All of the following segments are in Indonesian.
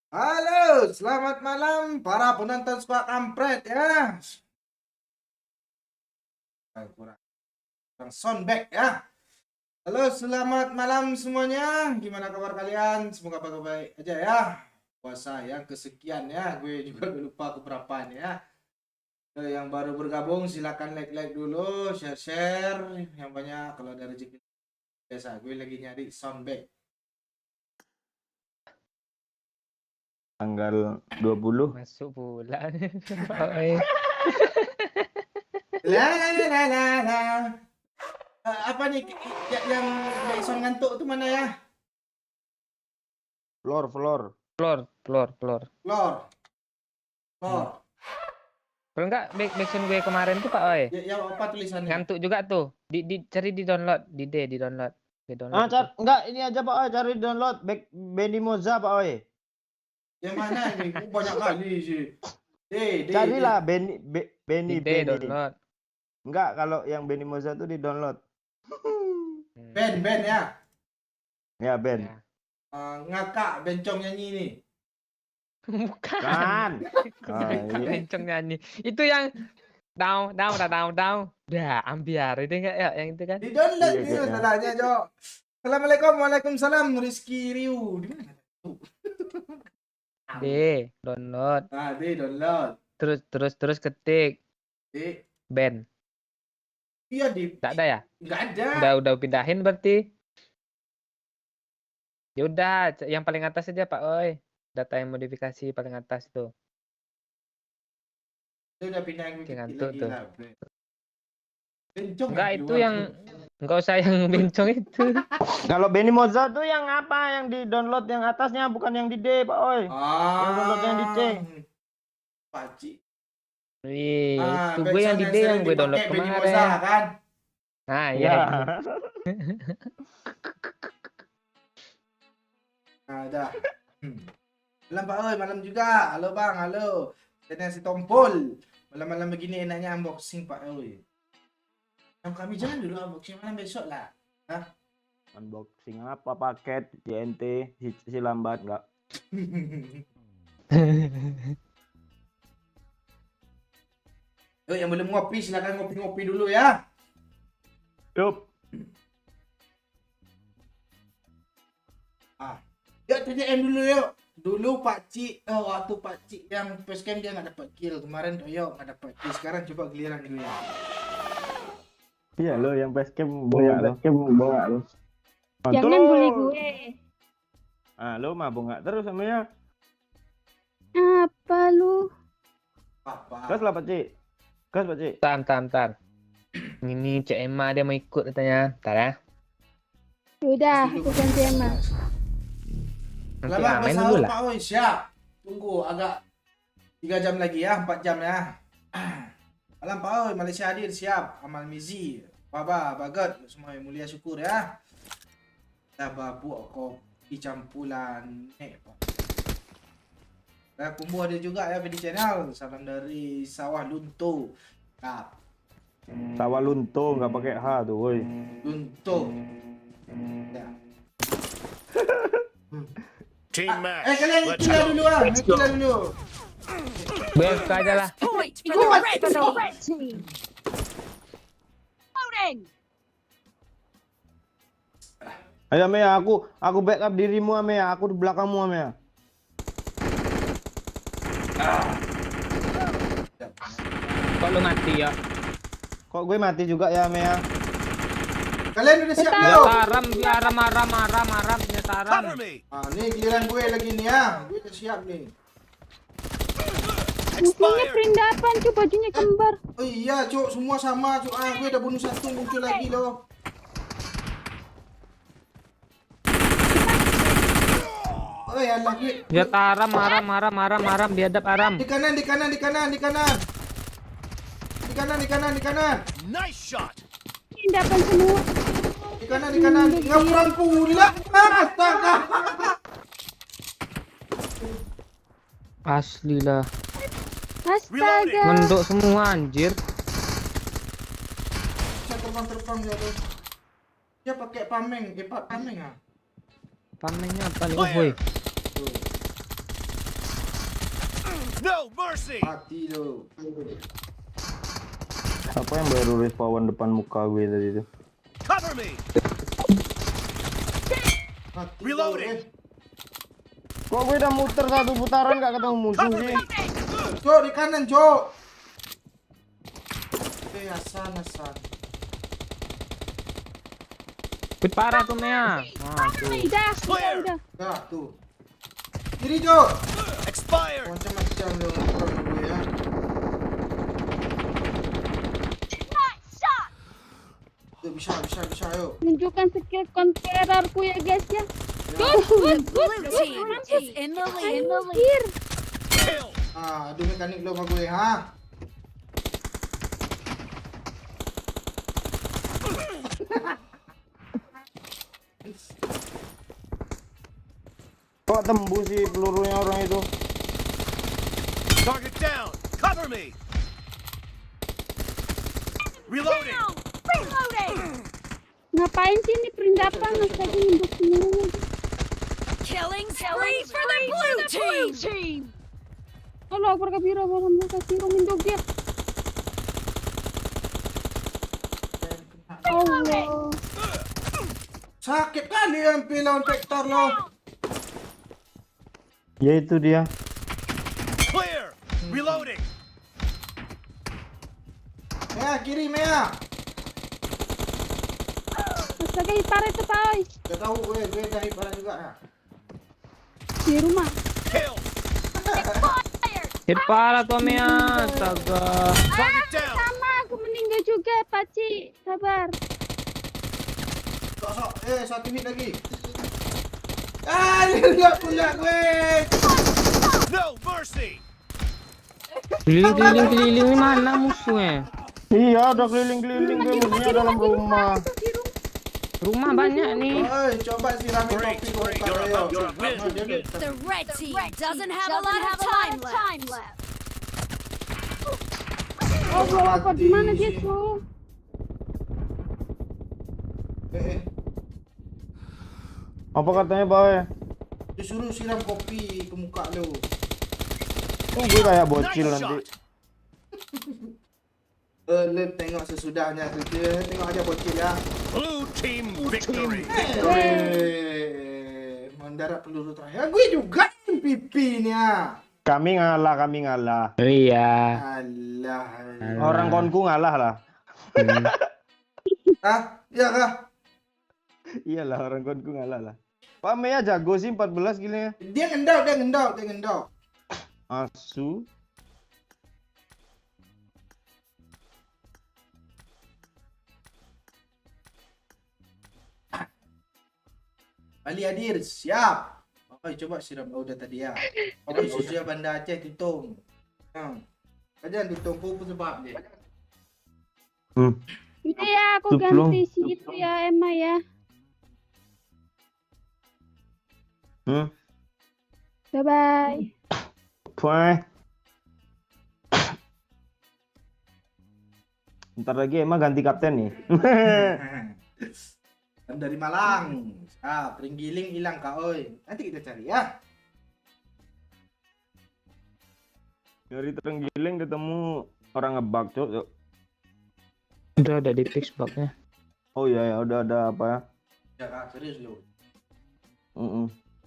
Halo, selamat malam para penonton Squad Kampret ya. Kurang soundback ya. Halo, selamat malam semuanya. Gimana kabar kalian? Semoga baik-baik aja ya. Puasa yang kesekian ya. Gue juga udah lupa keberapaan ya. Yang baru bergabung silakan like dulu, share yang banyak kalau ada rezeki. Biasa, gue lagi nyari soundback. Tanggal 20. Masuk pula. La. Apa nih yang sound ngantuk itu mana ya? Floor. Lor. Kalau enggak backsound gue kemarin tuh Pak Oi. Ya apa tulisannya? Ngantuk juga tuh. Cari di download, di download. Enggak, ini aja Pak Oi, cari download Benny Moza Pak Oi. Yang mana ini? Banyak kali sih. Carilah Benny download. Enggak, kalau yang Benny Moza tuh di download. Ben ya. Ya, Ben. Ya. Ngakak bencong nyanyi ini. Bukan. Kan. Iya. Bencong nyanyi. Itu yang down. Dah, ambiar itu enggak ya yang itu kan? Di download Iya, nih iya. salahnya, Jo. Assalamualaikum, waalaikumsalam, Rizky Riu. Di mana? Download. Di download. Terus ketik Di band. iya di. Enggak ada ya? Enggak ada. Udah pindahin berarti. Ya udah, yang paling atas aja Pak Oi. Data yang modifikasi paling atas itu. Itu udah pindah yang Ngantuk tuh. Bencong. Enggak, itu yang enggak usah yang bencong itu. Kalau Benny Moza tuh yang apa? Yang di download yang atasnya, bukan yang di D Pak Oi. Yang download yang di C. Paci. Wih, itu gue yang di D yang gue download kemarin. Kan? Nah, Ya. iya. Nah, dah. Malam Pak Oi, malam juga. Halo Bang, halo. Saya si Tompol. Malam-malam begini enaknya unboxing Pak Oi. Yang kami jangan dulu unboxing malam besok lah. Unboxing apa paket JNT si lambat enggak? Yuk, yang belum ngopi silakan ngopi-ngopi dulu ya. Yup. Yuk TDM dulu yuk. Dulu Pakcik, waktu Pakcik yang facecam dia nggak dapat kill. Kemarin Toyo nggak dapat kill. Sekarang coba giliran dulu ya. Iya lo yang facecam bongak lo. Jangan bully gue. Lo mah bongak terus sama ya. Apa lu? Apa? Gas lah Pak Cik. Tar. Ini Cik Emma dia mau ikut katanya. Ntar ya. Udah, aku ganti Emma. Nanti Selamat main bersahur dulu lah. Pak Oi, siap. Tunggu agak 3 jam lagi ya, 4 jam ya. Malam Pak Oi, Malaysia hadir siap. Amal Mizi, Baba, Bagat, semua yang mulia syukur ya. Dah babuk kopi campuran nek Pak. Dan kumbu ada juga ya di channel. Salam dari Sawah Lunto. Nah, Sawah lunto nggak pakai H tuh, woi. Lunto. Ya. Team match. Kalian Let's kira go. dulu ah. Kira dulu. BFK aja lah. Point for Go the on. red team. Loading. Ayo Mea, aku backup dirimu Mea, aku di belakangmu Mea. Kok lu mati ya? Kok gue mati juga ya Mea? Kalian udah siap Ya belum? taram, dia marah, ya taram. Cover me. Nih giliran gue lagi nih ya. Gue udah siap nih. Musuhnya perindapan, tuh bajunya kembar. Oh iya, Cuk, semua sama, Cuk. Gue udah bunuh satu, muncul lagi loh. Oh ya lagi. Dia taram, marah, biadab aram. Di kanan. Nice shot. Perindapan semua. Di kanan. Ngapurang pula. Astaga. Asli lah. Astaga. Menduk semua anjir. Saya terbang ya tuh. Dia pakai pameng, pameng ah. Pamengnya apa nih? Fire. Woi. No mercy. Mati lo. Apa yang baru respawn depan muka gue tadi itu? Cover me. Mati Reloading. Kok gue udah muter satu putaran gak ketemu musuh Cover sih? me. Cok di kanan, Cok. Asan. Wih, parah tuh Mea. Udah. Nah, tuh. Kiri, Cok. Expired. Macam-macam lo ngomong gue ya. Tuh, bisa, ayo. Tunjukkan skill konterarku ya guys ya. The blue team is in the lead. Anjir. Kill. Adu mekanik lo sama gue, ha? Kok tembus sih pelurunya orang itu? Target down. Cover me. Reloading. Ngapain sih ini perindapan astaga nyunduk semua. Killing spree for the blue team. Allah akbar kabira warahmatullahi mindog dia. Allah. Sakit kali yang lawan vektor lo. Ya itu dia. Clear. Reloading. Mea, kiri Mea. Astaga ipar itu Pak. Gak tahu gue dari parah juga ya. Di rumah. Kill. Hit parah tuh Mea. Astaga. Target down. Sama aku meninggal juga Paci. Sabar. Sok, satu hit lagi. Dia pula gue. No mercy. Keliling ini mana musuhnya? Iya, udah keliling-keliling gue musuhnya dalam rumah. Rumah banyak nih. Oi, coba siramin Great, kopi great. gue You're ayo. a win. The red team doesn't have a lot of time left. Allah akbar di mana dia tuh? Apa katanya Bae? Disuruh siram kopi ke muka lo. Oh, gue kayak bocil Nice nanti. shot. Lo tengok sesudahnya saja. Tengok aja bocil ya. Blue team victory. Mendarat peluru terakhir. Gue juga pipinya. Kami ngalah. Iya. Alah. Orang konku ngalah lah. Ah, iya kah? Iyalah, orang konku ngalah lah. Pak Mea jago sih 14 gilanya. Dia ngendau. Asu. Ali hadir, siap. Oke, coba siram udah tadi ya. Oke, susu Banda Aceh tutung. Aja tutung pupus sebab dia. Udah ya aku Tuh, belum. ganti si itu ya Emma ya. Bye bye. Bye. Ntar lagi emang ganti kapten nih. Kan dari Malang. Terenggiling hilang kak oi. Nanti kita cari ya. Dari Terenggiling ketemu orang ngebug, Cok. Udah ada di fix bugnya. Oh iya ya, udah ada apa ya? Ya kak, serius lu.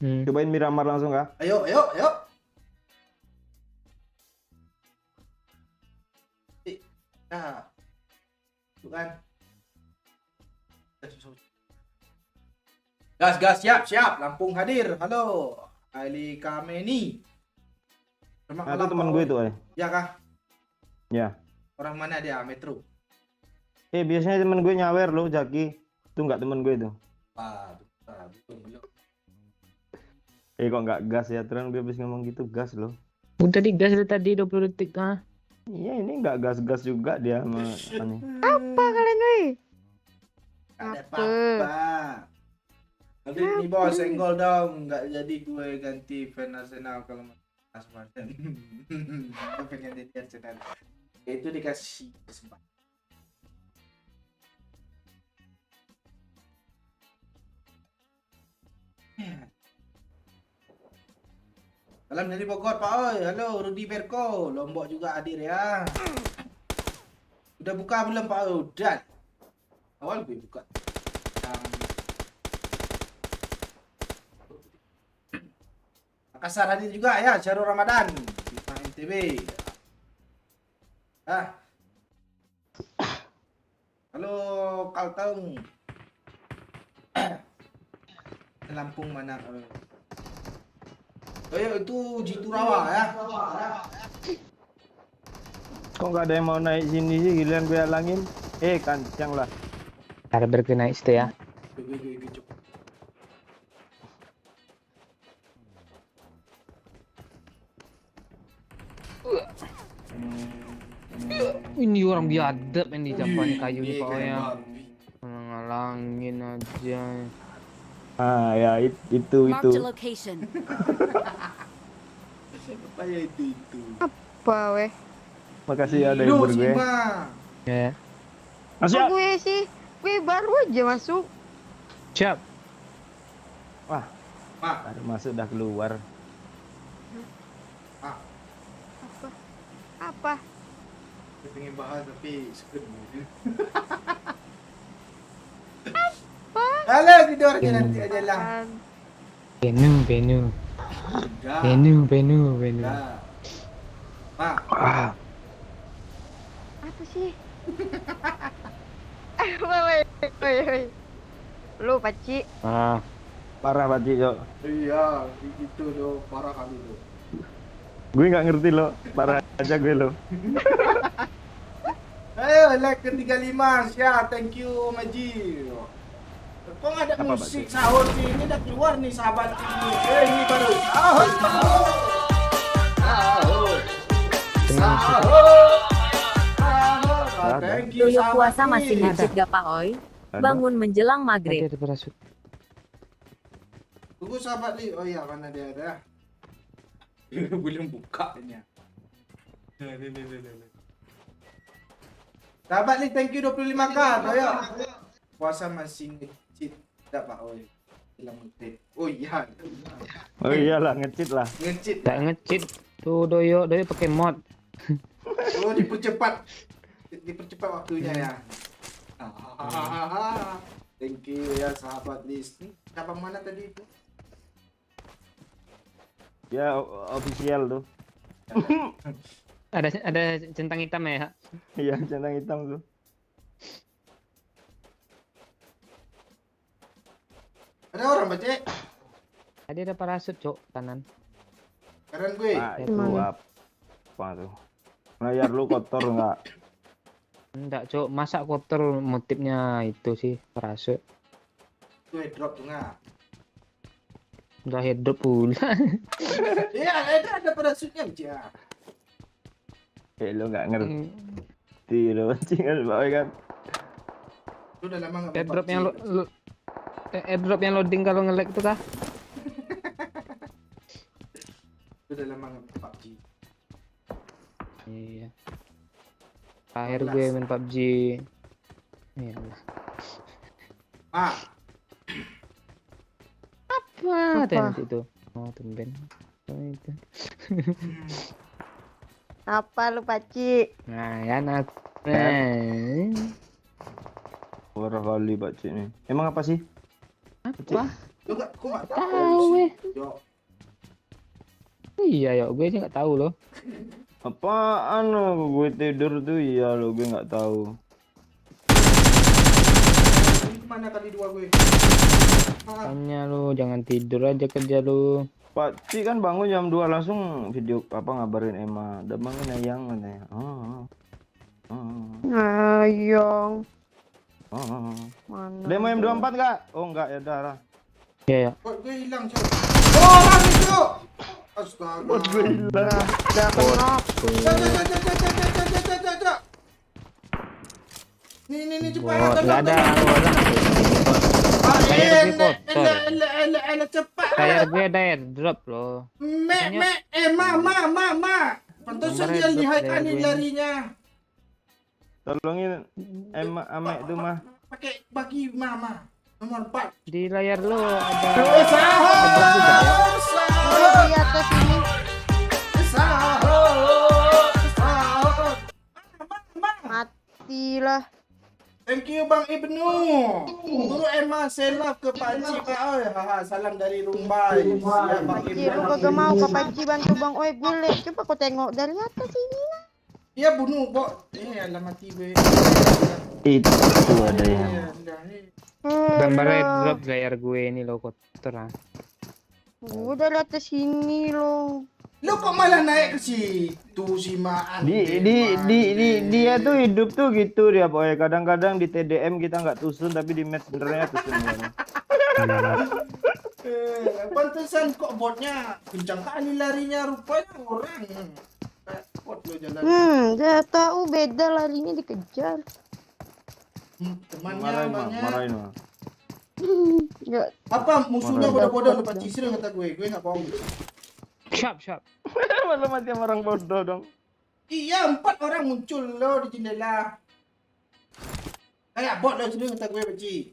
Cobain Miramar langsung kak. Ayo. Nah, bukan. Gas, siap. Lampung hadir. Halo, Ali Kameni. Nah, itu teman gue itu, Ya kah? Ya. Orang mana dia? Metro. Biasanya teman gue nyawer loh, Jaki. Itu nggak teman gue itu. Belum. Kok nggak gas ya? Terus dia habis ngomong gitu, gas loh. Udah digas dari tadi 20 detik ah. Iya, ini nggak gas-gas juga dia sama Ani. Apa kalian weh? Ada apa? Nanti nih bos senggol dong, nggak jadi gue ganti fan Arsenal kalau Mas Martin. Gue pengen jadi Arsenal. Itu dikasih kesempatan. Salam dari Bogor, Pak Oi. Halo, Rudi Berko. Lombok juga hadir ya. Udah buka belum, Pak Oi? Udah. Awal gue buka. Makassar hadir juga ya, Syahrul Ramadan. Bintang NTB. Halo, Kalteng. Lampung mana? Oh ya, itu Jiturawa ya. Kok nggak ada yang mau naik sini sih, giliran gue halangin. Kancang lah. Cara berkena itu ya. Ini orang biadab yang di jampan kayu nih Pak Oi ya. Ngalangin aja. Ya itu. Marked a location. Apa ya itu? Apa weh? Makasih ya ada yang gue. Ya. Masuk. Kok gue sih? Gue baru aja masuk. Siap. Wah, baru masuk udah keluar. Apa? Saya pengen bahas tapi sekejap. Halo, tidur aja nanti aja lah. Benu. Pak. Apa sih? Woi. Lu Paci. Parah Paci, Cok. Iya, gitu loh, parah kali loh. Gue nggak ngerti lo, parah aja gue lo. Ayo, like ke 35, ya, thank you Maji. Kok nggak ada Apa, musik Pak? sahur sih? Ini udah keluar nih sahabat ini. Ini baru sahur. Thank you Dulu sahabat puasa ini. masih ngecit gak Pak Oi? Bangun menjelang maghrib. Ada parasut. Tunggu sahabat Li. Oh iya, mana dia ada? Belum buka ini. Sahabat Li, thank you 25k. Ayo. Puasa masih ngecit. Tak Pak Oi. Hilang ngecit. Oh iya. Oh iyalah, ngecit lah. Ngecit. Tak ngecit. Tuh doyo pakai mod. Oh, dipercepat waktunya ya. Thank you ya sahabat Lis. Nih, cabang mana tadi itu? Ya official tuh. Ada centang hitam ya. Iya, centang hitam tuh. Ada orang baca? Tadi ada parasut, Cok, kanan. Kanan gue. Itu apa tuh? Layar lu kotor nggak? Enggak, Cok. Masa kotor motifnya itu sih parasut. Gue drop tuh nggak? Udah headrop pula. Iya, ada parasutnya aja. Lu nggak ngerti lo, cingan bawa kan? Lu udah lama nggak Airdrop yang airdrop yang loading kalau nge-lag itu kah? Lu udah lama nggak main PUBG. Iya. Terakhir gue main PUBG. Iya. Apa tadi itu? Oh, tumben. Oh, itu. Apa lu Paci? Nah, ya nak. Berapa kali Pak Cik nih? Emang apa sih? Apa? Lu nggak, kok nggak Tahu, sih? weh. Yo, Iya, ya, gue aja nggak tahu loh. Apaan lo? Gue tidur tuh iya lo, gue nggak tahu. ini kemana kali dua gue? Tanya lu, jangan tidur aja kerja lu. Pak Cik kan bangun jam 2 langsung video apa ngabarin Emma. Udah bangun Ayang katanya. Ayong. Mana? Demo M24 enggak? Oh enggak ya udah lah. Iya, ya. Bot gue hilang coy. Oh, orang itu. Astaga. Bot gue hilang. Udah kenop. Cak. Nih cepat. Oh, nggak ada orang. Kayak gue kotor. Cepat. Kayak gue ada airdrop loh. Ma. Pantesan dia lihat ani larinya. Tolongin Emma Ame itu mah. Pakai bagi mama. Nomor 4. Di layar lo ada. Sahur. Di atas ini. lah. Thank you Bang Ibnu. Guru Emma selaf ke Pak Cik Pak Oi. Haha, salam dari Rumbai. Siap Bang Pakcik, lu Ibnu. kagak mau Kak Pakcik bantu Bang Oi gue. Coba kau tengok dari atas ini lah. Ya bunuh bok. Alah mati gue. Itu ada yang. Gambarnya drop layar gue ini lo kotor ah. Gue dari atas sini loh. Lu kok malah naik ke situ si Maan? Dia tuh hidup tuh gitu dia boy. Kadang-kadang di TDM kita nggak tusun tapi di match benernya tusun. Pantesan kok botnya kencang kali larinya, rupanya orang. Bot lo jalan. Dia tahu beda larinya dikejar. Temannya banyak. Marahin mah. Enggak. Apa musuhnya bodoh-bodoh lu Pakcik sering kata gue nggak bohong. Siap. Malah mati sama orang bodoh dong. Iya, 4 orang muncul lo di jendela. Kayak bot lo sering kata gue Pakcik.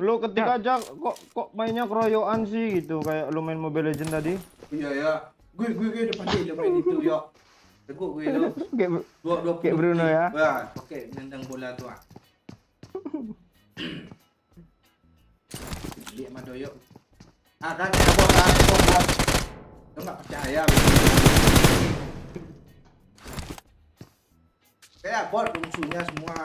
Lu ketika aja kok mainnya keroyokan sih gitu kayak lu main Mobile Legend tadi. Iya ya. Gue depan dia main itu yo. Teguk gue lo. Kayak Bruno ya. Wah, oke, nendang bola tu ah. Lihat madoyo. Kan bot. Kau nggak percaya. Kayak bot musuhnya semua.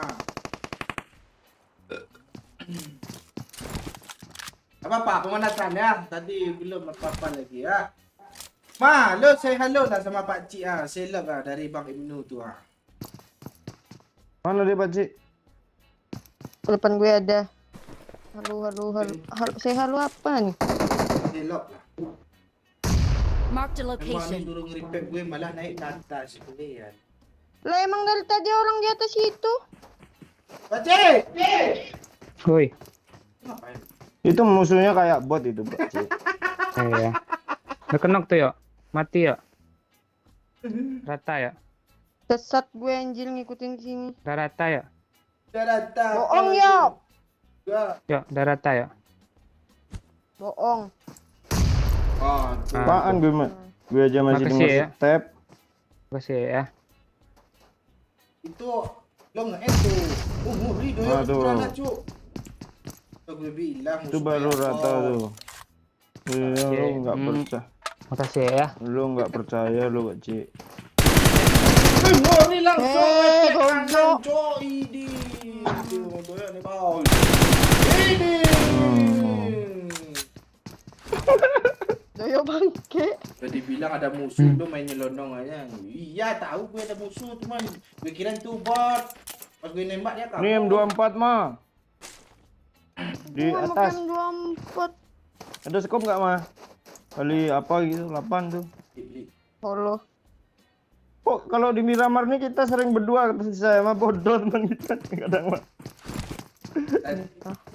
Apa-apa pemanasan ya. Tadi belum apa-apa lagi ya. Ma, lo say hello lah sama Pak Cik ah. Say love lah dari Bang Ibnu tu ah. Mana dia Pakcik? Depan gue ada. Halo. Saya halo apa nih? Say love lah. Marked a Emang ni location. turun repair gue malah naik ke atas sekalian. Lah emang dari tadi orang di atas itu. Pak Cik! Woi. Ngapain? Itu musuhnya kayak bot itu Pakcik. Iya. Udah kenok tuh ya. Mati ya. Rata ya. Sesat gue anjir ngikutin sini. Udah rata ya. Darata. Bohong ya. Yuk, udah rata ya. Bohong. Oh, tu. Apaan gue aja masih Makasih dengan ya. step. Makasih ya. Itu lo nge-end tuh. Ngeri doyok Aduh. kurang cuk. Gue bilang Itu musuh baru kayak rata bot. tuh. Iya, lu nggak percaya. Makasih ya. Lu nggak percaya lu Pakcik. Ngeri langsung ngecek goblok. kanan cuk. Idi. Doyok ni bau. Idi. Doyo bangke. Tadi bilang ada musuh lu main nyelonong aja. Iya tahu gue ada musuh cuman gue kira itu bot. Pas gue nembak dia kabur. Ini M24 mah. Di atas. M24. Ada scope nggak mah? Kali apa gitu 8 tuh. Holo. Kok kalau di Miramar nih kita sering berdua saya mah bodoh teman kita kadang mah.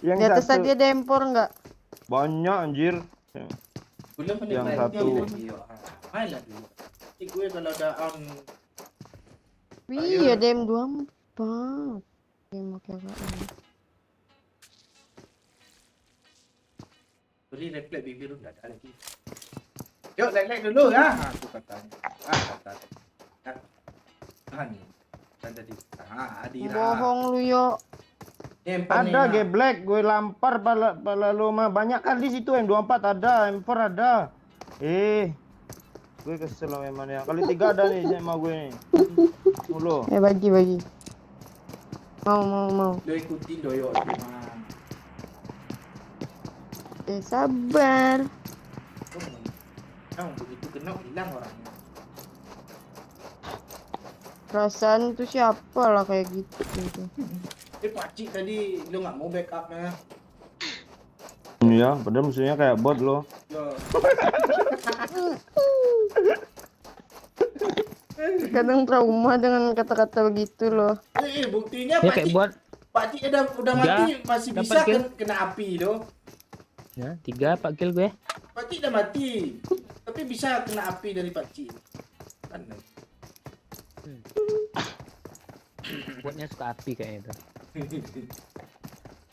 Yang Di atas satu tadi ada empor nggak? banyak anjir. Belum Yang menikmati satu. main lah dulu. Jadi gue kalau ada on Wih, ada M24. Game oke beri refleks bibir udah ada lagi. Yuk like dulu ya. Aku katanya. Kan tadi. Adira. Bohong lu yo. Ada geblek gue lampar pala lu mah banyak kan di situ M24 ada, M4 ada. Gue kesel memang ya. Kali 3 ada nih sama gue nih. Mulu. Bagi. Mau. Lo ikutin doyok cuma. Sabar. Begitu kena hilang orangnya. Perasaan tuh siapa lah kayak gitu. Pakcik tadi lo nggak mau backup ya? Iya, padahal musuhnya kayak bot loh. Yo. Kadang trauma dengan kata-kata begitu loh. Buktinya Ya kayak buat Pakcik udah mati masih dapat bisa kill. kena api loh. ya 3 4 kill gue. Pakcik udah mati, tapi bisa kena api dari Pakcik. Kan? Buatnya suka api kayaknya itu.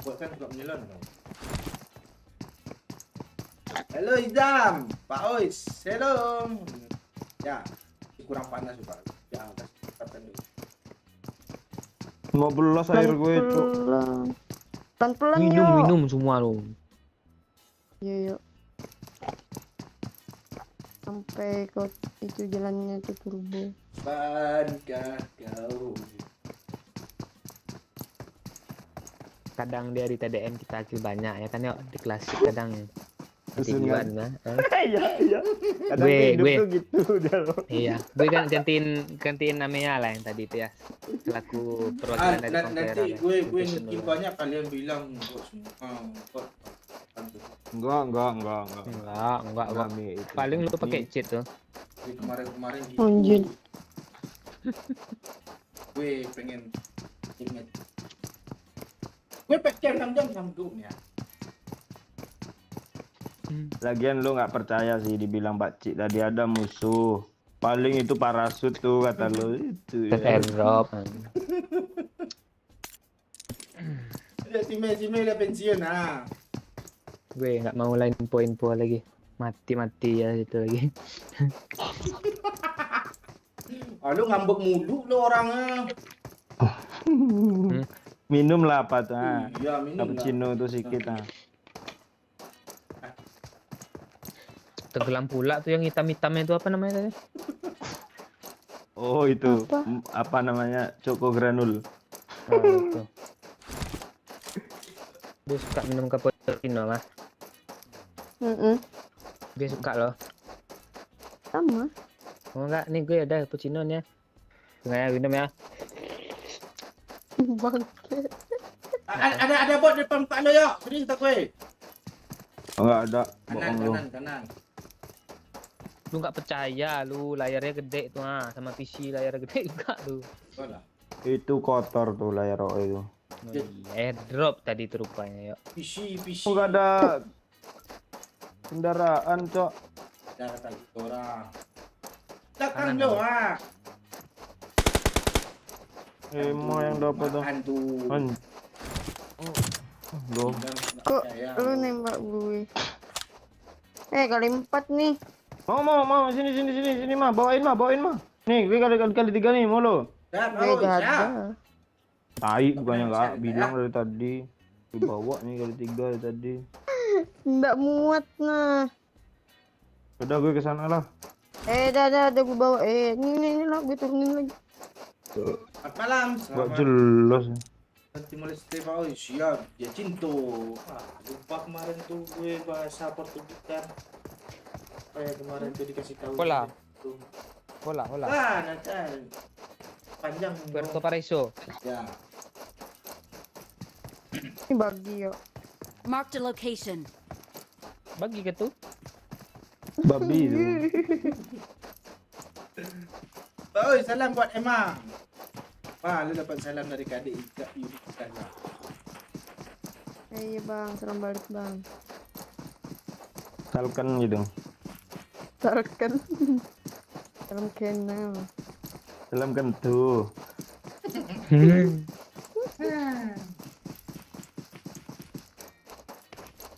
Buat kan suka menyelam dong. Halo Izam, Pak Ois, hello. Ya, kurang panas Pak. Ya, kasih kesempatan dulu. 15 air gue itu. Pelan-pelan Minum semua lo. Iya, yuk. Sampai ke itu jalannya tuh turbo. Bankah kau? Kadang dari TDM kita kill banyak ya kan yuk di klasik kadang ketinggian lah. Iya. Kadang Gue- hidup gue- tuh gitu udah lo. Iya, gue kan gantiin namanya lah yang tadi itu ya. Selaku perwakilan dari Nanti Conqueror ya. gue Impression ngekill dulu. banyak kalian bilang bot semua. Bot. Enggak. Enggak. Mi, itu. Paling lu pakai Ini cheat tuh. Jadi kemarin gitu. Anjir. Gue pengen teammate. Gue pakai 6 jam sanggup ya. Lagian lu nggak percaya sih dibilang Pakcik tadi ada musuh. Paling itu parasut tuh kata lu itu. Set Ya. airdrop. Ya teammate udah pensiun ah. Gue nggak mau lain info lagi. Mati ya itu lagi. Lu ngambek mulu lu orangnya. Minum lah apa tuh? Ah. Iya, minum lah. Cappuccino tuh sedikit ah. Tenggelam pula tuh yang hitam-hitamnya itu apa namanya tadi? Oh itu Apa? apa namanya? Choco granul. Oh, itu. Dia suka minum cappuccino mah. Dia suka loh. Sama. Oh enggak, nih gue ada cappuccino nya. Enggak ya, minum ya. Bangke. Ada bot depan muka lo yuk. Serius tak gue? Oh, enggak ada. Kanan, Bohong lu. kanan. Lu nggak percaya lu layarnya gede tuh ah sama PC layarnya gede juga lu. Bola. Itu kotor tuh layar RO itu. Oh, iya, airdrop tadi tuh rupanya yuk. PC. Oh, enggak ada kendaraan, Cok. Dah kata orang. Takkan Kanan, lo kanan. ah. Emo yang dapat tuh. Makan tuh. Loh. Kok lu nembak gue? Kali 4 nih. Mau sini mah bawain mah. Nih, gue kali 3 nih mau lo. Dah, Gue mau gak ya. ada. Tai bukannya enggak Saya, bilang dari tadi. Dibawa nih kali 3 dari tadi. Nggak muat nah. Udah gue kesana lah. Dah gue bawa. Ini lah gue turunin lagi. Selamat malam. Enggak Selamat. jelas. Timor Leste Pak. Oh, siap. Dia cinto. Lupa kemarin tuh gue bahasa Portugis kan. Kemarin tuh dikasih tahu. Hola. Tuh. Hola. Nanti panjang. Puerto Paraiso. Ya. Ini bagi yuk. Marked a location. Bagi ke tuh. Babi itu. Oh, salam buat Emma. Wah, lu dapat salam dari Kak Ika Yudhika. Iya bang, salam balik bang. Salkan gitu. Salam salam kenal. Salam kentu.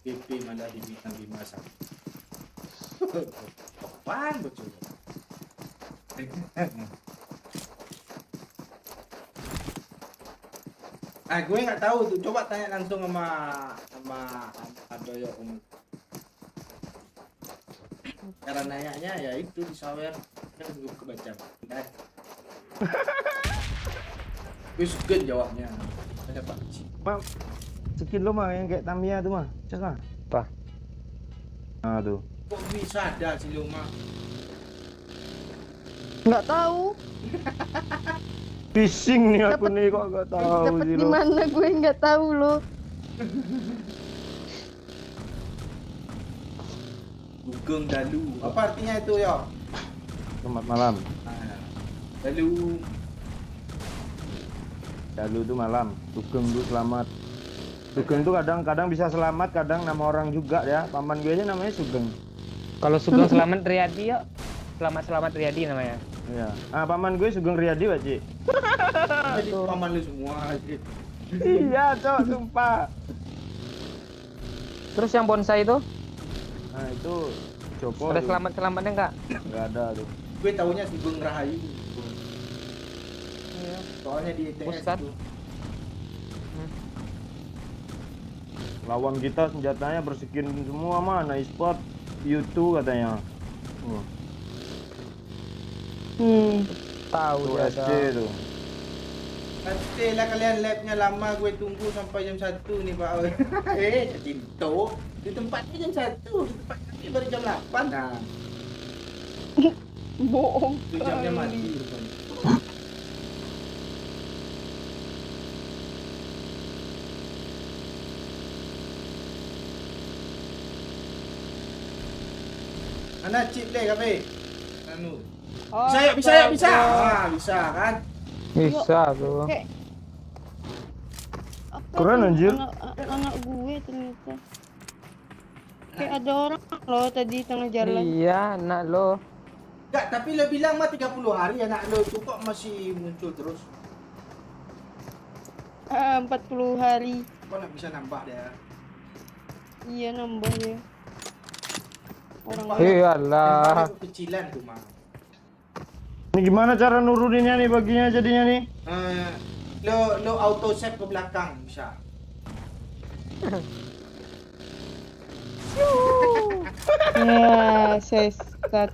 PP malah di bintang 5 apaan bocor? Gue nggak tahu tuh. Coba tanya langsung sama Adoyo Om. Cara nanyanya ya itu di sawer kan gue kebaca. Nah. Gue suka jawabnya. Ada Pak Ci. Mau skin lo mah yang kayak Tamiya tuh mah. Cek lah. Apa? Nah tuh. Kok bisa ada sih lu mah? Nggak tahu. Fishing nih aku nih kok gak tahu Dapat sih di lo. mana gue nggak tahu loh. Gugeng dalu. Apa artinya itu ya? Selamat malam. Dalu. Dalu tuh malam. Sugeng tuh selamat. Sugeng tuh kadang bisa selamat, kadang nama orang juga ya. Paman gue aja namanya Sugeng. Kalau Sugeng Selamat Riyadi yuk. Selamat Riyadi namanya. Iya. Ah paman gue Sugeng Riyadi, Pak Ci. Jadi paman lu semua. Iya, Cok, sumpah. Terus yang bonsai itu Nah, itu Joko. ada tuh. selamatnya enggak? Nggak ada tuh. Gue taunya Sugeng Rahayu. Soalnya di ITS Ustad. itu. Lawan kita senjatanya berskin semua, mana e-sport YouTube katanya. Tahu Tuh dia SC ada. tuh. Nanti lah kalian labnya lama, gue tunggu sampai jam 1 nih Pak. Cinto. Di tempatnya jam 1, di tempat kami baru jam 8. Nah, Bohong itu jamnya mati kali. rupanya. Mana chip deh kafe? Anu. Bisa ya, bisa ya, bisa. Ah, bisa kan? Bisa tuh. Kayak apa Keren, tuh, anjir. anak gue ternyata. Kayak ada orang loh tadi tengah jalan. Iya, nak lo. Enggak, tapi lo bilang mah 30 hari anak lo itu kok masih muncul terus. 40 hari. Kok nggak bisa nambah dia? Iya nambah ya. Orang Iyalah. Kecilan tuh mah. Ini gimana cara nuruninnya nih baginya jadinya nih? Lo auto save ke belakang bisa. ya sesat.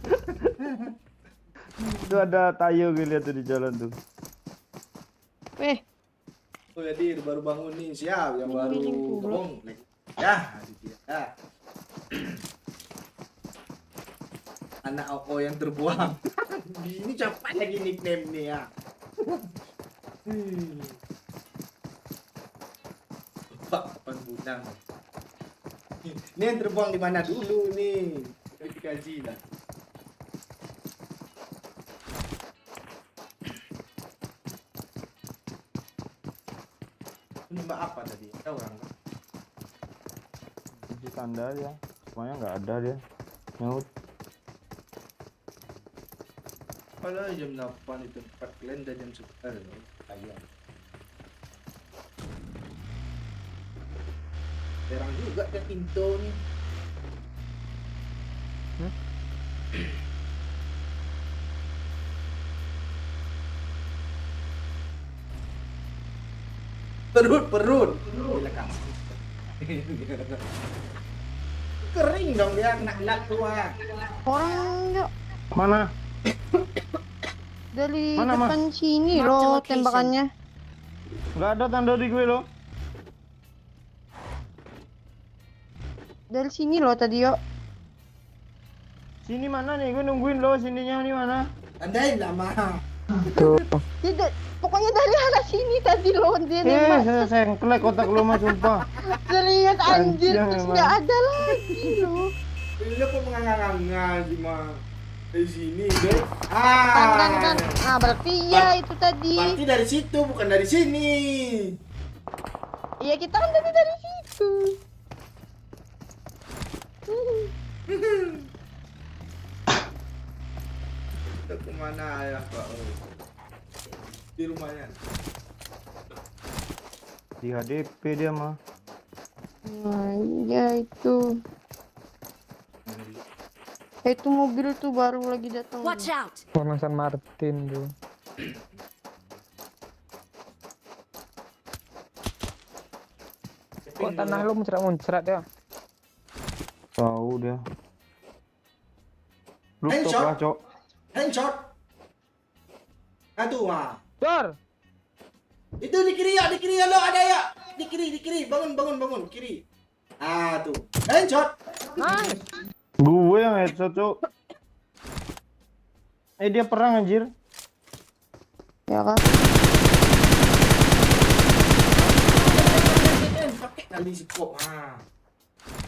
Itu ada tayo gue lihat tuh di jalan tuh. Oh ya Dir, baru bangun nih, siap yang baru Feeling buruk. ngomong. Ya, ya. Anak Oko yang terbuang. Ini cepat lagi nickname nih ya. Pak, kapan budang. Ini yang terbuang di mana dulu nih? Kita dikaji lah. Ini mbak apa tadi? Ada orang kan? Di tanda ya. Semuanya nggak ada dia. Nyaut. Kalau jam 8 itu tempat kalian udah jam 11 loh. Ayam. Terang juga dia pintu nih. Perut. Gila kamu. Kering dong dia nak keluar. Orang yuk Mana? dari Mana, Mas? depan sini Mark the loh location. tembakannya. Nggak ada tanda di gue loh. Dari sini loh tadi yuk. Sini mana nih? Gue nungguin loh sininya nih mana? Andain lama. Tuh. Tidak, pokoknya dari arah sini tadi loh dia nembak. Saya sengklek otak lo mah sumpah. Serius anjir, Anjing terus emang. nggak ada lagi loh. Ini kok menganga-nganga gimana? Dari sini deh. Kan. Ah berarti ya itu tadi. Berarti dari situ bukan dari sini. Iya kita kan tadi dari situ. Kita kemana ya Pak? Di rumahnya. Di HDP dia mah. Nah iya itu. Itu mobil tuh baru lagi datang. Watch out! Orang San Martin tuh. Kok tanah lu muncrat-muncrat ya? Tahu dia. Rooftop Headshot. lah, Cok. Handshot. Nah tuh mah. Dor! Itu di kiri ya lo ada ya. Di kiri. Bangun kiri. Ah tuh. Handshot. Nice! Gue yang headshot, Cok. Dia perang anjir. Ya kan? Pakai kali skop. Ah.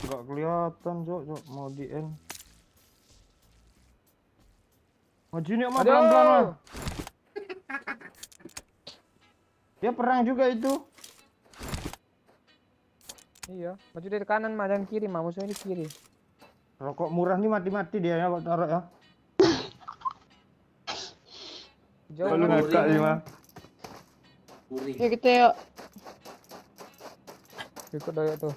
Enggak kelihatan, Cok. Mau di end. Maju nih, Mak, pelan-pelan, Mak. Dia perang juga itu. Iya, maju dari kanan mah dan kiri mah, musuhnya di kiri. Rokok murah nih mati-mati dia ya, kok taruh ya. Jauh. Lu ngakak sih, Mak. Kuring. Ya kita yuk. Ikut doyok tuh.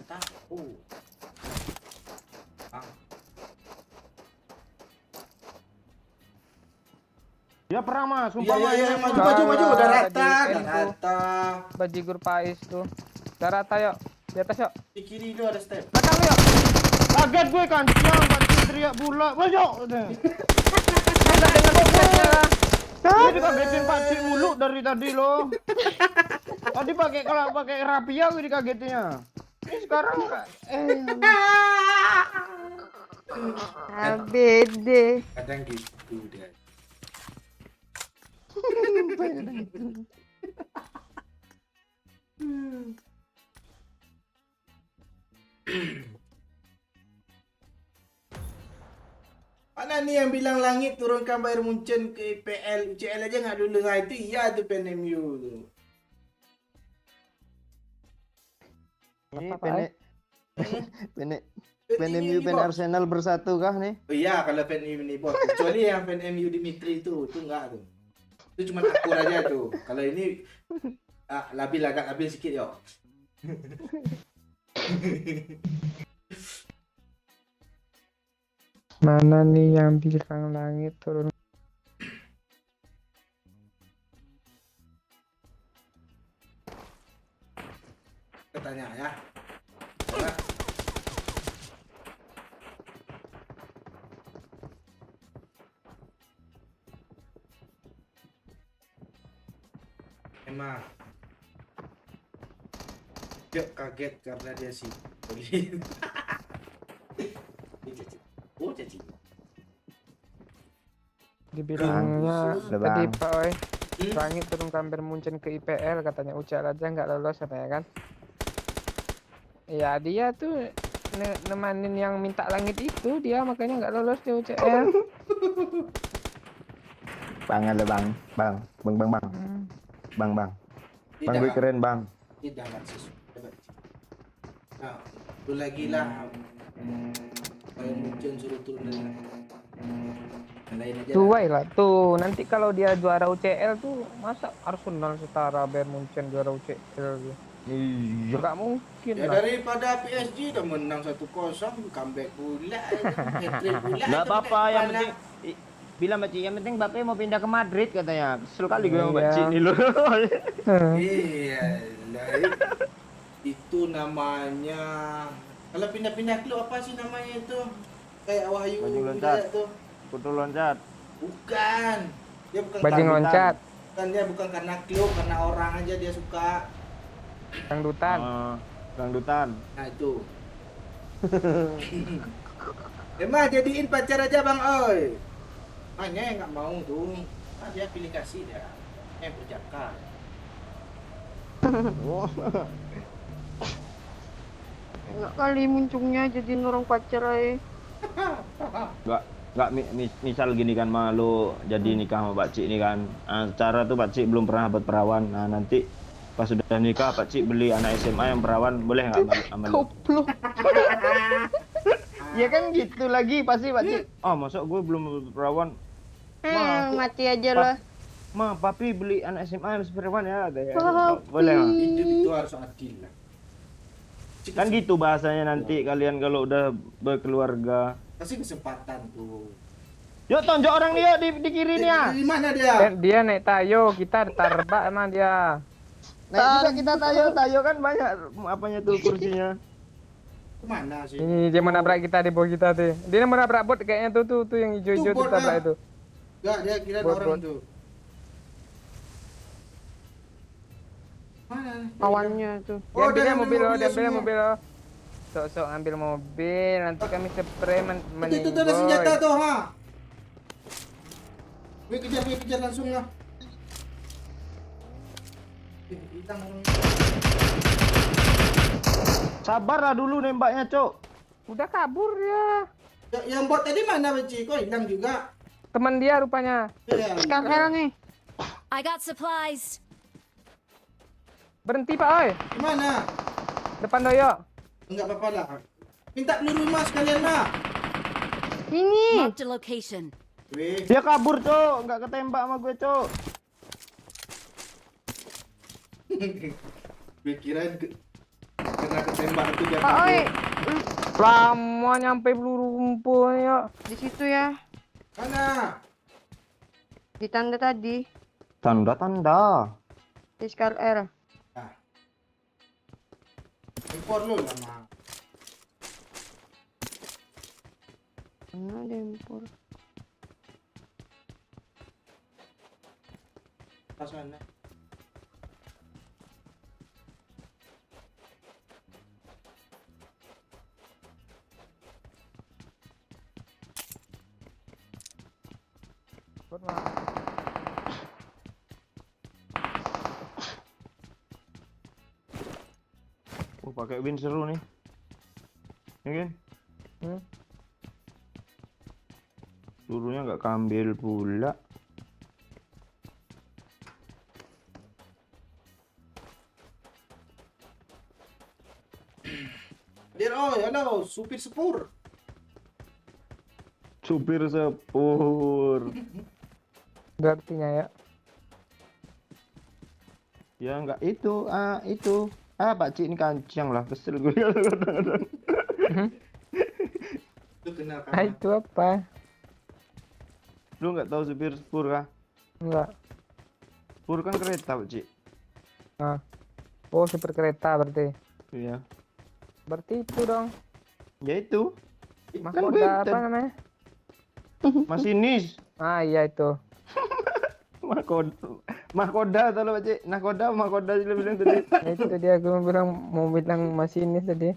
Tahu. Ah. Ya pernah mas, Iya, sumpah iya, mas. iya, Mas. maju, maju, maju. Udah rata, Tadi udah itu. rata. Bajigur Pais tuh. Udah rata yuk. Di atas yuk. Di kiri itu ada step. Belakang yuk. Kaget gue kancang, kancing teriak pula. Masuk. Kita dengan suksesnya lah. Dia dikagetin pakcik mulu dari tadi loh. Tadi kalau pakai rapia gue dikagetinnya. Ini sekarang Bede. Kadang gitu dia. Mana nih yang bilang langit turunkan Bayern Munchen ke IPL, UCL aja nggak dulu. Nah itu iya tuh PNMU tuh. ini Apa, penek penek Fan PNMU ini, pen Bos. Arsenal bersatu kah nih? Oh iya kalau fan ini bos, kecuali yang fan MU Dimitri itu enggak tuh. Itu cuma akur aja tuh. Kalau ini labil agak labil sedikit yo. Mana nih yang bilang langit turun? Katanya ya. Karena emang dia kaget karena dia sih. Oh caci. Dibilangnya Udah, tadi Bang. Pak Oi. Hmm? Langit turunkan Bermuncen ke IPL katanya UCL aja nggak lolos katanya kan. Iya dia tuh nemanin yang minta langit itu dia makanya nggak lolos di UCL. Bang ada bang. Bang gue keren bang. Tidak nggak sesuai. Nah, itu lagi lah. Bayern Munchen suruh turun dari yang lain aja. Tuai lah tuh nanti kalau dia juara UCL tuh masa Arsenal setara Bayern Munchen juara UCL gitu. Iya. Nggak mungkin Ya lah. daripada PSG udah menang 1-0, comeback pula, hat-trick pula. Nggak itu apa-apa kayak yang gimana? penting bilang Baci yang penting Bape mau pindah ke Madrid katanya. Kesel kali gue sama Iya. Baci ini loh. Iya, lah, itu namanya. Kalau pindah-pindah klub apa sih namanya itu? Kayak Wahyu Bajing Hidayat loncat. tuh. Kutu loncat. Bukan. Dia bukan Bajing karena, loncat, dia bukan karena klub, karena orang aja dia suka. dangdutan. Dangdutan. Nah itu. Emang jadiin pacar aja Bang Oi. Hanya yang nggak mau tuh. Ah, dia pilih kasih dia. Berjaka. Oh. Enak kali muncungnya jadi orang pacar aja. Nggak misal gini kan malu jadi nikah sama Pak Cik ini kan. Cara tuh Pak Cik belum pernah dapat perawan. Nah nanti pas sudah nikah Pak Cik beli anak SMA yang perawan boleh nggak sama lu? Goblok. Ya kan gitu lagi pasti Pak Cik. Oh masuk gue belum perawan. Mati aja lah. Ma, papi beli anak SMA yang perawan ya. Papi. Boleh nggak? Itu harus adil lah. Kan gitu bahasanya nanti kalian kalau udah berkeluarga. Kasih kesempatan tuh. Yuk tonjok orang dia di kiri nih ya. Di mana dia? Dia naik tayo, kita terbak emang dia. Naik juga kita tayo kan banyak apanya tuh kursinya. Kemana sih? Ini dia menabrak kita di bawah kita tuh. Dia menabrak bot kayaknya tuh yang hijau-hijau Tuh, tuh tabrak botnya. itu. Enggak, dia kira Bot, orang bot. tuh. Mana? Kawannya tuh. Oh, Dia ambilnya dia mobil ngambil lo, dia ambilnya mobilnya mobil lo. Sok-sok ambil mobil, nanti kami spray Itu ada senjata tuh, ha. Gue kejar langsung lah. Hilang orang. Sabarlah dulu nembaknya, Cok. Udah kabur ya. Yang bot tadi mana, Beci? Kok hilang juga? Teman dia rupanya. Ya, Sekarang nih. I got supplies. Berhenti Pak Oi. gimana? Depan doyo. Enggak apa-apa lah. Minta peluru mas sekalian lah. Ini. Marked a location. Weh, Dia kabur, Cok. Nggak ketembak sama gue, Cok. gue kirain kena ketembak itu dia Pak Oi, kabur. Lama nyampe peluru rumpun ya. di situ ya. Mana? Di tanda tadi. Tanda-tanda. Di Scar R. Impor lu lama. Mana ada impor? Pas mana? Pernah. Pakai win seru nih. Ya kan? Dulunya nggak kambil pula. Dir, oh, halo, supir sepur. Supir sepur. Berartinya ya. Ya nggak itu, itu. Pak Cik ini kancang lah, kesel gue kadang-kadang. Lu kenal Ah, kan? itu apa? Lu nggak tahu supir sepur kah? Enggak. Sepur kan kereta, Pak Cik. Ah. Oh, super kereta berarti. Iya. Berarti itu dong. Ya itu. Kan gue Mahkoda apa namanya? masinis. Ah, iya itu. Mahkoda tahu Pak Cik. Mahkoda sih lu bilang tadi. Ya, itu tadi aku mau bilang masinis tadi.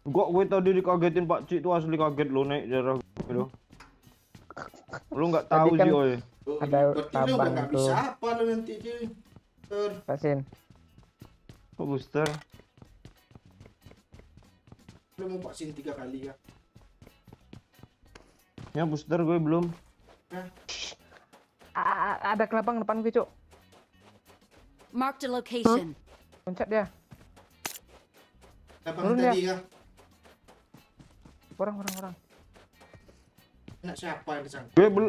Gue tadi dikagetin Pak Cik tuh, asli kaget lo naik darah gitu. Lu nggak tahu Tadi kan- sih, oi. Oh, Ada berarti lu udah tabang nggak tuh. bisa apa lu nanti cuy. Tur. Pasin. Kok booster? Lu mau vaksin 3 kali kan? Ya booster gue belum. Ada kelabang depan gue, Cuk. Marked a location. Loncat dia. Abang Turun ya? tadi kan? Orang. Nak siapa yang kesana?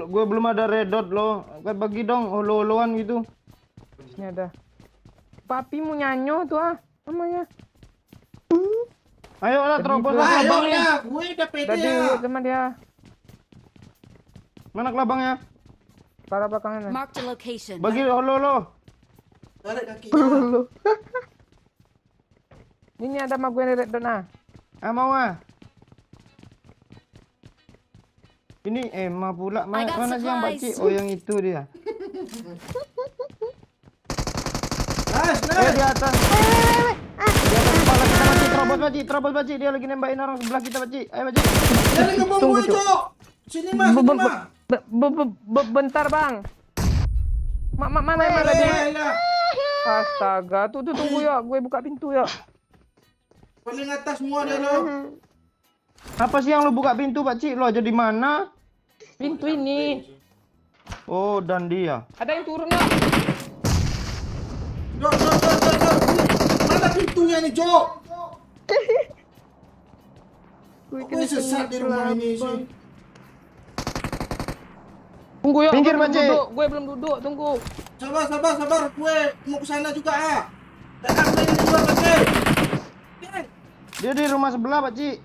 Gue belum ada red dot lo. Gue bagi dong holo-holoan gitu. Ini ada. Papi mau nyanyo tuh namanya. Ayo lah terobos lah Ayo kelabangnya. lah, gue udah pede Tadi ya. sama dia. Mana kelabangnya? Para belakangnya. Marked a location. Bagi holo-holo. Tarik kakinya. Ini ada sama gue red dot nah. Mau ah. Ini Emma pula. I got Mana sih yang Pak Cik? supplies. Oh yang itu dia. Nice, Di nice. atas. Di atas kepala kita Pak Cik. Terobos Pak Cik. Dia lagi nembakin orang sebelah kita Pak Cik. Ayo Pak Cik. Jangan ngebom gue, Cok. Sini mas, sini mas. Bentar, Bang. Mana yang ada dia? Ayolah. Astaga, tuh tunggu ya. Gue buka pintu ya. Paling atas semua dia lo. Apa sih yang lu buka pintu Pak Cik? Lu aja di mana? Pintu ini. Oh dan dia. Ada yang turun ya? Jok. Mana pintunya nih, Jok? Gue sesat di rumah ini sih. Tunggu ya. Pinggir, gue belum Pak Cik. duduk. Gue belum duduk. Tunggu. Sabar. Gue mau ke sana juga ah. Datang lagi juga, Pak Cik. Dia di rumah sebelah Pak Cik.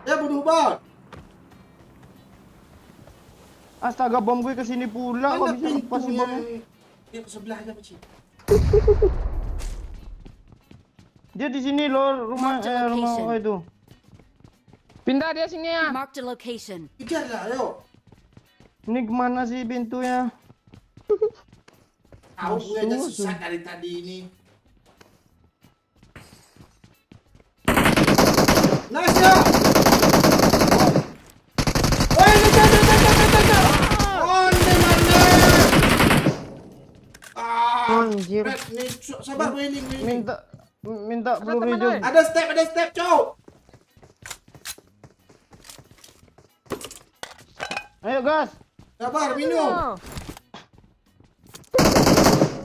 Ya bodoh banget. Astaga bom gue kesini pula. Kok Mana bisa lepas sih pintunya? bomnya? Dia ke sebelah aja, Pak Cik. Dia di sini loh rumah Mark the rumah location. itu. Pindah dia sini ya. Marked a location. Kejar lah, ayo. Ini kemana sih pintunya? Tahu gue aja sesat dari tadi ini. Nice ya. Woi, kejar. Oh, ini mana? Anjir. Red, nih, sabar gue ini. Minta peluru teman, hijau. oi. Ada step, Cok. Ayo gas. Sabar, minum. Oh,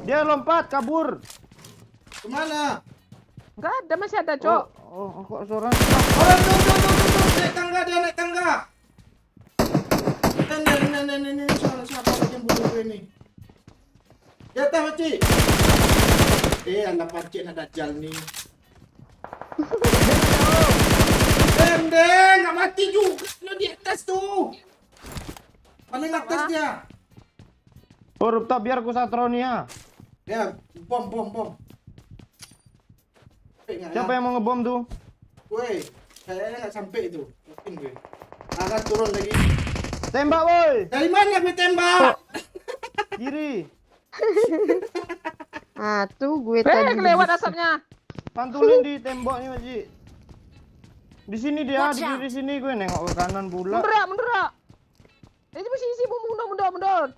Dia lompat kabur. Kemana? enggak ada, masih ada, Cok. Oh, kok suara? Oh, tuh. Naik tangga, dia naik tangga. Ini soal siapa lagi yang bunuh gue ini? Di atas, Pak Cik. Alah, Pak Cik nak dajal nih. Deng, nggak mati juga lo di atas tuh. Paling atas dia. Oh, Rupta biar ku satronia. Ya, bom. Siapa yang mau ngebom tuh? Woi, kayaknya nggak sampai itu. Mungkin gue. Akan turun lagi. Tembak, woi. Dari mana gue tembak? Kiri. Ah, tuh gue tadi. Kelewat asapnya. Pantulin di tembok nih, Maji. Di sini dia, Watch di kiri sini gue nengok ke kanan pula. Mundur. Ini posisi mundur.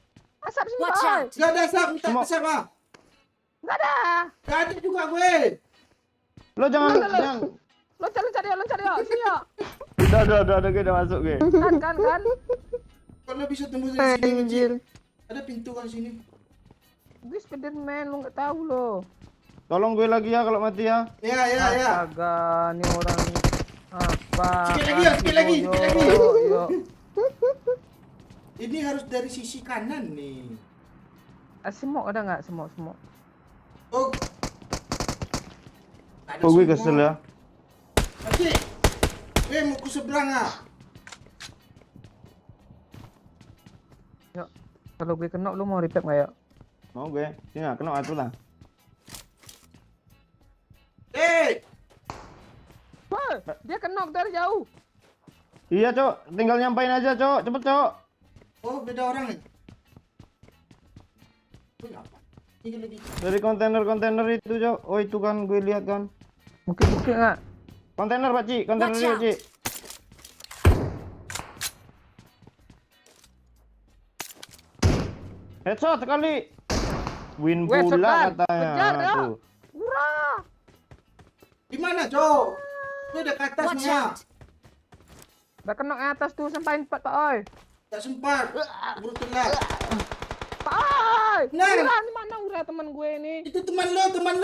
Asap sini, Watch Pak. out. Gak ada asap, minta Semua- asap ah. Enggak ada. Gak ada juga gue. Lo jangan. Loncat ya. Sini ya. Udah, gue udah masuk gue. Kan. Kalau bisa tembus dari sini, Anjir. Wiji. Ada pintu kan sini. Gue Spiderman, lu nggak tahu lo. Tolong gue lagi ya kalau mati ya. Ya. Astaga, nih orang nih. Apa? Sikit lagi. Yo. Ini harus dari sisi kanan nih. Semok ada nggak? Semok. Oh. Ada Oh, gue semua. kesel ya. Oke. Gue mau ke seberang ah. Yuk. Kalau gue kena, lu mau repair nggak ya? Mau gue. Sini lah, kena atuh lah. Wah, dia kena dari jauh. Iya, Cok. Tinggal nyampain aja, Cok. Cepet, Cok. Oh, beda orang nih. Gue apa? Ini lagi. Dari kontainer itu, Cok. Oh, itu kan gue lihat kan. Mungkin nggak? Kontainer, Pak Ci. Kontainer Watch dia, out. Ci. Headshot sekali. Win Weh, pula setan. katanya. Kejar, ya. Tuh. Hurrah! Di mana, Cok? Gue udah ke atas Watch semua. out. Udah kena atas tuh sampai 4, Pak Oi. Tak sempat. Buru telat. Pak Oi! Nah. Ura, ini mana Ura teman gue ini? Itu teman lo.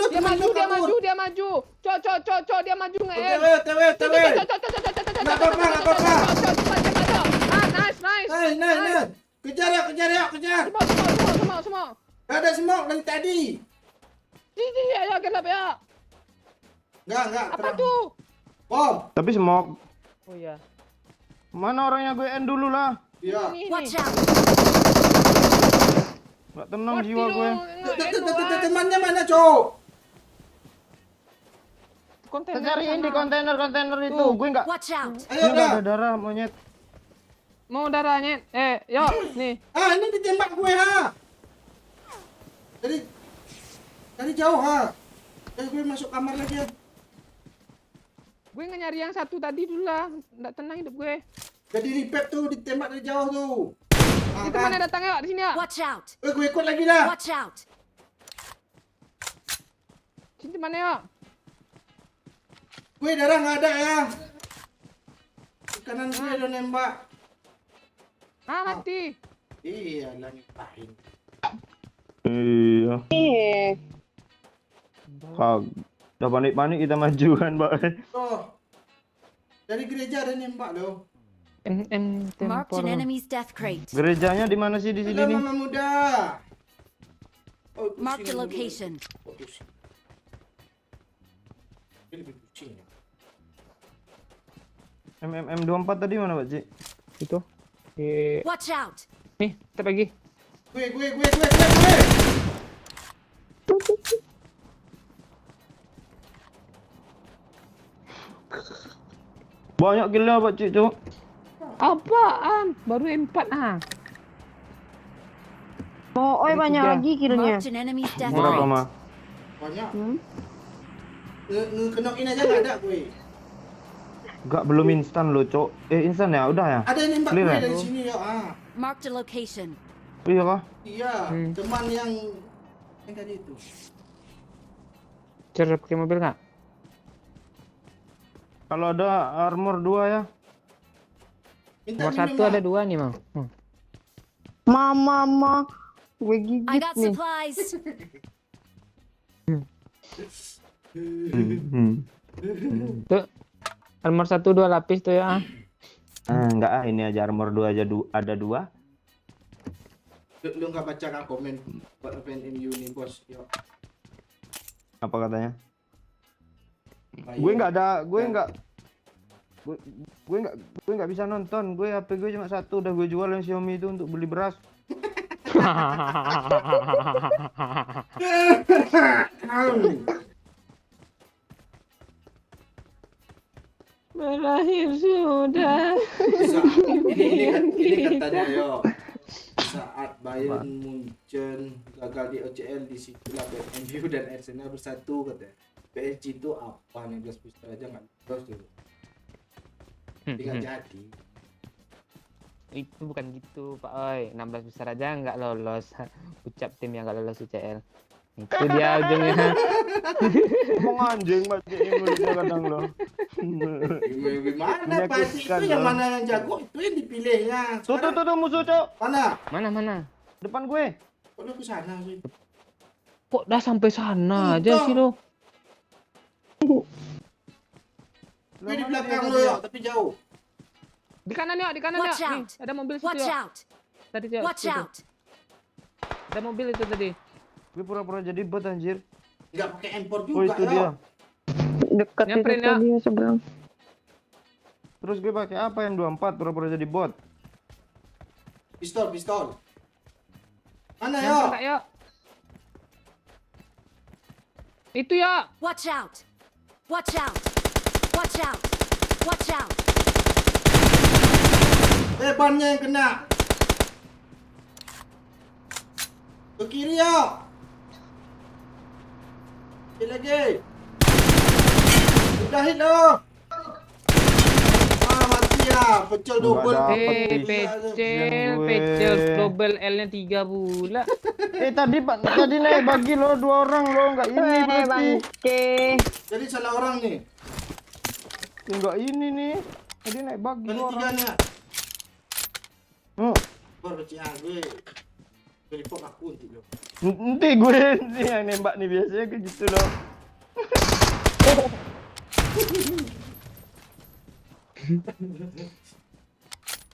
Dia kabur. maju. Cok, dia maju nge OTW. Nggak apa-apa. Ah, nice. Nah. Kejar. Semua. Gak ada smoke dari tadi. Sini ya, gelap ya. Enggak. Apa terang. tuh? Bom. Tapi smoke. Oh iya. Mana orangnya gue end dulu lah. Iya. Ini. Watch out. Gak tenang jiwa gue. Temannya mana, Cok? Kontainer Cariin di kontainer itu. Tuh. Gue nggak. Watch out. Ayo Ini dah. ada darah monyet. mau darahnya. Yuk, nih. Ah, ini ditembak gue ha. Dari jauh ha. Gue masuk kamar lagi ya. Gue nyari yang satu tadi dulu lah. Nggak tenang hidup gue. Jadi repair tuh ditembak dari jauh tuh. Ah, Itu mana datang ya? Di sini ya. Watch out. Gue ikut lagi dah. Watch out. Sini mana ya? Gue darah nggak ada ya. Di kanan gue udah nembak. Mati. Iya, lah nyepain. Iya. Udah panik-panik kita maju kan, Pak. Tuh. Dari gereja ada nembak loh. Marked an enemy's death crate. Gerejanya di mana sih di sini Halo nih? mama muda. Oh, pusing Marked a dulu. location. Oh, pusing. Ini lebih pusing ya. MM24 tadi mana, Pak Ci? Itu. Watch out. Nih, kita pergi. Gue. Banyak gila, Pak Ci, Cok. Apaan? Baru 4 ah. Oh, oi banyak tiga. lagi kiranya. Marked an enemy's death Berapa, crate. Ma? Banyak. Hmm? Ngekenokin aja nggak ada gue. Enggak, belum instan loh, Cok. Instan ya? Udah ya? Ada yang nembak Clear gue ya? dari sini ya. Ah. Marked a location. Iya kah? Iya, teman yang tadi itu. Cara pakai mobil nggak? Kalau ada armor 2 ya. Minta Nomor 1 ada 2 nih, Mang. Mama. Gue I gigit got nih. supplies. Tuh. Armor 1 2 lapis tuh ya. Enggak ah, ini aja armor 2 aja ada 2. Lu nggak baca kan komen buat event MU nih bos? Yuk. Apa katanya? Ayo. Gue nggak ada, gue nggak Gue nggak bisa nonton. Gue HP gue cuma satu, udah gue jual yang Xiaomi itu untuk beli beras. Berakhir sudah. Ini katanya yo. Saat Bayern Munchen gagal di OCL, disitulah MU dan Arsenal bersatu katanya. PSG itu apa nih, 16 besar aja nggak terus dulu. Tidak jadi. Itu bukan gitu Pak Oi, 16 besar aja nggak lolos. Ucap tim yang nggak lolos UCL. Itu dia ujungnya. Emang anjing Bacik ini mulutnya kadang lo. Gimana pasti itu yang mana yang jago itu yang dipilihnya. Tuh musuh, Cok. Mana? Mana? Depan gue. Kok lu ke sana sih? Kok dah sampai sana aja sih lo? Gue di belakang lo ya, tapi jauh. Di kanan ya, di kanan ya. Watch Nih, out. ada mobil situ Watch ya. out. Tadi ya. Watch situ. out. Ada mobil itu tadi. Gue pura-pura jadi bot anjir. Nggak pakai empor Oh juga itu dia. ya. Dekat itu Nyamperin ya. tadi seberang. Terus gue pakai apa yang 24 pura-pura jadi bot? Pistol. Mana ya? Nyamper nggak, ya? Itu ya. Watch out. Watch out. Watch out. Watch out. Bannya yang kena. Ke kiri ya. Sekali lagi. Udah hit lo. Mati ya. Pecel double. Nggak dapet. Pecel double L-nya 3 pula. Tadi naik bagi lo 2 orang lo, nggak ini berarti. Bangke. Jadi salah orang nih. Enggak ini nih. Tadi naik bagi Kali 2 3 orang. nih. Oh, Baru kecil gue. Report aku nanti lo. nanti gue nih yang nembak nih biasanya kayak gitu loh.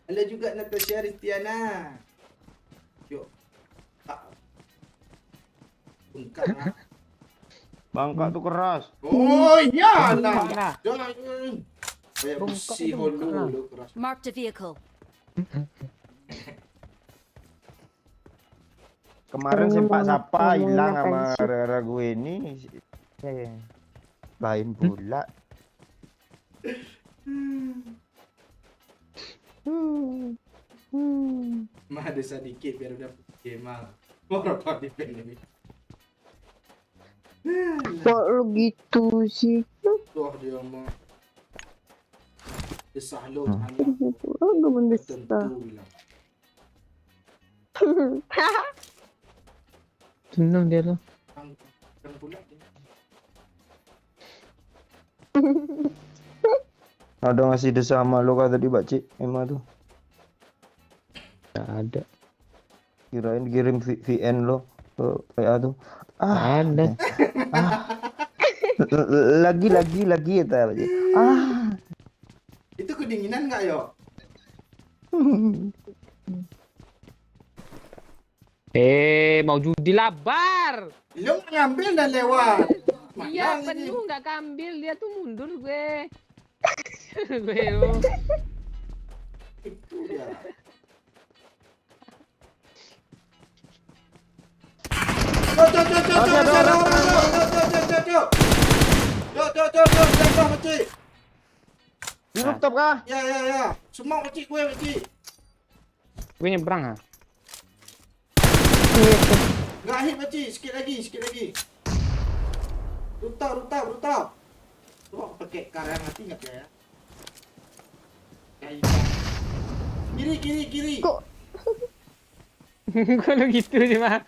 Ada juga Natasha Ristiana. Yuk. Tak. Bengkak lah. Bangka tuh keras. Oh iya Bengkak lah. lah. Jangan. Kayak Bengkak besi itu bengkak lah. holu keras. Marked a vehicle. Kemarin sempak sapa hilang sama gara-gara gue ini. Lain pula. Mah ada sedikit biar udah Kemal. Merokok di pen ini. Kok lu gitu sih? Tuh dia mah. Desah lo anak. Oh, gak mendesak. Tentu bilang. Seneng dia lo. Kan pula dia. Ada ngasih desa sama lo kata di Bacik emang tuh. Nggak ada. Kirain kirim VN lo ke PA tuh. Ada. Lagi ya Bacik. Itu kedinginan nggak yo? Mau judi labar. Lo ngambil dan lewat. Iya, Mana ini? penuh nggak kambil, dia tuh mundur gue. Gue lo. Itu dia. Jatuh, Pakcik. Di rooftop kah? Ya. Semua Pakcik gue, Pakcik. Gue nyebrang ha. Nggak hit, Pakcik. Sikit lagi. Rooftop. Coba pakai karet mati nggak ya? Kayak kiri. Kok Gue lo gitu sih mah.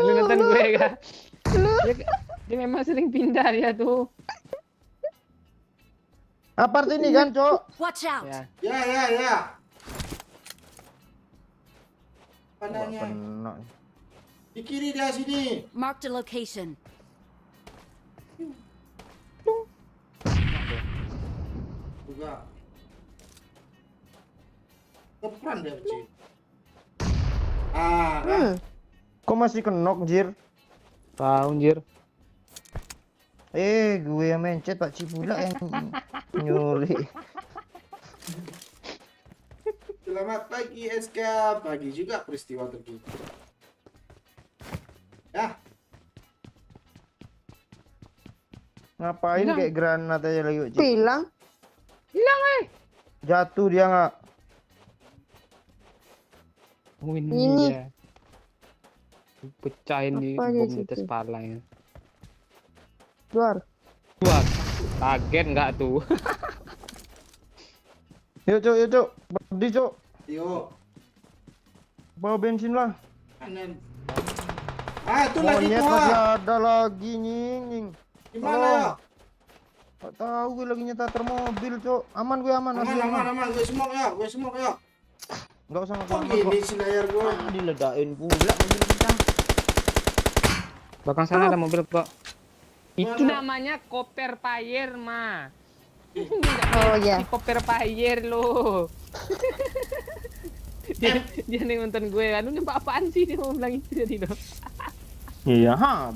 Lu nonton gue kah? Dia memang sering pindah dia tuh. Apart ini kan, Cok? Watch out. Ya. Ya. Nggak Panahnya. kena. Di kiri dia sini. Marked a location. Juga. Keperan dia, Pakcik. Kan? Kok masih kenok, Jir? Tahu anjir. Gue yang mencet, Pak Ci pula yang nyuri. Selamat pagi SK, pagi juga peristiwa terkini. Ya, Ngapain Hilang. kayak granat aja lagi, Pak Ci? Hilang. Jatuh dia nggak? Oh, Ini. ini dia. Pecahin di Apa dia bom di situ? atas kepala ya. Luar. Wah, kaget nggak tuh? Yuk, Cuk. Berdi, Cuk. yuk. Bawa bensin lah. Kanan. Ah, itu lagi Monyet tuh. masih Ah. ada lagi, nying. Gimana ya? Gak tahu gue lagi nyetar mobil, Cuk. Aman gue aman. asli Aman. Gue semok ya. Nggak usah Kok ngapain. gini sih layar gue? Diledain pula mobil kita. Belakang sana ada mobil kok. Itu Mana? namanya koper payer, Ma. Oh ya. Si koper payer lo. dia nih nonton gue, anu nyembah apaan sih dia mau bilang itu tadi lo. Iya, ha.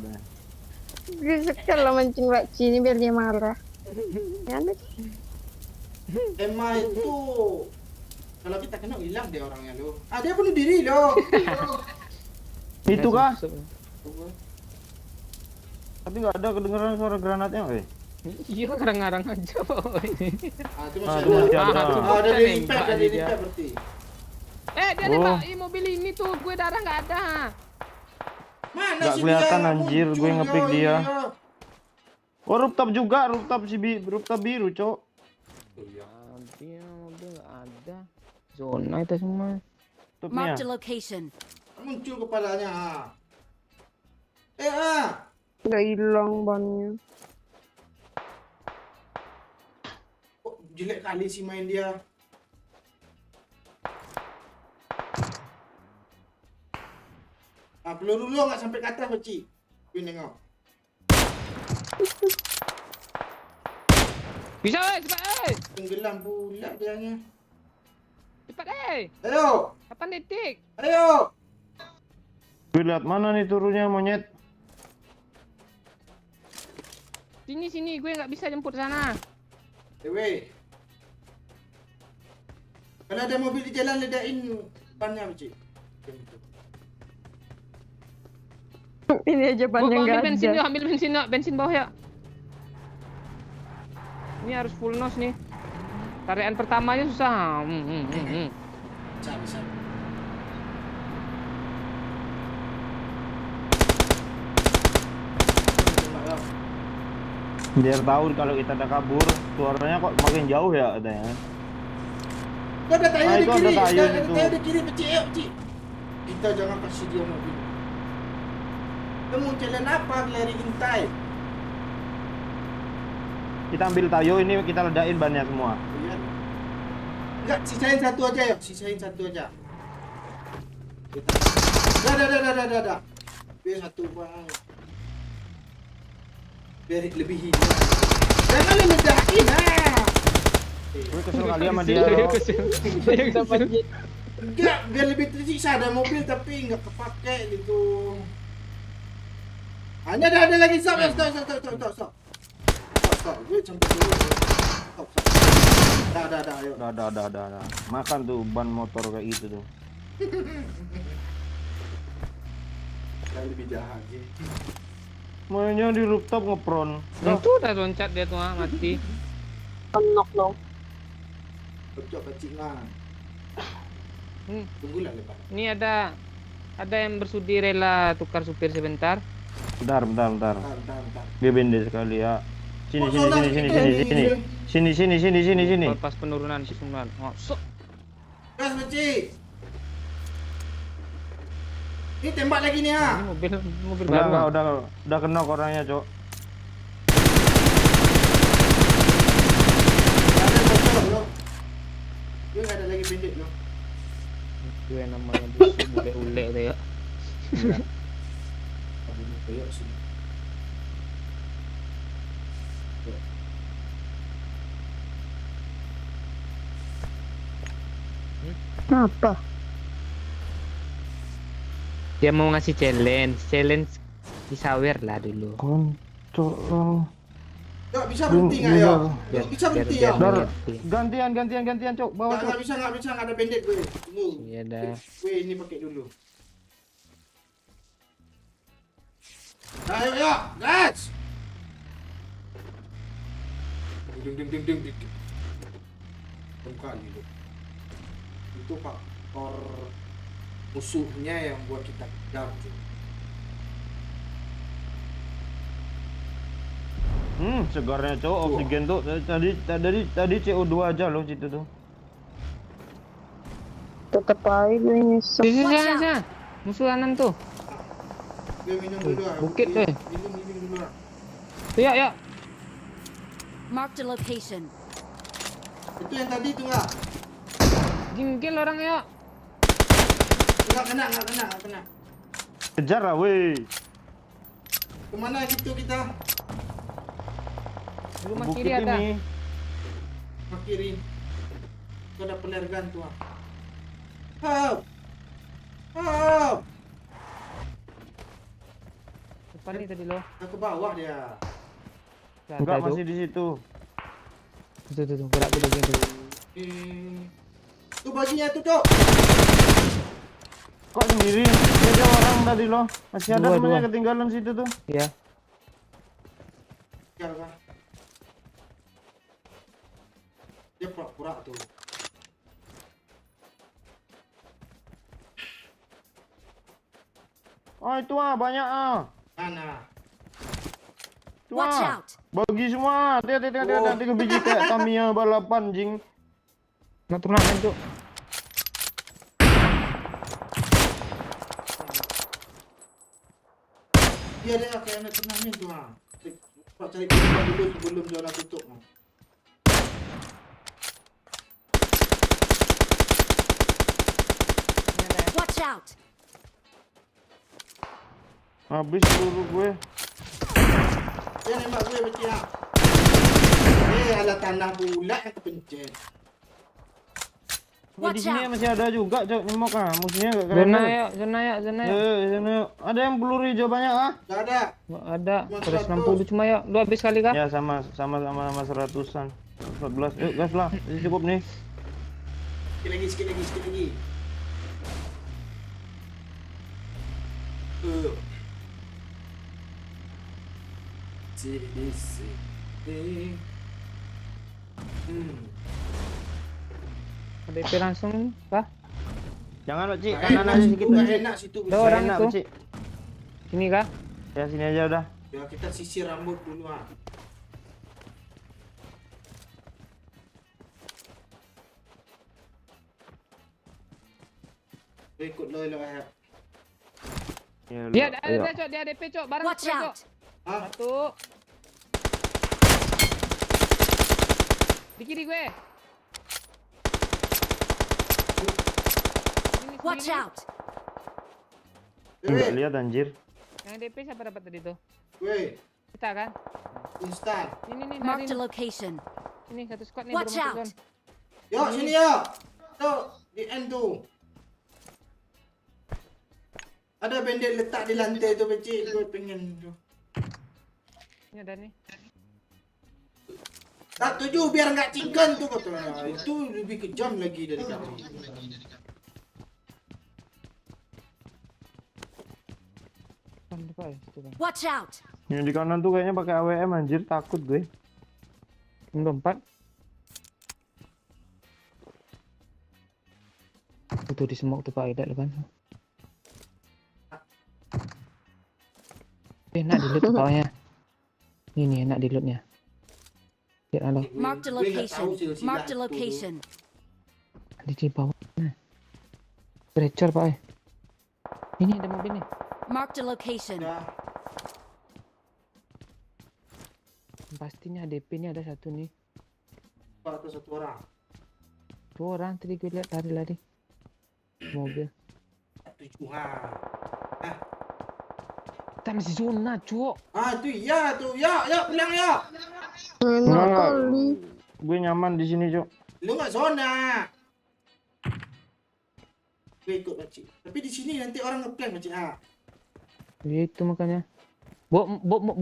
Gue suka lo mancing Pak Ci ini biar dia marah. Ya, Nek. Emma itu kalau kita kena hilang deh orangnya lo. Ah, dia bunuh diri lo. Itu kah? Masuk. Tapi nggak ada kedengeran suara granatnya, weh. Iya, ngarang-ngarang aja. Ah, itu Ah, masih itu masih ada. ada. Ah, ada di Nembak repair, ada di dia. repair berarti. Dia Oh. nembak mobil ini tuh, gue darah nggak ada. Mana Nggak sih kelihatan, dia? anjir, gue Muncul, ngepick yo, dia. iya. Oh, rooftop juga, rooftop biru, Cuk. Dia mobil nggak ada. Zona itu semua. Rooftopnya. Marked a location. Muncul kepalanya. Udah hilang bannya. Kok jelek kali sih main dia. Ah, peluru lu nggak sampai ke atas, Beci. Gue nengok. Bisa, cepat, Tenggelam pula dianya. cepat, Ayo, 8 detik. ayo. Gue lihat mana nih turunnya, monyet. Sini, gue nggak bisa jemput sana. Dewe. Kalau ada mobil di jalan, ledain bannya, Beci. Ini aja Gua bannya ambil nggak bensin ada. yuk, ambil bensin yuk, bensin bawah ya. Ini harus full nose nih. Tarian pertamanya susah. Bisa. Biar tahu kalau kita udah kabur, suaranya kok makin jauh ya katanya. Itu ada tayo Ah, di itu kiri, ada tayo ada itu. tayo di kiri, Beci. Ayo, Beci. Kita jangan kasih dia mobil. Kamu jalan apa, lari intai? Kita ambil tayo ini, kita ledain bannya semua. Iya. Enggak, sisain satu aja yuk, sisain satu aja. Dah. Biar satu bang. Biar lebih hilang. Jangan ledakin Gue kesel kali sama dia loh. Enggak, biar lebih tersiksa. Ada mobil tapi enggak kepake gitu. Hanya ada lagi. Stop. Gue sampai dulu. Stop. Dah, ayo. Dah. Makan tuh ban motor kayak gitu tuh. Yang lebih jahat sih. Mainnya di rooftop ngepron. Itu udah loncat dia tuh mati. Knock dong. Cocok kecil lah. Tunggulah lepas. Ini ada yang bersudi rela tukar supir sebentar. Bentar. Bentar. Dia bende sekali ya. Sini. Oh, Sini. Pas penurunan susunan. Masuk. Gas, Beci. Ini tembak lagi nih Ini ya. mobil Enggak, baru. udah kena orangnya, Cok. Ada bocor lo. Dia nggak ada lagi pendek lo. Gue namanya busuk bule-ule tuh ya. Kayak sih. Apa? Dia mau ngasih challenge disawer lah dulu. Kontol. Nggak bisa berhenti nggak ya? Nggak bisa berhenti ya? Dar, gantian, Cok. Bawa, Cok. Nggak bisa, nggak ada bandit gue. Tunggu. Iya dah. Gue ini pakai dulu. Ayo, yuk, guys. Ding. Buka gitu. Itu faktor musuhnya yang buat kita kejar, cuy. Segarnya, Cok. Oksigen tuh tadi CO2 aja loh situ tuh. Tetep aja gue nyesel. Sini. Musuh kanan tuh. Gue minum dulu ah. Bukit, weh. Minum dulu ah. Ya. Marked a location. Itu yang tadi tuh nggak? Jingkil orang ya. Nggak kena. Kejar lah, weh. Kemana gitu kita? Di rumah Bukit kiri ada. ini. Ke kiri. Itu ada penergan tuh ah. Help! Depan nih tadi lo. Ke bawah dia. Enggak, masih di situ. Tuh. Gerak ke bagian tuh. Tuh bajunya tuh, Cok. Kok sendiri? Dia orang tadi loh. Masih ada Dua. temannya ketinggalan situ tuh. Iya. Kejar kan? Dia pura-pura tuh. Oh, itu banyak Mana? Itu Watch out. Bagi semua. Hati-hati ada 3 biji kayak Tamiya balapan, jing. Nak turnamen tuh. Dia kayak anak turnamen tuh ah. Pak cari pilihan dulu sebelum zona tutup. Watch out. Habis peluru gue. Dia nembak gue beci ah. Alah tanah pula yang kepencet. Di Watch sini out. masih ada juga, Cok. Nyemok musuhnya enggak keren. Zona ya. Sana yuk. Ada yang peluru hijau banyak Gak ada. Nggak ada. 160 cuma ya. Lu habis kali kah? Ya sama 100-an. 14. Yuk, gas lah. Ini cukup nih. Sikit lagi. Sini. DP langsung kah? Jangan, Pak, Cik. Kanan aja sedikit. Gak enak situ. Ada orang Enak, itu. Pak, Cik. Sini kah? Ya sini aja udah. Ya kita sisir rambut dulu ah. Ikut lo ya. Ya, Dia lu- ada ayo. Cok. Dia DP Cok. Barang Watch spray, Cok. out. Ah, Satu. Di kiri gue. Ini Watch sendiri. out. Enggak lihat anjir. Yang DP siapa dapat tadi tuh? gue Kita kan? instan. Ini Marked a lari. location. Ini satu squad nih Watch bermasuk out. zone. Yuk sini yuk. Tuh di end tuh. Ada bandit letak di lantai tuh beci. Gue pengen tuh. Ini ada nih. Tak tuju biar nggak cingkan tuh katanya. Itu lebih kejam lagi dari kami. Depan depan situ kan. Watch out. Yang di kanan tuh kayaknya pakai AWM anjir, takut gue. Lompat. Itu di semok tuh Pak Ida depan. Enak di loot tuh bawahnya. Ini enak di lootnya. Lihat halo. Marked a Gue nggak tahu location. silsilah Marked a itu. location. Di bawah. Nah. Stretcher Pak. Ini ada mobil nih. Marked a location. Ya, Pastinya DP ini ada satu nih. Pak atau satu orang. 2 orang tadi gue lihat lari-lari. Mobil. Tujuh Kita masih zona, cuk. Ah itu iya tuh. Ya pulang ya. Enak Enggak. kali. Gue nyaman di sini, Cok. Lu nggak zona. Gue ikut Pakcik. Tapi di sini nanti orang ngeplank Pakcik. Ah. Itu makanya. Bawa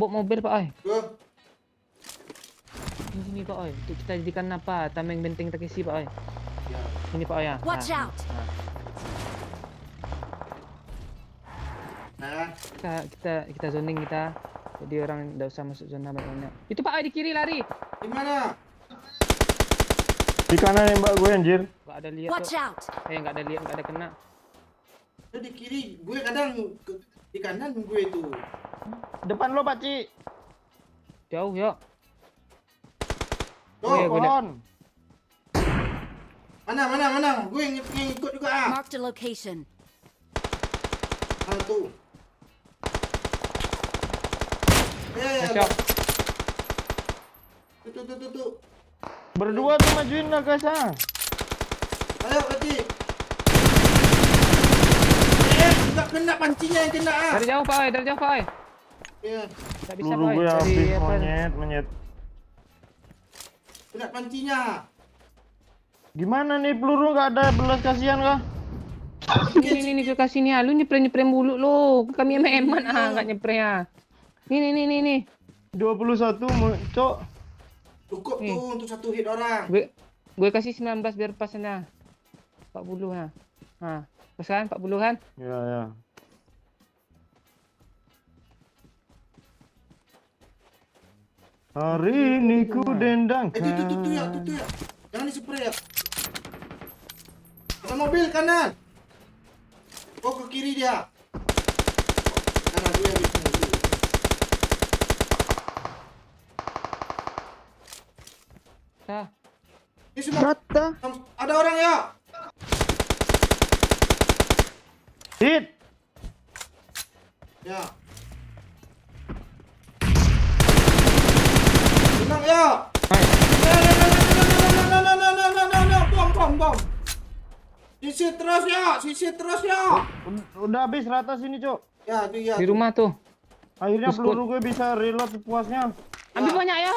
mobil Pak Ai. Gue Sini Pak Oi. Untuk kita jadikan apa? Tameng benteng Takeshi Pak Oi. Ya. Sini Pak Oi ya. Watch Nah, out. nah. Nah, Kita zoning kita. Jadi orang enggak usah masuk zona banyak. Itu Pak Oi di kiri lari. di mana? Di kanan nembak gue anjir. Enggak ada lihat Watch tuh. out. Enggak ada lihat, enggak ada kena. Itu di kiri, gue kadang di kanan gue itu. Depan lo Pak Ci. Jauh yuk. Tuh, Iya, gue udah- Pohon. mana? Gue yang ikut juga ah. Marked a location. Tuh. Masuk. Tuh. Berdua tuh majuin lah guys ah. Ayo, Kati. Enggak kena pancinya yang kena ah. Dari jauh Pak Oi, dari jauh Pak Oi. Ya, Enggak bisa Pak Peluru Oi. gue Dari habis apa? monyet. kena pancinya. Gimana nih peluru nggak ada belas kasihan kah? Ini gue kasih nih, lu nyepre bulu lo. Kami eman enggak nyepre ya. Nih. 21 cok. Cukup Nih. tuh untuk satu hit orang. Gue kasih 19 biar pas sana. 40 ha. Ha, pas kan 40 kan? Ya. Hari ini ku dendangkan. Itu ya. Jangan dispray ya. Ada mobil kanan. Oh, ke kiri dia. Kanan gue habis mobil. Dah. Ini semua ada orang ya. Hit. Ya. Tenang ya. Bom. Sisir terus ya. Udah habis rata sini cok. Ya, itu ya. Di rumah tuh. Akhirnya Terus peluru gue bisa reload sepuasnya. Ambil banyak ya.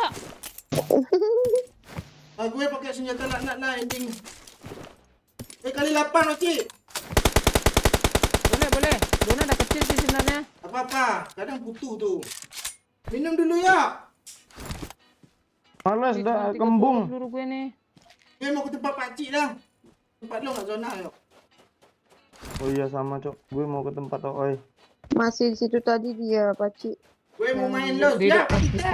Gue pakai senjata nak ending. Kali 8 Oci. Boleh. Zona dah kecil sih sebenarnya. Apa-apa, kadang butuh tuh. Minum dulu ya. Males Cuma dah 30 kembung. peluru gue nih. Gue mau ke tempat pakcik dah. Tempat lo nggak zona yuk. Oh iya sama cok. Gue mau ke tempat Oi. Masih di situ tadi dia, Paci. Gue mau main lo. Di Ya, depan kita.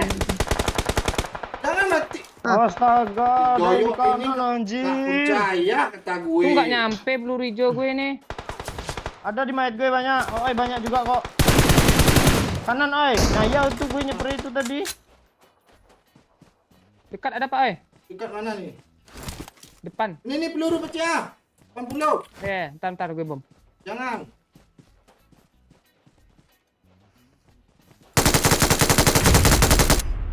Jangan mati. Astaga, dari Goyok kanan ini nggak anjir. percaya kata gue. Tuh nggak nyampe peluru hijau gue nih. Ada di mayat gue banyak. Oi banyak juga kok. Kanan Oi. Nah ya itu gue nyeper itu tadi. Dekat ada Pak Oi. Dekat mana nih? Depan. Ini peluru pecah. 80. Ntar gue bom. Jangan.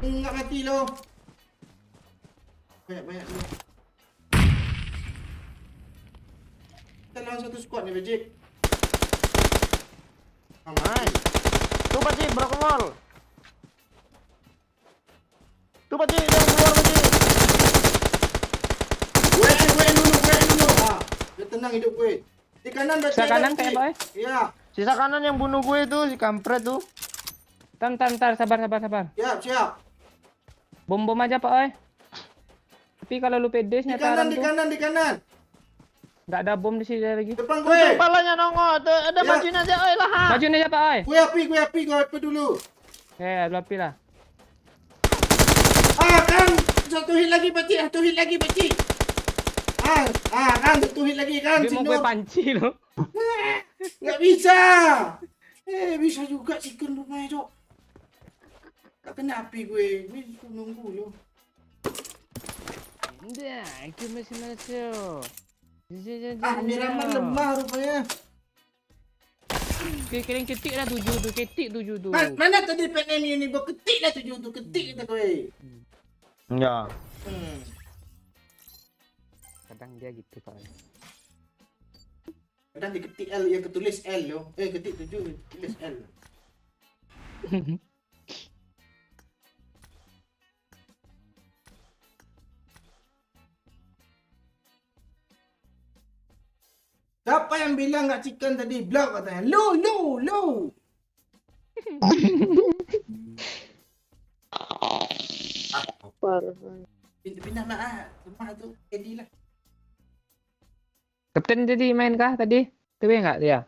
Enggak mati lo. Banyak lo. Kita lawan satu squad nih, Bajik. Nice. Tuh Pak Ci, broken wall. Tuh Pak Ci, yang keluar Pak Ci. Gue dulu. Dia tenang hidup gue. Di kanan Bajik. Sisa kanan kayak Pak Oi. Iya. Sisa kanan yang bunuh gue itu si kampret tuh. Ntar, sabar. Siap. Bom aja Pak Oi. Tapi kalau lu pede Di nyata kanan, di kanan. nggak ada bom di sini lagi. Depan Tuh gue. kepalanya nongol. Tuh, ada Ya. bajunya aja Oi lah. Majuin aja Pak Oi. Gue api dulu. Lu api lah. Kan satu hit lagi Bajik. Kan satu hit lagi kan. Dia mau gue panci lo. Nggak bisa. Bisa juga chicken rumahnya, Cok. Tak kena api gue. Ini nunggu lo. Dah, aku masih masuk. Miraman lemah rupanya. Kalian ketik lah 7 tu, ketik 7 tu. Mana tadi PNM ini? Bawa ketik lah 7 tu. Ketik kata gue. Ya. Kadang dia gitu Pak Oi. Kadang diketik L yang ketulis L lo. Ketik 7 tulis L. Siapa yang bilang nggak chicken tadi? Blok katanya. Lu. Parah. Pindah rumah tuh Edi lah. Kapten jadi main kah tadi? TW nggak dia?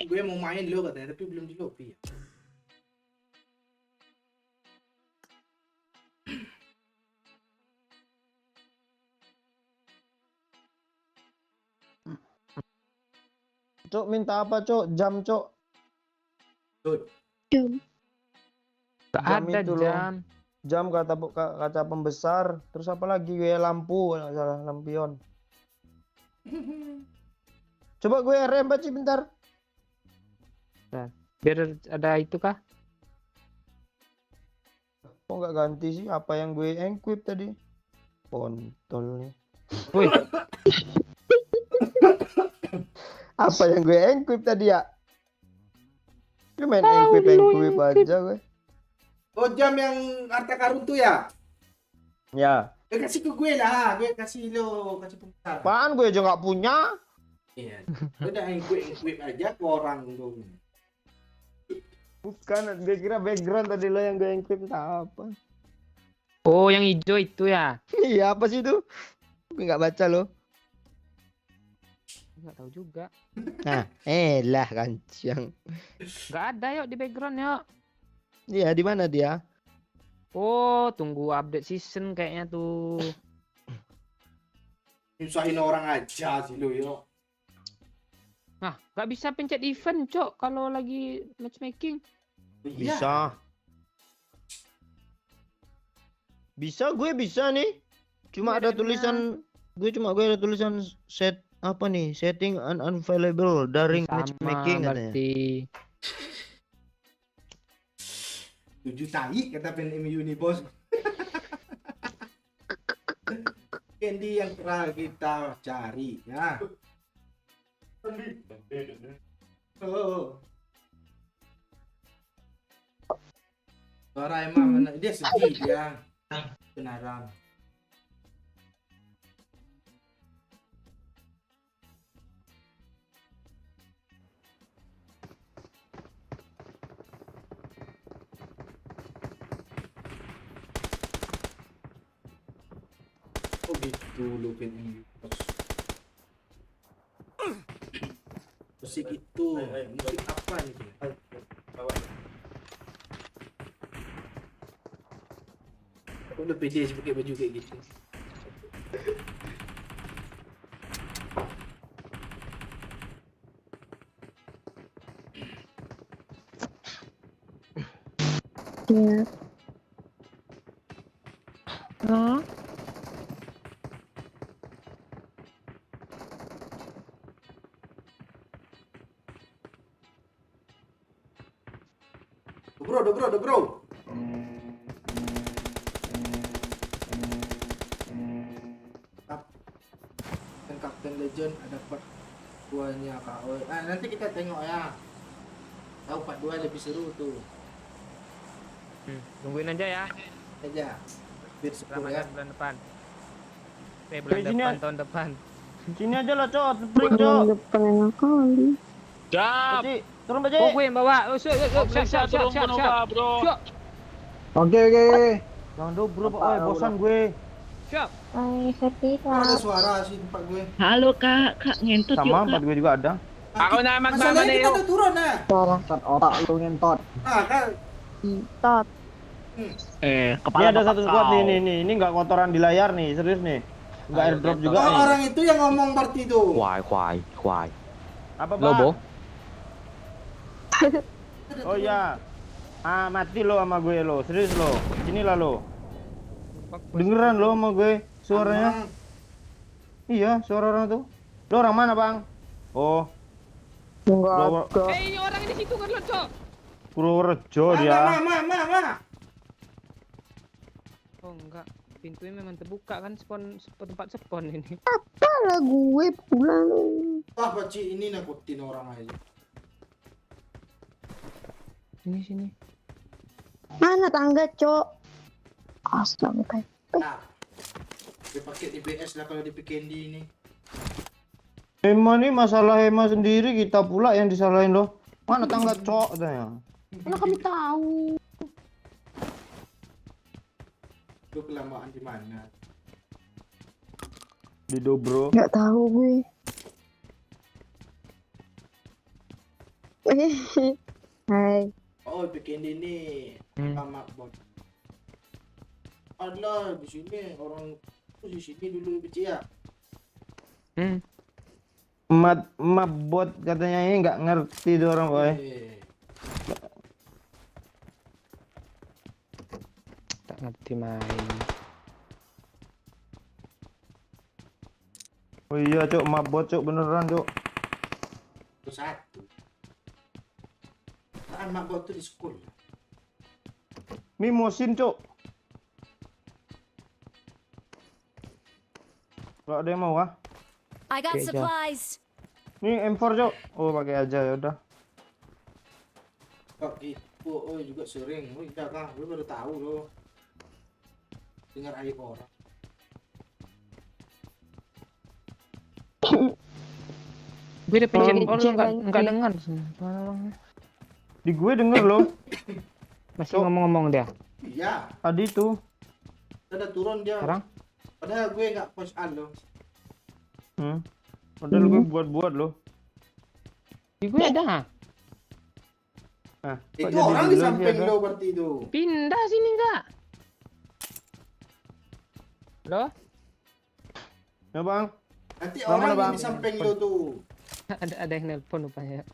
Gue mau main lo katanya tapi belum di lobby ya. Cok minta apa cok? Jam cok. Nggak Jam ada itu loh. jam. Jam kata pembesar. Terus apa lagi gue lampu kalau nggak salah lampion. Coba gue RM baca bentar. Biar ada itu kah? Kok nggak ganti sih? Apa yang gue equip tadi? Kontol nih. Wih, Apa yang gue equip tadi ya? Gue main equip aja gue. Oh jam yang harta karun tuh ya? Ya. Kasih ke gue lah, gue kasih pembesar. Apaan gue aja nggak punya? Iya. Udah equip aja ke orang dong. Bukan, gue kira background tadi lo yang gue equip entah apa. oh yang hijau itu ya? Iya apa sih itu? Gue nggak baca lo. Nggak tahu juga. Nah, lah kancang. Nggak ada yuk di background yuk. Iya di mana dia? Oh, tunggu update season kayaknya tuh. Nyusahin orang aja sih lo yo. Nah, nggak bisa pencet event, Cok, kalau lagi matchmaking. Iya. Bisa. Bisa gue bisa nih. Cuma ada tulisan gue ada tulisan set apa nih? Setting unavailable daring Sama matchmaking katanya. berarti. 7 tai kata PNMU nih bos. Candy yang pernah kita cari ya. Oh. Suara emang mana dia sedih dia. Benaran. Oh gitu lu PNMU. Musik itu, musik apa nih? Aku udah pede sih pakai baju kayak gitu. Iya. Hah? Udah bro. Kapten Legend ada part 2-nya KO. Nanti kita tengok ya. Tahu part 2 lebih seru tuh. Tungguin aja ya. Aja. Biar sepuluh ya. Ramadan bulan depan. Bulan Sini depan, ya. tahun depan. Sini aja lah cok, sprint cok. Bulan depan enak kali. Baci, turun baci. Oh, gue yang bawa. Oh, siap. Siap. Oke. Jangan dobro pak, bosan gue. Siap. Ay, sepi Ada lah. suara sih tempat gue. Halo kak ngentot yuk Sama kak. tempat gue juga ada. Aku nama Masalahnya kita udah turun nah. Tat otak lu ngentot. Kan. Tot. Ini Kepala ada otak satu squad kau. nih. Ini nggak kotoran di layar nih, serius nih. Nggak airdrop juga Oh, nih. orang itu yang ngomong party itu. Kwai. Apa Lobo. Oh iya. Mati lo sama gue lo, serius lo. Sinilah lo. Dengeran lo sama gue suaranya. Iya, suara orang tuh. Lo orang mana bang? Oh, Enggak ada. Ini orang di situ kan lo, Cok. Purworejo dia. Ma. Oh, enggak. Pintunya memang terbuka kan tempat spawn ini. Apalah gue pulang. Wah, Baci ini nakutin orang aja. Sini. Mana tangga, Cok? Astaga. Nah. Dia pakai DBS lah kalau di Candy ini. Hema nih masalah Hema sendiri, kita pula yang disalahin lo. Mana tangga cok katanya. Mana kami tahu. Lu kelamaan di mana? Di Dobro. Nggak tahu gue. Hai. Oh, bikin ini sama bot. Ada di sini orang di sini dulu kecil ya. Emat bot katanya ini nggak ngerti tuh orang boy. Tak ngerti main. Oh iya cok, emat bot cok beneran cok. Itu satu. Anak bot tuh di sekolah. Mimosin cok. Kalau ada yang mau ah? I got Okay, supplies. Nih M4 cok. Oh pakai aja ya udah. Kok itu oh juga sering. Oh iya kah, lu baru tahu lo. Dengar aib orang. Gue udah pencet Oh, all enggak dengar. Di gue denger loh. Masih ngomong-ngomong dia. Iya, Tadi tuh. ada turun dia. Sekarang? Padahal gue nggak push on lo. Padahal gue buat-buat loh. Di gue ada. Nah, kok Itu jadi orang di bilang sih samping ada? lo berarti itu. Pindah sini enggak? Halo? Ya bang. Nanti Bang, orang mana, Bang? yang di samping lo tuh. ada yang nelpon rupanya.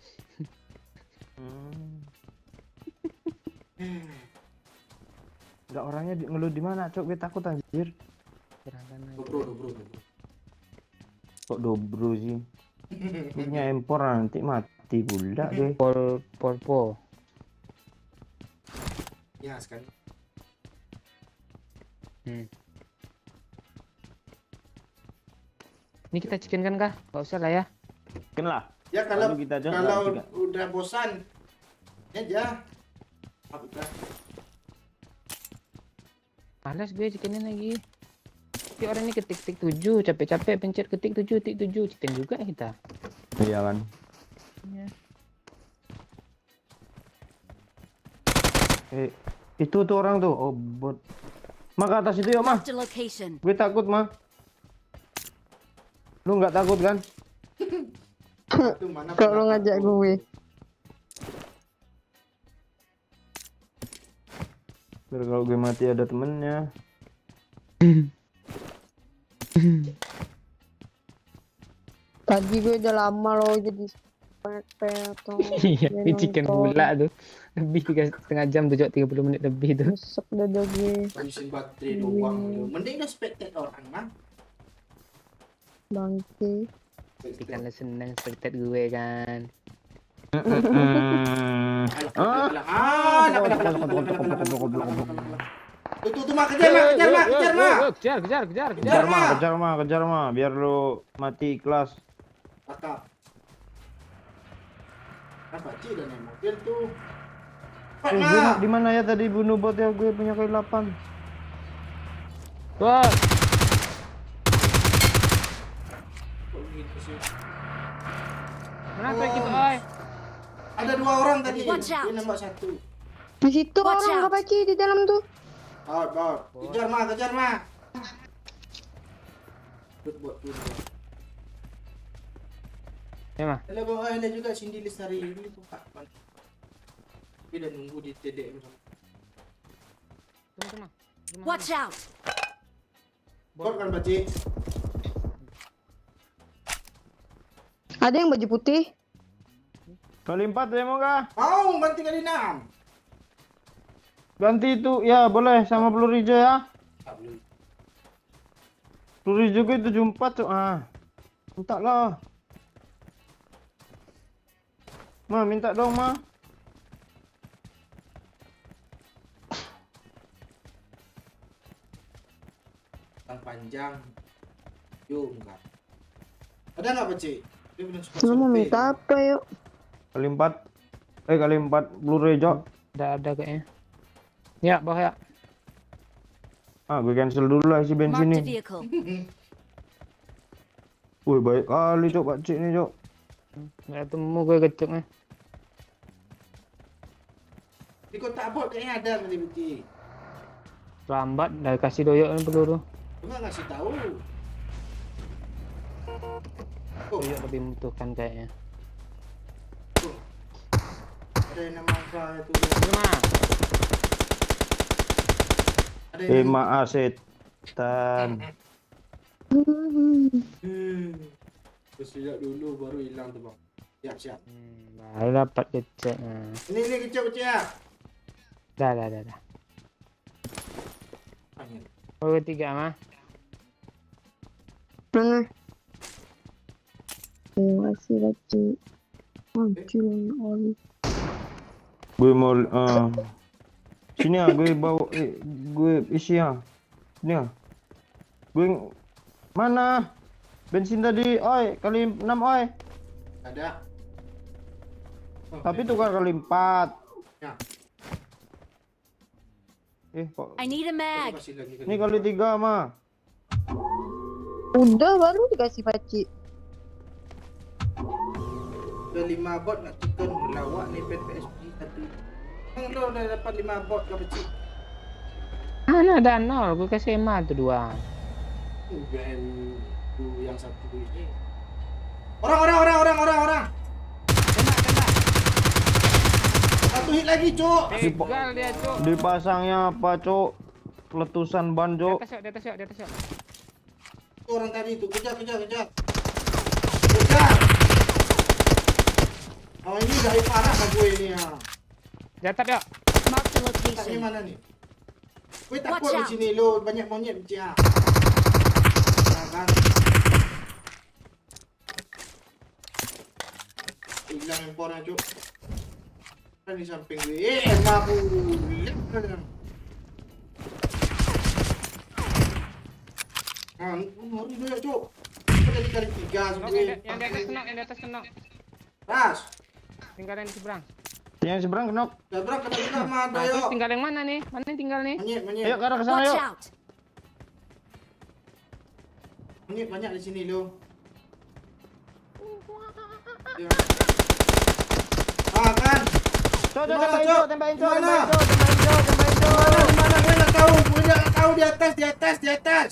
Enggak orangnya ngeluh di mana cok? Gue takut anjir. Serahkan aja. Dobro. Kok dobro sih? Punya empor nanti mati pula gue. Polpo. Ya sekali. Ini kita chicken kan kah? Gak usah lah ya. Kenlah. Ya kalau Lalu kita aja kalau juga. udah bosan aja. Udah. Malas gue chickenin lagi. Tapi orang ini ketik 7, capek-capek pencet ketik 7, chicken juga kita. Iya kan. Ya. Itu tuh orang tuh. Oh bot. Ma ke atas itu yuk mah. Marked a location. Gue takut mah. Lu nggak takut kan? Itu mana Kalau ngajak gue. Biar kalau gue mati ada temennya. Tadi gue udah lama loh jadi atau Iya, ini chicken pula tuh. Lebih 3,5 jam, 30 menit lebih tuh. Besok dada gue habisin baterai doang lo. Mending udah spectate orang mah. bangke. Tapi kan lo seneng spectate gue kan. Tuh mah kejar mah. Kejar mah, biar lu mati ikhlas. Kakak. Apa sih dan yang mobil tuh? Gue di mana ya tadi bunuh bot ya? Gue punya kayu 8. Wah, Kok gitu sih? kenapa gitu, oi? Ada 2 orang tadi. Watch out. Dia nembak 1. Di situ Watch orang out. nggak pakai di dalam tuh. Out. Kejar mah. Bot. Ya mah. Ada bawa ada juga Cindy Lestari ini tuh Pak. Dia udah nunggu di TDM. Tunggu. Watch out. Bot kan Baci? Ada yang baju putih. Kali 4 ya mau kah? Mau ganti kali 6. Ganti itu ya boleh sama peluru hijau ya. Peluru hijau gue 74 tuh. Minta lah. Ma minta dong ma. Yang panjang. Yuk enggak. Ada nggak Baci? Dia belum suka Lu mau survei. minta apa yuk? Kali 4. Kali 4 peluru hijau. Ada kayaknya. Ya, bawah ya. Gue cancel dulu lah isi bensin Marked a nih. vehicle. Wih baik kali cok pakcik nih cok. Nggak temu gue geceknya. Di kotak bot kayaknya ada tadi Baci. Lambat dah kasih doyok ni peluru. Cuma ngasih tahu. Oh, Doyok lebih membutuhkan kayaknya. ada yang nama apa itu? Gimana? Ada yang Maaf setan. Terus lihat dulu baru hilang tuh bang. Siap. Baru dapat kecek. Ini kecil ya. Dah. Angin. Oh, ketiga mah. Tengah. Terima kasih Bacik. Hancur oli. Gue mau sini ah, gue bawa gue isi ah. Sini ah. Gue mana? Bensin tadi, oi, kali 6 oi. Ada. Oh, Tapi tukar kali 4. Ya. Kok I need a mag. Kasih lagi ini kali 3 mah. Udah baru dikasih Bacik. Udah 5 bot nak chicken melawak nih PSP tadi. Bang lo udah dapat 5 bot ke kecil. Mana ada 0, gue kasih emas tu 2. UGM tu yang satu ini. Orang. Tembak. Satu hit lagi, Cuk. Tinggal dia, Cuk. Dipasangnya apa, Cuk? Letusan ban, Di Cuk. atas yuk. Itu orang tadi tu. Kejar. Oh ini dah parah sama gue ini ya. Jatap yuk. Mark the Tak ni location. mana ni? Gue takut Watch di out. sini lo banyak monyet dia. Kan. Hilang impornya, Cuk. Kan di samping gue. Mabu. Ngeri dia, Cuk. Kita jadi kali 3 Knock, gue. yang di atas kena. Ras. Tinggal yang di seberang. Yang seberang kenok. Dah berang kena juga mah Nah, terus doyo. tinggal yang mana nih? Mana yang tinggal nih? Monyet. Ayo ke arah sana Watch yuk. out. Monyet banyak di sini lo. Ya. Kan. Cok, Di mana, tembakin, Cok? Cok, tembakin, Di Cok, mana? tembakin, Cok. Mana gue nggak tahu. Gue nggak tahu di atas.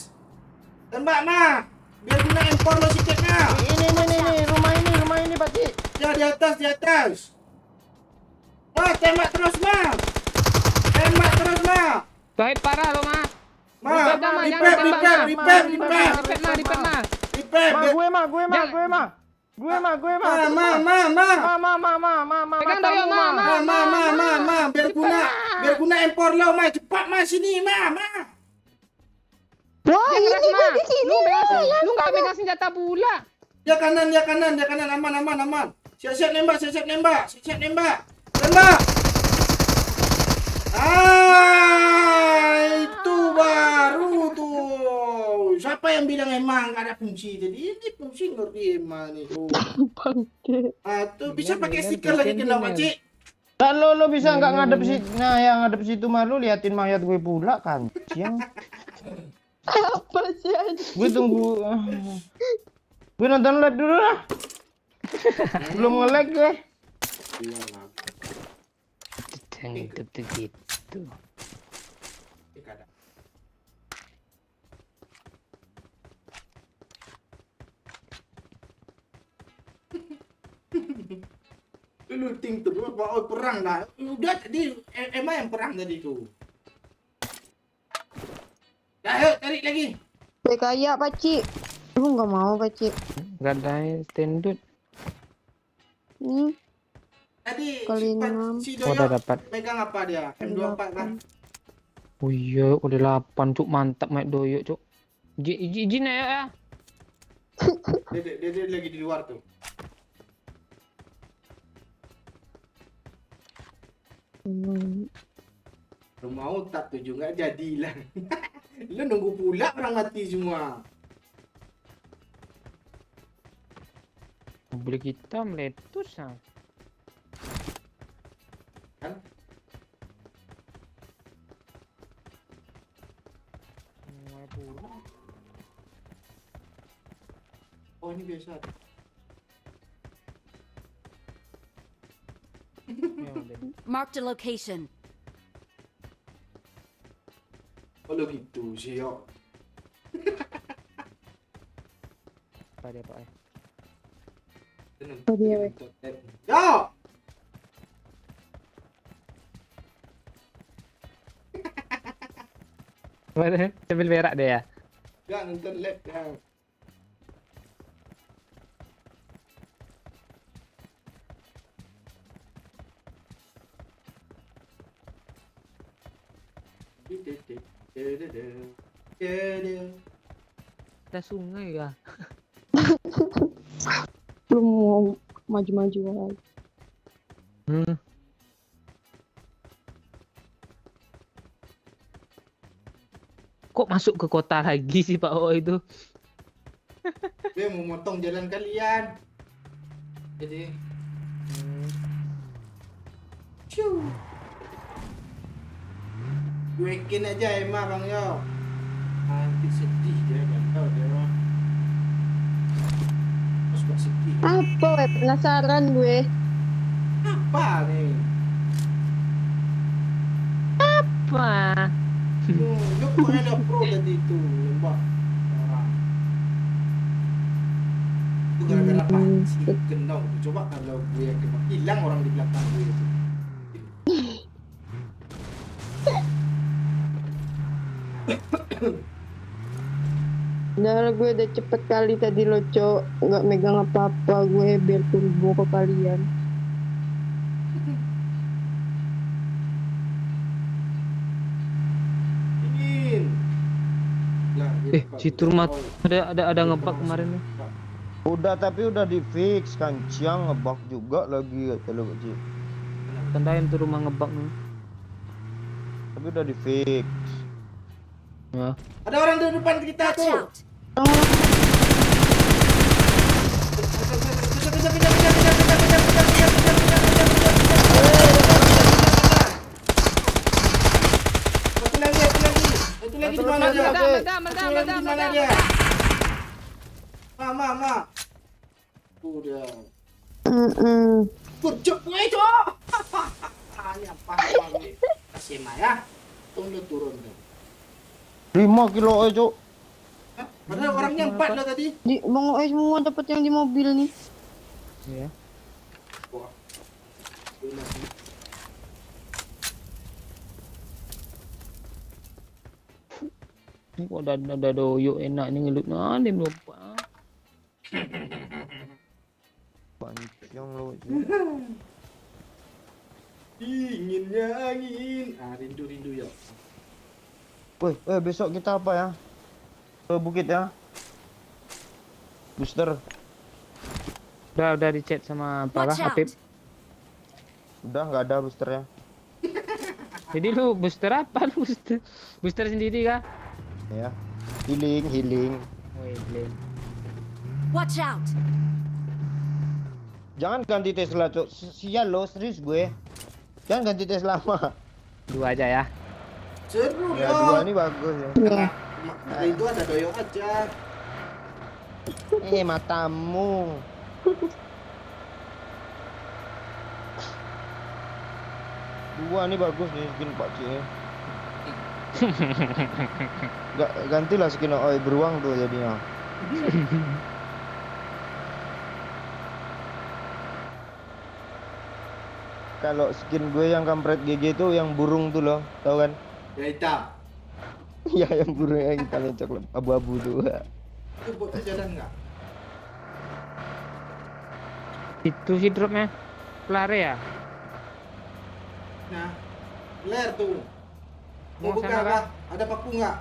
Tembak mah. Biar guna impor lo sikit mah. Ini, rumah ini, Pak Cik. Ya di atas. Wah, tembak terus mah. Tohid parah lo, mah. Mah, Repair dah, Mak. Jangan repair. tembak, Mak. Repair. Repair, mah. Repair. Gue mah. Pegang doyok, Mak. Biar guna impor lo mah. Cepat mah sini mah. Wah, Dia keras, ini mah. di sini. Lu nggak pegang senjata pula. Dia kanan, aman. Siap-siap nembak. Tembak. Itu baru tuh. Siapa yang bilang emang nggak ada fungsi tadi? Ini fungsi ngerti emang nih tuh. Tuh bisa pakai stiker lagi kena Pakcik. Kalau lo bisa nggak ngadep situ, nah yang ngadep situ mah lu liatin mayat gue pula kan, siang. Apa sih aja? Gue tunggu, gue nonton live dulu lah. Belum nge-lag gue. Jangan gitu. Looting terus, perang dah. Udah tadi, emang yang perang tadi tuh. Dah, yuk tarik lagi. Kayak Bacik. Aku nggak mau Bacik. Gak ada tendut. Ini Tadi Kali si, enam. si Oh, udah Doyok dapat. megang apa dia? M24 kan? Oh iya, udah 8, Cuk. Mantap, Mak Doyok, Cuk. Izin ya. Dia lagi di luar tuh. Lu mau tak tuju nggak jadilah. Lu nunggu pula orang mati semua. Mobil kita meletus, ah. Kan? Oh ini biasa. Ya udah. Mark the location. Oh lo gitu sih yo. Apa dia Pak? Oh, dia, weh. Yo. Mana? Sambil berak dia ya. Gak nonton lab ya. Ada sungai kah? Belum mau maju-maju lagi. Kok masuk ke kota lagi sih Pak O itu? Gue mau motong jalan kalian. Jadi Ciu. Cuekin aja Emma Bang Yo. Nanti sedih dia kan tahu dia mah. Terus kok sedih. Apa weh? Penasaran gue. Apa nih? Apa? Yuk kok ada pro tadi itu lembah orang. Itu gara-gara panci kenal. Coba kalau gue yang kena hilang orang di belakang gue itu. Padahal gue udah cepet kali tadi lo, Cok. Nggak megang apa-apa gue biar turbo ke kalian. Ingin. Lah, Si Turmat ada ngebug kemarin nih. Udah tapi udah di fix kan Ciang ngebug juga lagi kalau Cik. Tandain tuh rumah ngebug nih. Tapi udah di fix. Ya. Ada orang di depan kita Watch tuh. out! Satu lagi. Satu lagi di mana dia? Merdam. Di mana dia? Ma. Udah. Kurcuk gue cok. Ini apa gue? Kasih Ma ya. Tunggu turun tuh. 5 kilo Cuk. Hah? Padahal orangnya 4 loh tadi. Di Bang Oe semua dapat yang di mobil nih. Ya. Wah. Gila sih. Ini kok ada doyok enak nih ngelut nanti lupa. Pancang lo. Dinginnya angin. Rindu ya. Woi, besok kita apa ya? Ke bukit ya? Booster. Udah di chat sama para Watch out! Apip. Udah nggak ada boosternya. Jadi lu booster apa lu booster? Booster sendiri kah? Ya. Healing. Wait, Glenn. Watch out! Jangan ganti Tesla, Cuk. Sial lo, serius gue. Jangan ganti Tesla mah. 2 aja ya. Seru Ya, loh. 2 ini bagus ya. Nah, itu ada doyok aja. Matamu. Dua nih bagus nih skin Pak C. Gantilah skin Oi beruang tuh jadinya. Kalau skin gue yang kampret GG itu yang burung tuh loh, tahu kan? Ya hitam. Ya yang burung yang hitam yang coklat abu-abu tuh. Itu buat jalan nggak? Itu sih dropnya. Pelare ya? Nah, ler tuh. Mau Mau buka sana apa? kah? Ada paku nggak?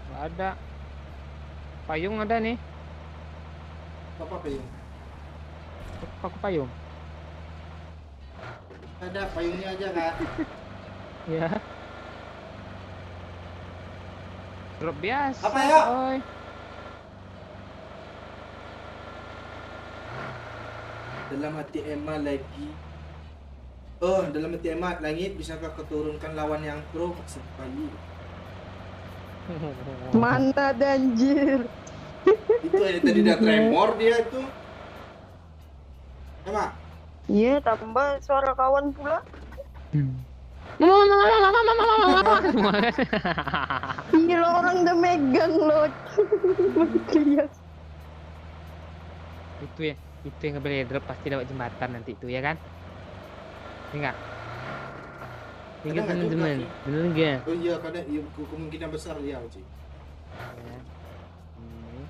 Nggak ada. Payung ada nih. Apa payung? Paku payung. Ada payungnya aja kan? Ya. Drop biasa. Apa ya? Oi. Dalam hati Emma lagi. Oh, dalam hati Emma langit bisakah kau turunkan lawan yang pro sekali? Mana danjir? Itu aja tadi udah tremor dia itu. Emma, Iya, tambah suara kawan pula. Iya lo orang udah megang lo. Lihat. Itu yang ngebeli drop pasti lewat jembatan nanti itu ya kan? Enggak. Ada Ini nggak teman-teman, juga sih? bener nggak? Oh iya, karena iya, kemungkinan besar ya, Uci. Ya. Ini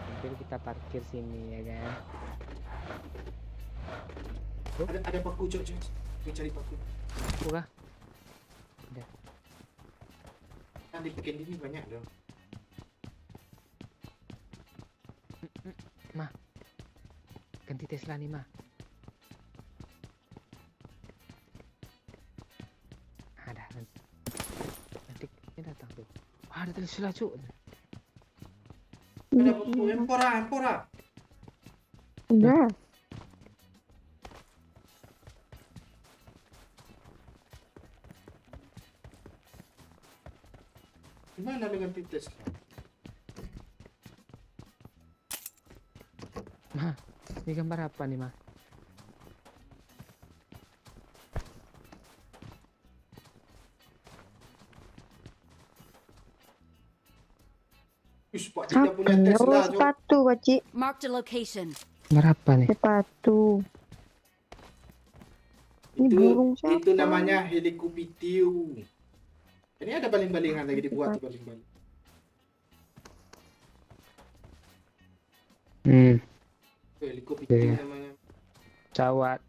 mobil kita parkir sini ya kan? Ada paku, Cok. Gue cari paku. Buka. Kan di Pekin ini banyak dong. Ganti Tesla nih mah. Ada nanti ini datang tuh. Wah, ada Tesla cu. Ada paku, empora. Udah. Gimana dengan Tites? Ini gambar apa nih mah? Pak kita punya Apa? Tesla, Oh, Cok. sepatu, Paci. Marked a location. Gambar apa nih? Sepatu. Ini burung siapa? Itu namanya helikopter. Ini ada baling-balingan lagi dibuat tuh baling-baling. Helikopter Iya. namanya. Sawat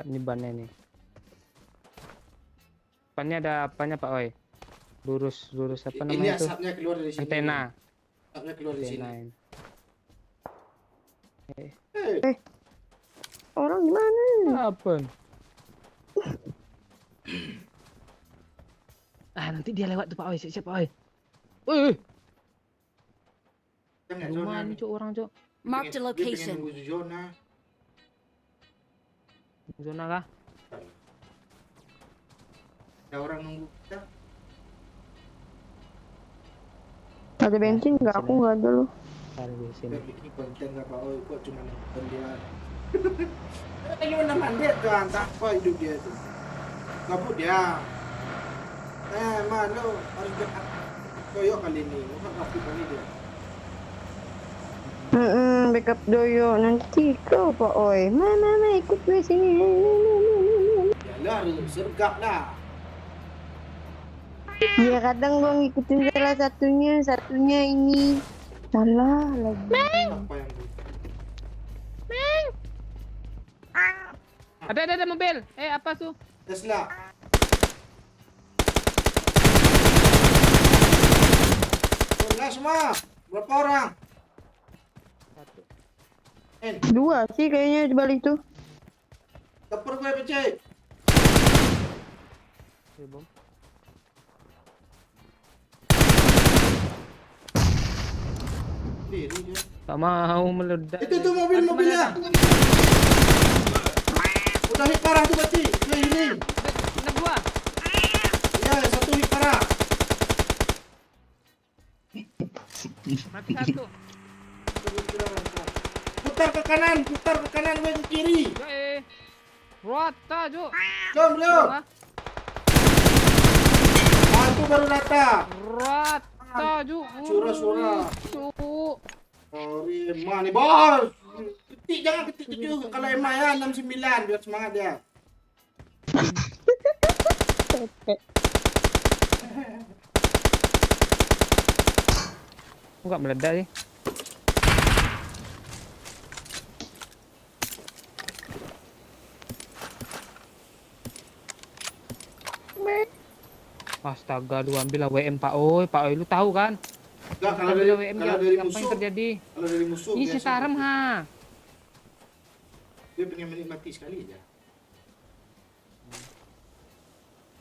ini bannya nih. Bannya ada apanya Pak Oi? Lurus apa Ini namanya itu? asapnya keluar dari sini. Antena. Asapnya keluar dari sini. Antena. Orang gimana? Apa? Nanti dia lewat tuh Pak Oi, siap Pak Oi. Jangan Rumah zona. nih cok orang cok. Marked a Dia pengen location. nunggu zona. Zona kah? Ada orang nunggu kita. Ada bensin nggak? Aku nggak ada loh. Cari di sini. Dia bikin konten nggak Pak Oi, kok cuma nonton dia. Ini mana mandet tuh, entah apa hidup dia itu. Gabut dia. Mana harus koyok kali ini. Masa gabut kali dia. Backup doyo nanti kau Pak Oi. Mama ikut gue sini. Yalah, sergap lah. Ya kadang gue ngikutin salah satunya ini salah lagi. Apa yang gue? Ada mobil. Apa tuh? Tesla. Nah, semua. Berapa orang? Satu. Dua sih kayaknya di balik tuh. Teper gue pecah. Bom. Diri dia. Tak mau meledak. Itu tuh mobilnya. Udah hit parah tuh Baci. Gue healing. Ada dua. Ya, satu hit parah. Mati satu. Putar ke kanan gue ke kiri. Rata cok. Jom, bro. Itu baru rata. Rata cok. Surah. Cok. Sorry, emang nih bos. Ketik jangan ketik kecil. Kalau emang ya 69 biar semangat dia. Enggak meledak sih. Astaga, lu ambil lah WM Pak Oi. Pak Oi lu tahu kan? Enggak, kalau Ambil dari WM kalau dari apa yang musuh. terjadi? Kalau dari musuh. Ini biasa. sekarang Dia pengen menikmati sekali aja.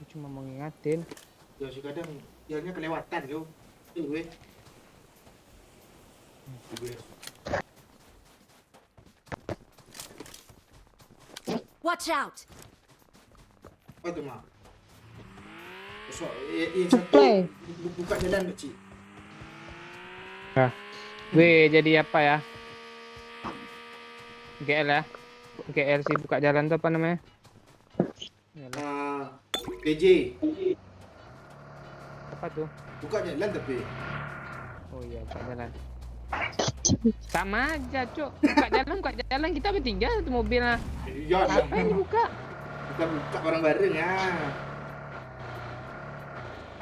Cuma mau ngingatin. Ya sih kadang jalannya kelewatan yo. Itu gue. Watch out! Apa itu mah? So, yang satu Play. buka jalan kecil. Gue jadi apa ya? GL ya. GL sih buka jalan tuh apa namanya? Yalah. PJ. Apa tuh? Buka jalan tapi. Oh iya, buka jalan. Sama aja, Cuk. Buka jalan kita bertiga satu mobil lah. Iya, Apa ini buka? buka bareng-bareng ya.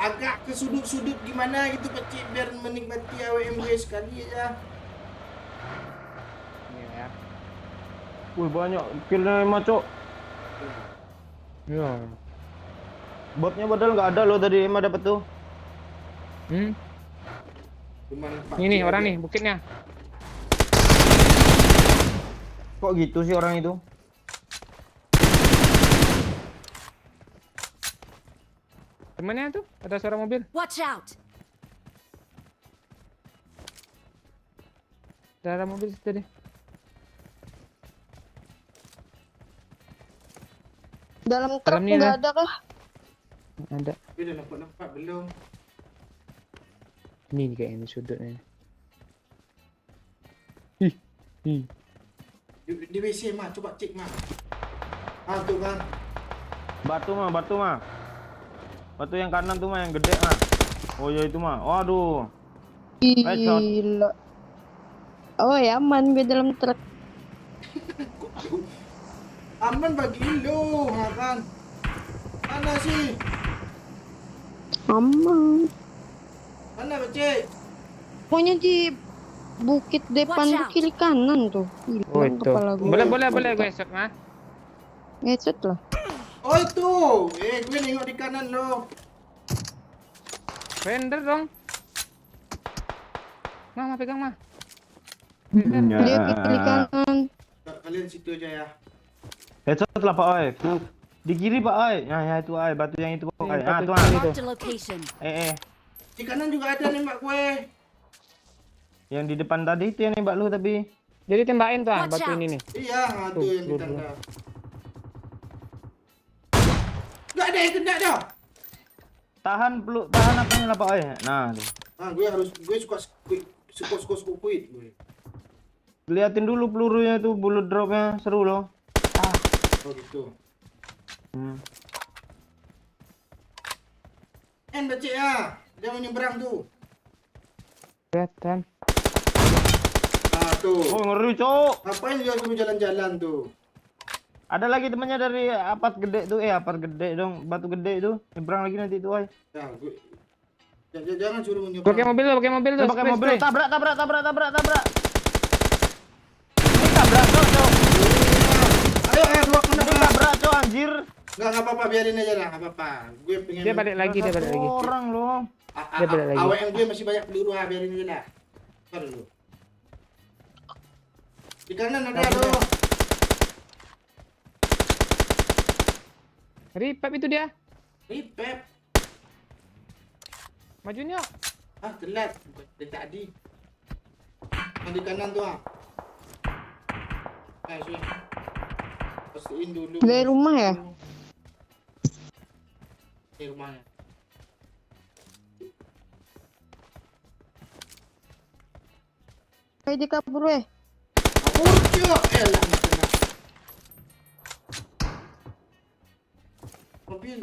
Agak ke sudut-sudut gimana gitu pecik biar menikmati AWM gue sekali aja. Iya. Wih banyak killnya emang cok. Ya. Botnya padahal nggak ada loh tadi emang dapat tuh. Cuman Ini orang nih, bukitnya. Kok gitu sih orang itu? Temennya tuh, ada suara mobil. Watch out! Ada mobil situ deh. Dalam truk Dalam nih, nggak lah. ada kah? Ada. Dia udah nampak belum? Ini nih kayaknya sudutnya. Ih. Di WC mah, coba cek mah. Ah tuh kan. Batu mah. Batu yang kanan tuh mah yang gede mah. Oh ya itu mah. Waduh. Headshot. Gila. Oh ya aman gue dalam truk. Aman bagi lu, makan. Mana sih? Aman. Mana becek? Pokoknya di bukit depan Watch tuh out. kiri kanan tuh. Oh Hilang itu. kepala gue. Boleh gue shot mah. Headshot lah. Oh itu. Gue nengok di kanan lo. Render dong. Mah pegang mah. Ya. Dia kiri kanan. Kalian situ aja ya. Headshot lah Pak Oi. Tuh. Di kiri Pak Oi. Nah ya itu Oi. Batu yang itu Pak Oi. Nah batu tuh. kiri. Marked a location. Di kanan juga ada nembak gue. Yang di depan tadi itu yang nembak lu tapi. Jadi tembakin tuh Watch batu out. ini nih. Iya, tuh Tuh, yang tuh, ditanda. Gak ada yang kena dah. Tahan apanya lah Pak Oi. Nah, tuh. Ah, gue suka quit gue. Liatin dulu pelurunya tuh, bullet dropnya seru loh. Oh gitu. Becek ya. Dia mau nyebrang tuh. Kelihatan. Ah tuh. Oh ngeri cok. Ngapain dia suruh jalan-jalan tuh? Ada lagi temannya dari apart gede tuh, apart gede dong, batu gede itu. Nyebrang lagi nanti tuh, Oi. Ya, gue jangan suruh nyebrang. Pakai mobil tuh, Pakai spray, mobil, spray. tabrak. Ini tabrak cok. Ayo dua Ini kena. tabrak cok anjir. Enggak apa-apa, biarin aja lah, enggak apa-apa. Gue pengen Dia balik lagi. Orang loh. Dia balik lagi. AWM gue masih banyak peluru, biarin aja lah. Ntar dulu. Di kanan ada lo. Ripap itu dia. Ripep. Majuin yuk. Ah, telat. Bukan dari tadi. Yang di kanan tuh, ah. Nah, sih. Pastiin dulu. Dari rumah ya? Di rumahnya. Kayak di kabur weh. Ucuk! Lah, kena. Mobil.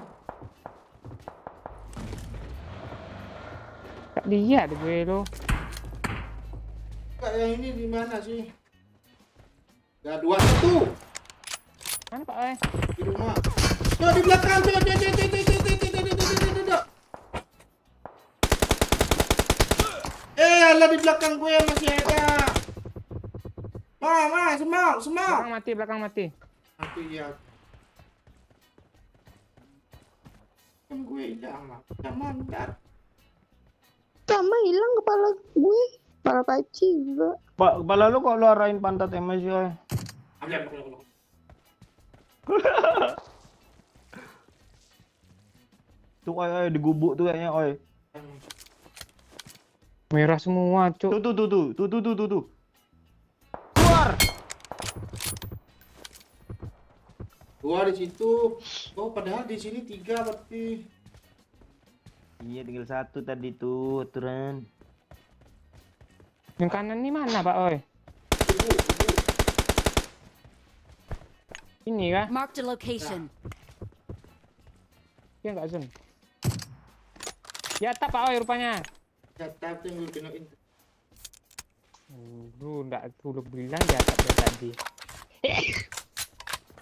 Kak lihat gue lo. Kak, yang ini di mana sih? Ya, dua satu. Mana Pak Oi? Di rumah. Tuh, di belakang tuh. Alah, di belakang gue masih ada. Semau. Belakang mati. Aku ya. Kan gue hilang lah. Udah mandar. Sama hilang kepala gue. Kepala paci juga. Pak, kepala lu kok lu arahin pantat emang sih, Oi? Tuh, Oi, digubuk tuh kayaknya, Oi. Merah semua, Cuk. Tuh. Keluar. Gua di situ. Oh, padahal di sini 3 berarti. Iya, tinggal 1 tadi tuh, aturan. Yang kanan nih mana, Pak Oi? Ini kah? Marked a location. Dia nggak zone. Di atap Pak Oi rupanya. Kata tuh yang kenoin. Lu nggak lu bilang di atap dari tadi.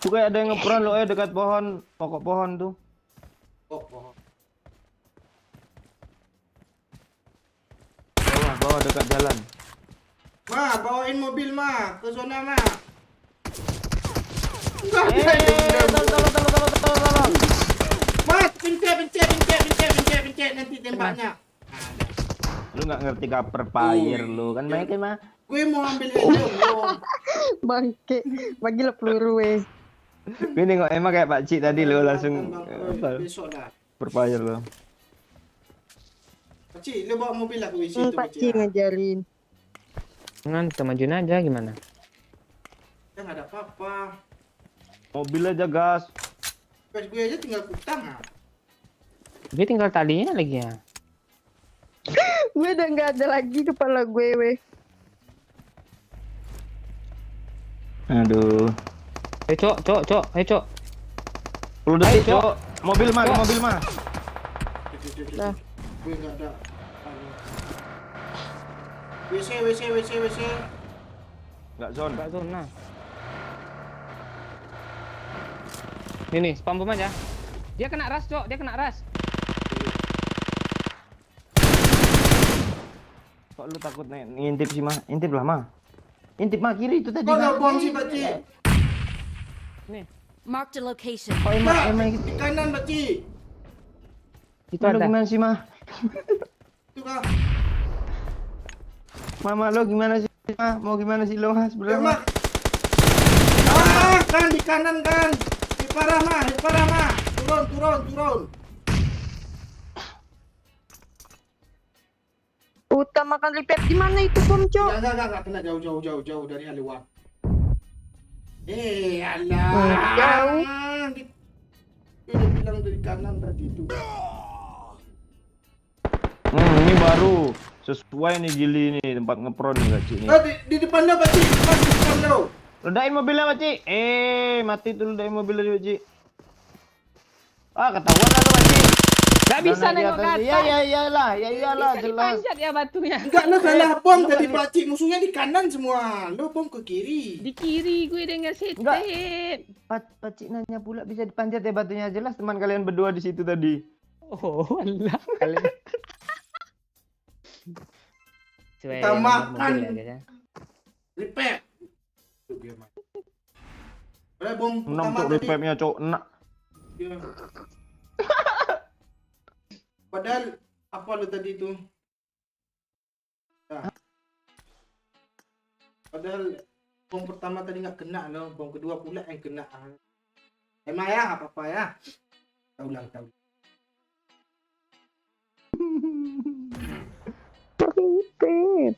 Tuh kayak ada yang ngepron lo dekat pohon, pokok pohon tuh. Oh, oh. Bawah dekat jalan. Ma, bawain mobil ma ke zona ma. Tolong. Mas, pencet nanti tembaknya. Lu nggak ngerti cover fire lu kan main mah. Gue mau ambil helm. Bangke. Bagilah peluru weh. Gue nengok emang kayak Pak Cik tadi lu langsung Besok dah. berfire lu. Pakcik, lu bawa mobil aku isi tu Pak Cik ngajarin. Jangan kita majuin aja gimana? Dah nggak ada apa-apa. Mobil aja gas. Gas gue aja tinggal kutang ah. Dia tinggal talinya lagi ya. Gue udah nggak ada lagi kepala gue weh. Aduh. Cok. Ayo cok. 10 detik, Ayo, Cok. Cok. Mobil mah, Cok. mobil mah. Dah. Gue nggak ada. WC. Enggak zone. Nggak zone nah. Ini spam bom aja. Dia kena ras cok. Kok lu takut ngintip sih mah? Intip lah mah. Intip mah kiri itu tadi. Kau Mah. nak bom si pakcik. Nih. Marked a location. Oh Mak, emang di kanan pakcik. Itu lu ada. gimana sih mah? Tu kah? Mama lo gimana sih mah? Mau gimana sih lo mah Ya sebenarnya? mak. Kan di kanan kan. Di parah mah. Turun. Utamakan repair di mana itu bom cok? Enggak kena jauh dari lewat. Alah. Jauh. Dia udah bilang dari kanan tadi tu. Ini baru sesuai nih Gili nih tempat ngepron nih Pak Cik nih. Di depan lo pakcik, pas di depan lo. Ledakin mobilnya Pak Cik. Mati tuh ledakin mobilnya Pak Cik. Ketahuan lah lo Pak Cik. Gak bisa nengok ke atas. Ya iyalah Bisa jelas. dipanjat ya batunya. Enggak lo salah bom tadi pakcik, musuhnya di kanan semua. Lo bom ke kiri. Di kiri gue dengar Enggak. setet. Pak Cik nanya pula bisa dipanjat ya batunya, jelas teman kalian berdua di situ tadi. Oh Allah. Kita makan. Repair. Boleh bom 6 pertama tuh tadi. repair-nya cok. Enak. Ya. Padahal apa lo tadi tu? Nah. Padahal bom pertama tadi nggak kena lo, bom kedua pula yang kena. Emang ya apa ya? Kita ulang. Repair.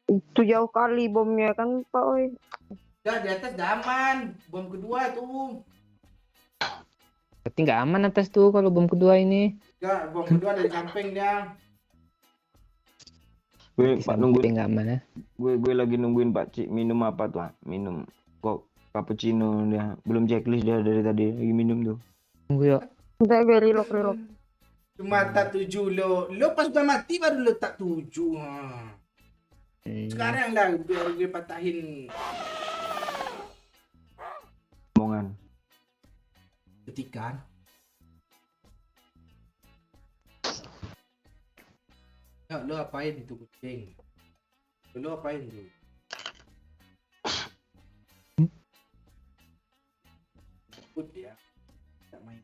Itu jauh kali bomnya kan Pak Oi. Udah di atas dah aman. Bom kedua tu. Berarti nggak aman atas tuh kalau bom kedua ini. Enggak, bom kedua dari samping dia. Gue Pak nungguin. Nggak aman ya. Gue lagi nungguin Pak Cik minum apa tuh? Minum kok cappuccino dia. Belum checklist dia dari tadi lagi minum tuh. Tunggu yuk. Udah gue reload. Cuma tak tuju lo. Lo pas udah mati baru lo tak tuju. Sekarang dah biar gue patahin Omongan. ketikan. Ya, lo apain itu kucing? Lo apain itu? Ikut ya. Tak main.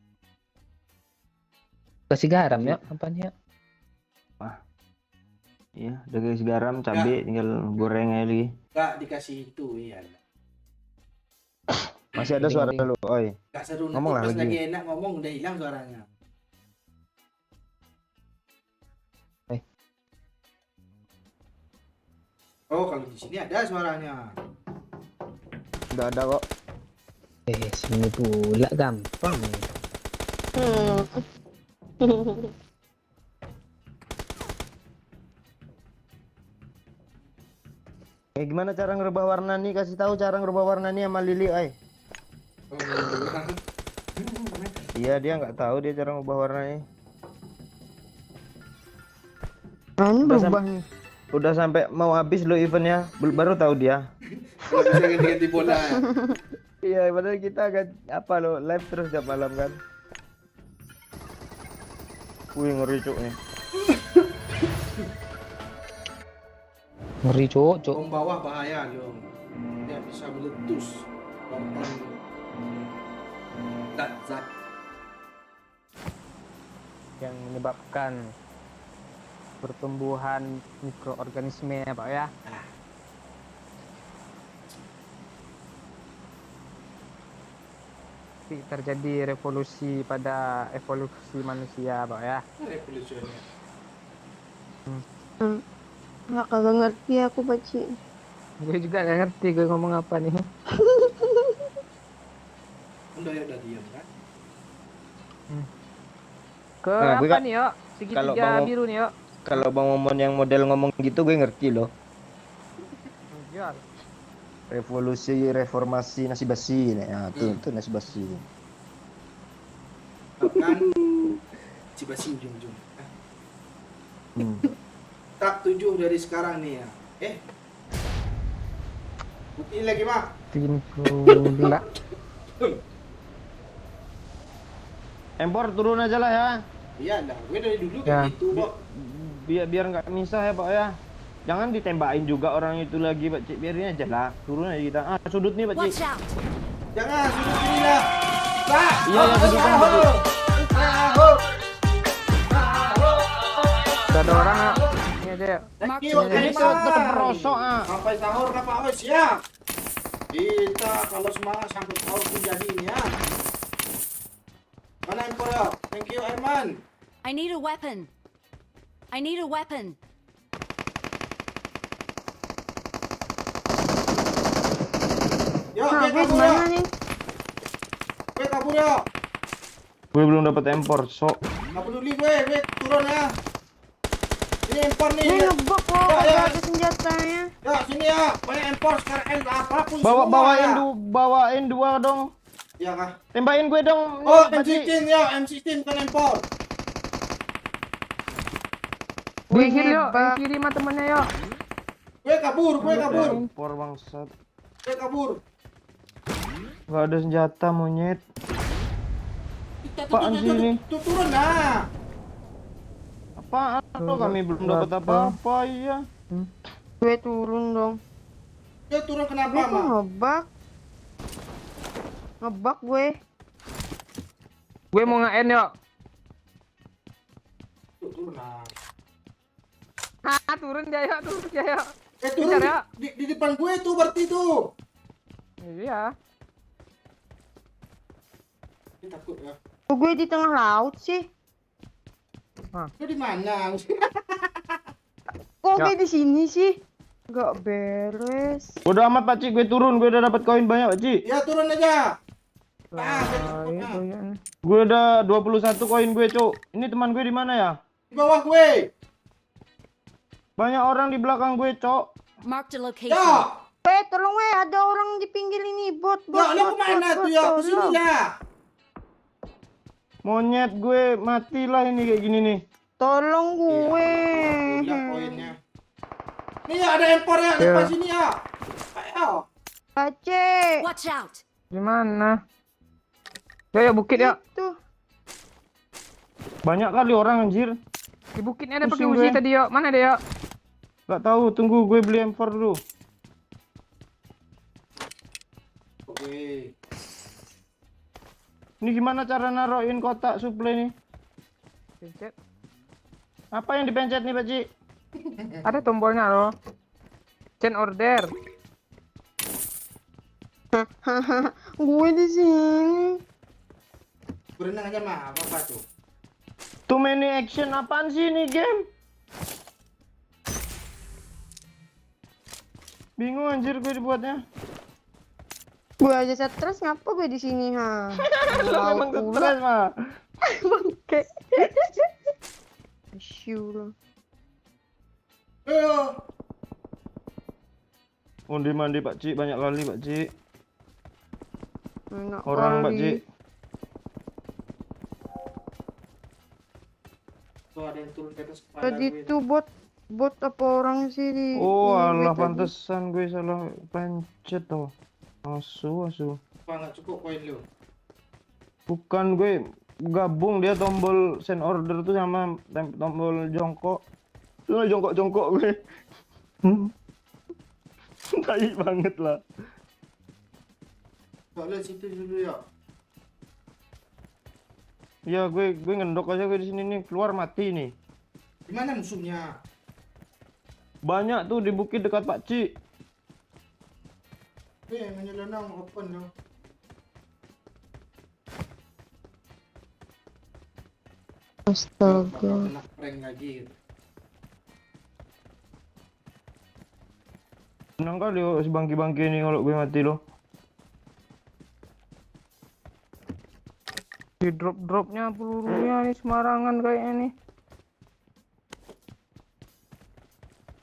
Kasih garam ya apanya? Iya, udah kasih garam, cabai, tinggal goreng aja lagi. Enggak dikasih itu ya. Masih ada suara lu, oi. Enggak seru nanti Ngomong lah pas lagi. lagi enak ngomong udah hilang suaranya. Oh, kalau di sini ada suaranya. Udah ada kok. Sini pula gampang. Gimana cara ngerubah warna nih? Kasih tahu cara ngerubah warna nih sama Lili, oi. Iya, dia nggak tahu dia cara ngubah warnanya. Nah, ini Udah berubah nih. Udah sampai mau habis lo eventnya, baru tahu dia. Nggak bisa ganti-ganti bola. Iya, padahal kita agak apa lo live terus tiap malam kan. Wih, ngeri cuk nih. Ngeri cuk. Bom bawah bahaya, Jom. Dia bisa meletus. Pompan zat-zat. Yang menyebabkan pertumbuhan mikroorganisme ya Pak ya. Nanti terjadi revolusi pada evolusi manusia Pak ya. Revolusioner. Nggak kagak ngerti aku Paci. Gue juga gak ngerti gue ngomong apa nih. Udah ya udah diam kan? Ke Nah, gue apa kan- nih yuk? kalau Segitiga mau- biru nih yuk. Kalau Bang Momon yang model ngomong gitu gue ngerti loh. Jual. Revolusi, reformasi, nasi basi nih. Ya, tuh nasi basi. Kan Cibasi ujung-ujung. Tak 7 dari sekarang nih ya. Buktiin lagi Mak. Enggak. Empor turun aja lah ya. Iya lah, gue dari dulu Ya. kayak gitu kok. Biar nggak misah ya Pak ya. Jangan ditembakin juga orang itu lagi Pak Cik. Biarin aja lah. Turun aja kita. Ah, sudut nih Pak Cik. Watch out! Jangan sudut sini lah. Pak. Iya, ya, sudut kan, Pak. Udah ada orang ya. Ini aja ya. Mark Thank the you, Jadi location. terperosok ah. Sampai sahur Kak Pak Wes siap. Kita kalau semangat sampai sahur pun jadi ini ya. Mana empor ya? Thank you Aiman. I need a weapon. I need a weapon. Yuk, Nah, gue gue kabur ya. gimana nih? Gue kabur ya. Gue belum dapat empor, sok. Nggak peduli gue turun ya. Ini empor nih. Gue Ya, ngebok kok, Ya, ya. kagak ada senjatanya. ya sini ya. Banyak empor sekarang apapun Bawain ya. bawain dua dong. Iya kah? Tembakin gue dong. Oh, Pak Cik. M16 ya, M16 kan empor. Di kiri yuk, di Hebat. kiri mah temennya yuk. Gue kabur. Empor bangsat. Gue kabur. Gak ada senjata monyet. Apaan sih ini? Tuh turun nah. Apaan lo? Kami belum dapat apa-apa ya. Gue turun dong. Dia turun kenapa, Gue kok Mak? ngebak. Ngebak gue. Gue mau nge-end yuk. Tuh, turun nah. Turun dia yuk, turun dia yuk. Turun Bentar, ya. di depan gue tuh berarti tuh. Iya. Ini takut ya. Kok gue di tengah laut sih? Gue di mana? Kok Ya. gue di sini sih? Gak beres. Udah amat Pak Cik, gue turun. Gue udah dapat koin banyak Pak Cik. Ya turun aja. Gue udah 21 koin gue, Cuk. Ini teman gue di mana ya? Di bawah gue. Banyak orang di belakang gue, Cok. Mark the location. Ya. Tolong ada orang di pinggir ini, bot. Ya, lu kemana tuh ya? Kesini ya. Monyet gue matilah ini kayak gini nih. Tolong gue. Lihat poinnya. Nih ya, ada empor ya, depan sini ya. Ayo. Aceh. Watch out! Di mana? Yuk, bukit yuk. Tuh. Banyak kali orang anjir. Di bukitnya ada pakai Pusing Uzi gue. tadi yuk. Mana dia yuk? Gak tahu, tunggu gue beli empor dulu. Oke. Ini gimana cara naruhin kotak suplai nih? Pencet. Apa yang dipencet nih, Pak Cik? Ada tombolnya loh. Change order. Gue di sini. Berenang aja mah, apa tuh? Too many action, apaan sih ini game? Bingung anjir gue dibuatnya. Gue aja stres, ngapa gue di sini, ha? Emang stres mah. Bangke. Asyulah. Ayo. Mandi Pak Cik, banyak kali Pak Cik. Enak Orang Pak kali. Cik. Tuh ada yang turun ke atas kepala Tadi gue. tuh bot apa orang sih di Oh, ini gue alah tadi. pantesan gue salah pencet tuh. Asu. Apa nggak cukup poin lu? Bukan, gue gabung dia tombol send order tuh sama tombol jongkok. Tuh jongkok gue. Tai banget lah. Soalnya situ dulu ya. Ya gue ngendok aja gue di sini nih, keluar mati nih. Di mana musuhnya? Banyak tuh di bukit dekat Pak Ci. Menyelenong open lo. Astaga. Kena prank lagi gitu. Senang kali oh, si bangki-bangki ini kalau gue mati loh. Di drop-dropnya pelurunya nih sembarangan kayaknya nih.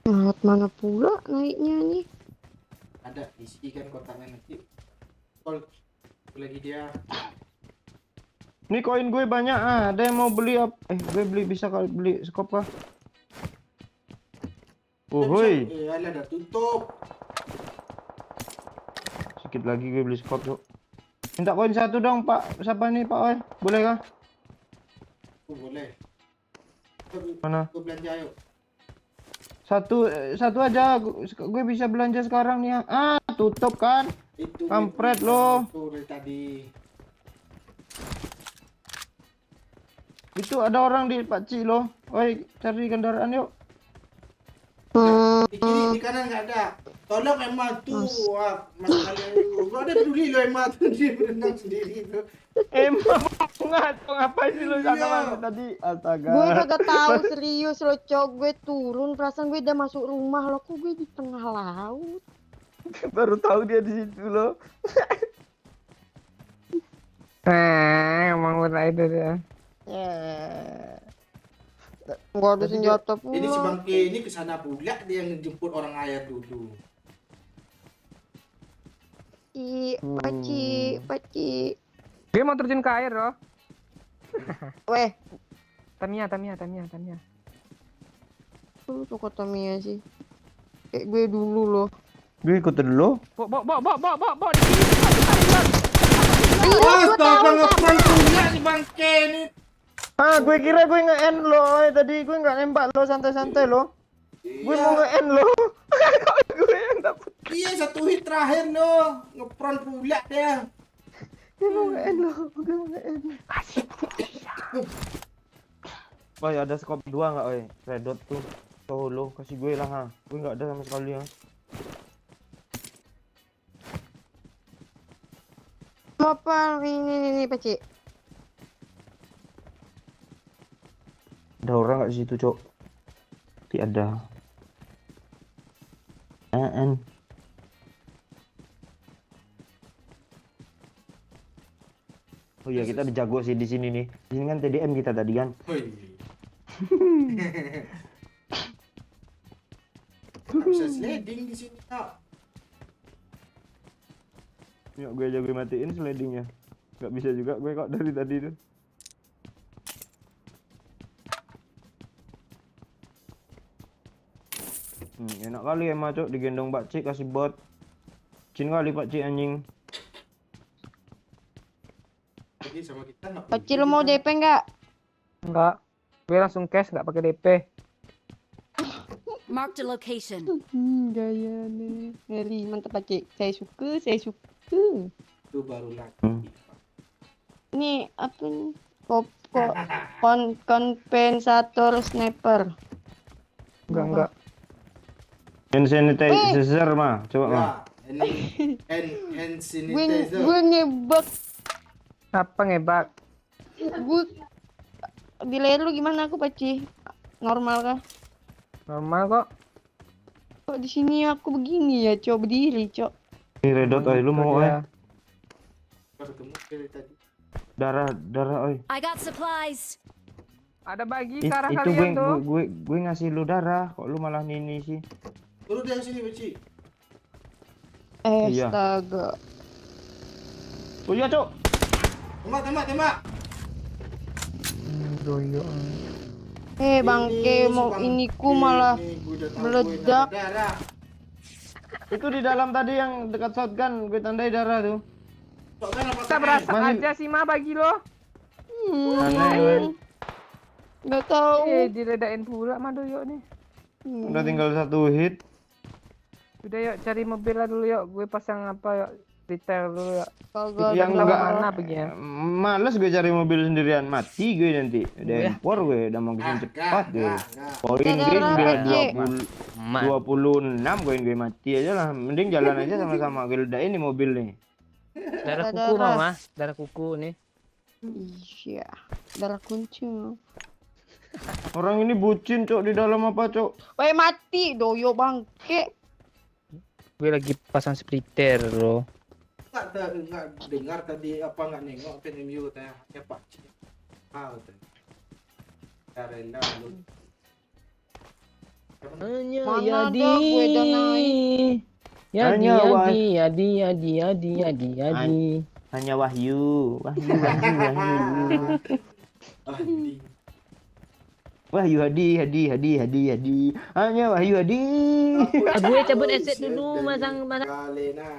Lahat mana pula naiknya nih? Ada isi kan kotaknya nanti. Call lagi dia. Nih koin gue banyak ada yang mau beli gue bisa kali beli skop kah? Oh hoi, Alah dah tutup. sedikit lagi gue beli skop tuh. Minta koin satu dong Pak, siapa nih Pak Oi? Boleh kah? Oh, boleh. Mana? Gue belanja yuk. Satu aja, gue bisa belanja sekarang nih. Tutup kan? Itu Kampret itu, lo. itu dari tadi. Itu ada orang di Pak Ci loh. Oi, cari kendaraan yuk. Di kiri, di kanan nggak ada. Tolong Emma tuh. Wah, mas kalian. Gua ada peduli lo Emma tuh dia berenang sendiri tuh. Emang ngapain sih lu sana Iya. mana tadi? Astaga. Gue kagak tahu serius lo, Cok. Gue turun, perasaan gue udah masuk rumah lo, kok gue di tengah laut. Baru tahu dia di situ loh. Emang benar itu dia. Gak ada senjata Ini si pula. Bangke ini kesana pula dia yang ngejemput orang ayah dulu. Paci. Dia mau terjun ke air loh. Weh, Tamiya. lu tuh kata Mia sih. Kayak gue dulu loh. Gue ikut dulu. Bo di sini. Astaga ngeprank pula si Bangke ini. Gue kira gue nge-end lo. Tadi gue nggak nembak lo, santai-santai lo. Gue mau nge-end lo. Kok gue yang dapet. Iya satu hit terakhir no. Ngeprank pula dia. Gue mau nge-end lo. Gue mau nge-end. Kasih. Woi, ada skop 2 nggak, oi? Red dot tuh. Solo, kasih gue lah, ha. Gue nggak ada sama sekali ya. Apa ini Paci? Ada orang nggak di situ, Cok? Tidak ada. Oh iya, kita dijago sih di sini nih. Di sini kan TDM kita tadi kan. Woi. Nggak bisa sliding di sini kak. Yuk gue aja gue matiin slidingnya. Nggak bisa juga gue kok dari tadi tuh. Enak kali emang Cok digendong Pak Cik kasih bot. Cin kali Pak Cik anjing. Jadi sama kita nggak. Paci lo mau DP nggak? Enggak. Gue langsung cash nggak pakai DP. Marked a location. Gaya nih. Ngeri, mantap Paci. Saya suka. Itu baru lagi. Ini apa nih? Kompensator sniper. Enggak. Hand sanitizer mah, coba mah. Ya, hand Gue sanitizer. ngebak. Apa ngebak? Gue di layar lu gimana aku Paci? Normal kah? Normal kok. Kok di sini aku begini ya, Cok, berdiri, Cok. Ini redot oi, lu mau oi. Ya. Baru gemuk dari tadi. Darah oi. I got supplies. Ada bagi ke arah Itu kalian tuh. gue ngasih lu darah, kok lu malah nini sih? Turun dari sini Beci. Iya. Astaga. Oh iya, Cok. Tembak. Doyo. Bangke si mau bangke iniku malah nih, gua udah tahu meledak. gue darah. Itu di dalam tadi yang dekat shotgun, gue tandai darah tuh. Soalnya apa Kita kan? berasa Masih- aja sih Ma bagi lo. Aneh, men. Nggak tahu. Diredain pula Ma Doyok nih. Udah tinggal 1 hit. Udah yuk cari mobil lah dulu yuk. Gue pasang apa yuk? Detail dulu yuk. Kagak Yang ada. enggak mana pergi ya? Males gue cari mobil sendirian, mati gue nanti. Udah impor gue, udah mau kesini cepat gue. Poin Kita gue darah, udah Pak, 26 gue mati aja lah. Mending jalan aja sama-sama. Gue ledain nih mobil nih. Darah Darah. kuku Mama, darah kuku nih. Iya. Darah kunci. Orang ini bucin, Cok, di dalam apa, Cok? Weh mati Doyo bangke. Gue lagi pasang splitter bro. Nggak dengar tadi apa nggak nengok PNMU tanya ya Pak. Tuh. Ya rela lu. Hanya Mana ada gue udah naik. Hanya Yadi. Hanya Wahyu. Wahyu Hadi. Hanya Wahyu Hadi. Gue cabut aset dulu masang. Kali nah.